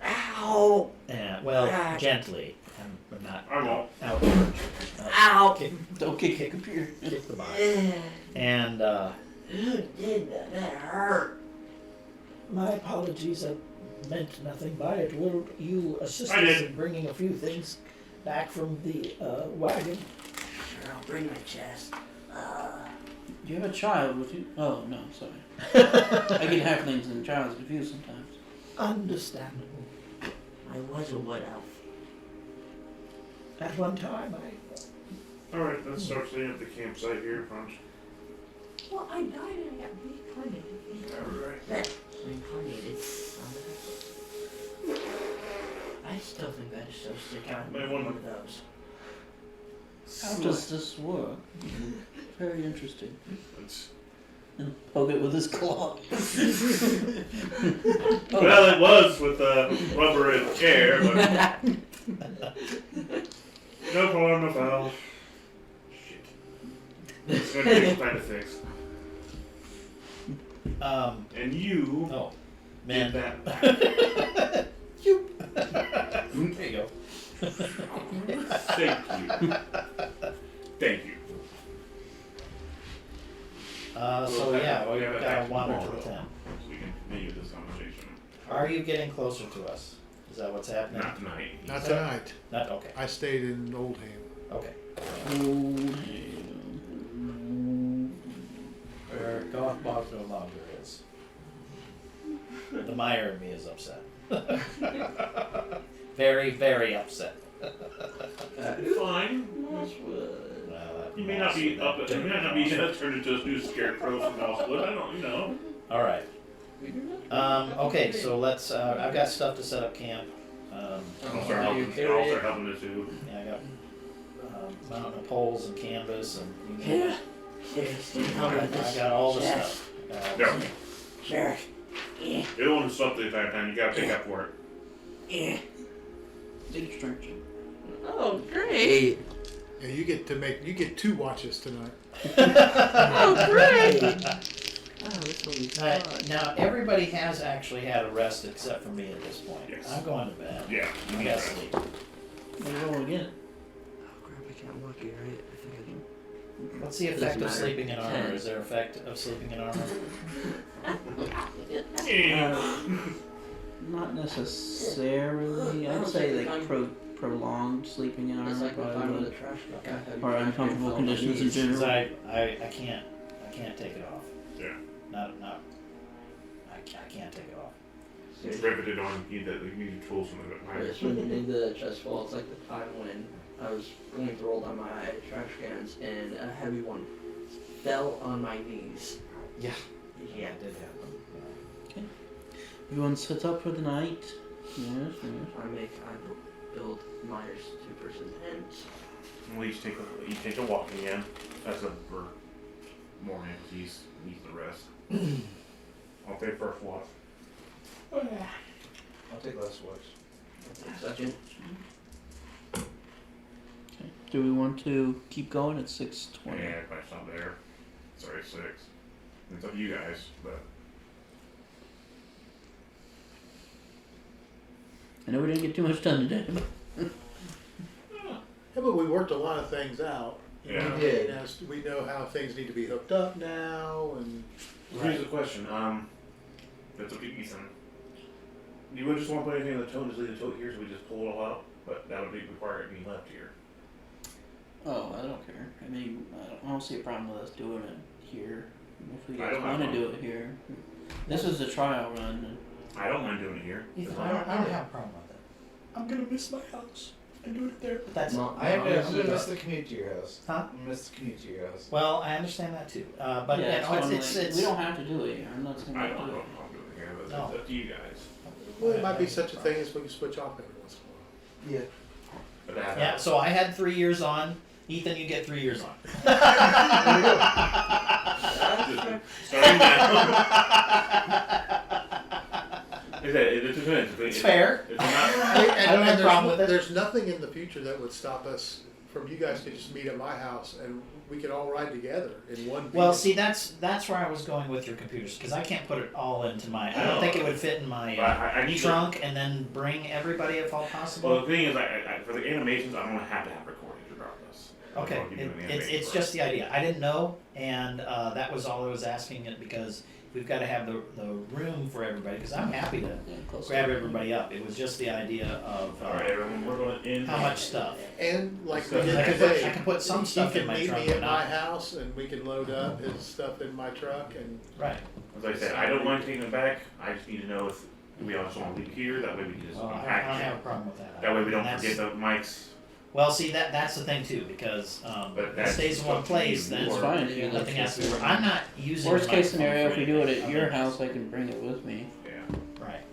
Ow! And well, gently. I'm not I won't. out. Ow! Don't kick a computer. Kick the box. Ugh. And Who did that? That hurt. my apologies, I meant nothing by it. Will you assist I us did. in bringing a few things back from the wagon? Sure, I'll bring my chest. Do you have a child with you? Oh, no, sorry. I get halflings and child's confused sometimes. Understandable. I was a wood elf. At one time, I Alright, let's start setting up the campsite here in front. Well, I died and I got reincarnated. Alright. Reincarnated. I still think that is so sick. I Might want want- one of those. How does this work? Very interesting. It's, And poke it with his claw. well, it was with the rubber in the chair, but no harm, no foul. Shit. It's gonna take time to fix. And you Oh, did man. that. There you go. Thank you. Thank you. So yeah, we we've have it got back to wander to tomorrow, the tent. so we can continue this conversation. Are you getting closer to us? Is that what's happening? Not tonight. Not tonight. Not okay. I stayed in Oldham. Okay. Oh, Where Goth Bog no longer is. The Meyer in me is upset. Very, very upset. Fine. Well, You may not be up. You may not be turned into a new scarecrow from Housewood. I don't. You know. all right. Okay, so let's. I've got stuff to set up camp. I'll I start helping. I'll start helping this too. yeah, I got mountain of poles and canvas and. Yeah. Seriously, how about I this? got all the Sheriff, stuff. No. Sheriff. Yeah. You don't want to stop the entire time. You gotta pick up for it. Yeah. big strength. Oh, great. Yeah, you get 2 watches tonight. Oh, great. Oh, this will be fun. Now everybody has actually had a rest except for me at this point. Yes. I'm going to bed. Yeah. I gotta sleep. Maybe roll again. Oh, crap, I can't walk you, right? I think I can. What's the effect of Doesn't matter. sleeping in armor? 10. Is there effect of sleeping in armor? Not necessarily. I'd say like prolonged sleeping in It's armor like the probably time of the would. trash truck. I have Or you uncomfortable fell on my conditions in knees. general. Because I can't take it off. Yeah. I can't take it off. It's riveted on you that you need tools from the It's when you did the chest wall. It's like the time when I was going to roll down my trash cans and a heavy one fell on my knees. Yeah. Yeah. It did happen. Everyone sets up for the night. Yes, yes. I build Myers 2-person tents. Well, you take a walk again. That's a for morning. He's needs the rest. I'll take first watch. I'll take last watch. Second. Okay. Do we want to keep going at 6:20? Yeah, if I stop there. Sorry, 6. It's up to you guys, but I know we didn't get too much done today. Yeah, but we worked a lot of things out. Yeah. We did. As we know how things need to be hooked up now, and here's the question. That's up to Ethan. You would just want to put anything in the tote, just leave the tote here, so we just pull it all out. But that would require it being left here. Oh, I don't care. I mean, I don't see a problem with us doing it here. If we I guys don't have want to one. do it here. This is a trial run. I don't mind doing it here. Ethan, I don't have a problem with it. I'm gonna miss my house. I do it there. But that's No, I'm no, gonna miss the commute to your house. Huh? I'm gonna miss the commute to your house. well, I understand that too. But yeah, you know, so I'm it's like, we don't have to do it here. I'm not saying I we don't do know it. if I'll do it here, but No. it's up to you guys. well, it might be such a thing as we can switch off every once in a while. Yeah. But that yeah. So I had 3 years on. Ethan, you get 3 years on. starting now. It's fair. It's not, I don't have a problem with it. There's nothing in the future that would stop us from you guys to just meet at my house and we could all ride together in one Well, vehicle. see, that's where I was going with your computers because I can't put it all into my. I don't think it would fit in my I need trunk and then bring everybody if all possible. Well, the thing is, I for the animations, I don't have to have recordings regardless. Okay, I'll give you an it's animation just the idea. I didn't know, and that was all I was asking it because we've got to have the room for everybody. Because I'm happy to Yeah, close grab to- everybody up. It was just the idea of All right, everyone, we're going to end. how much stuff. And like we Because did I can put today, I can put some stuff he in can my meet trunk, me but at my not house and we can load up his stuff in my truck and right. As I said, I don't mind taking them back. I just need to know if we all just want to leave it here. That way we can just Well, I unpack don't have it. a problem with that. That way we don't And forget that's- the mics. Well, see that's the thing too because But it that's stays in one up to place. you. Then It's fine if you nothing go has to to- be. I'm not using. Worst the case microphone scenario, for if we do it anything at your other- house, I can bring it with me. Yeah. Right.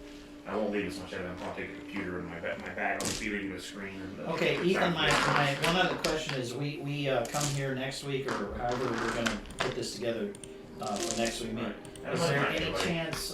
I won't leave as much evidence. I'll take a computer in my bag. I'll just be reading the screen. And the Okay, Ethan, my one other question is, we come here next week, or however we're gonna put this together, for next week meeting. Right. Is there any chance,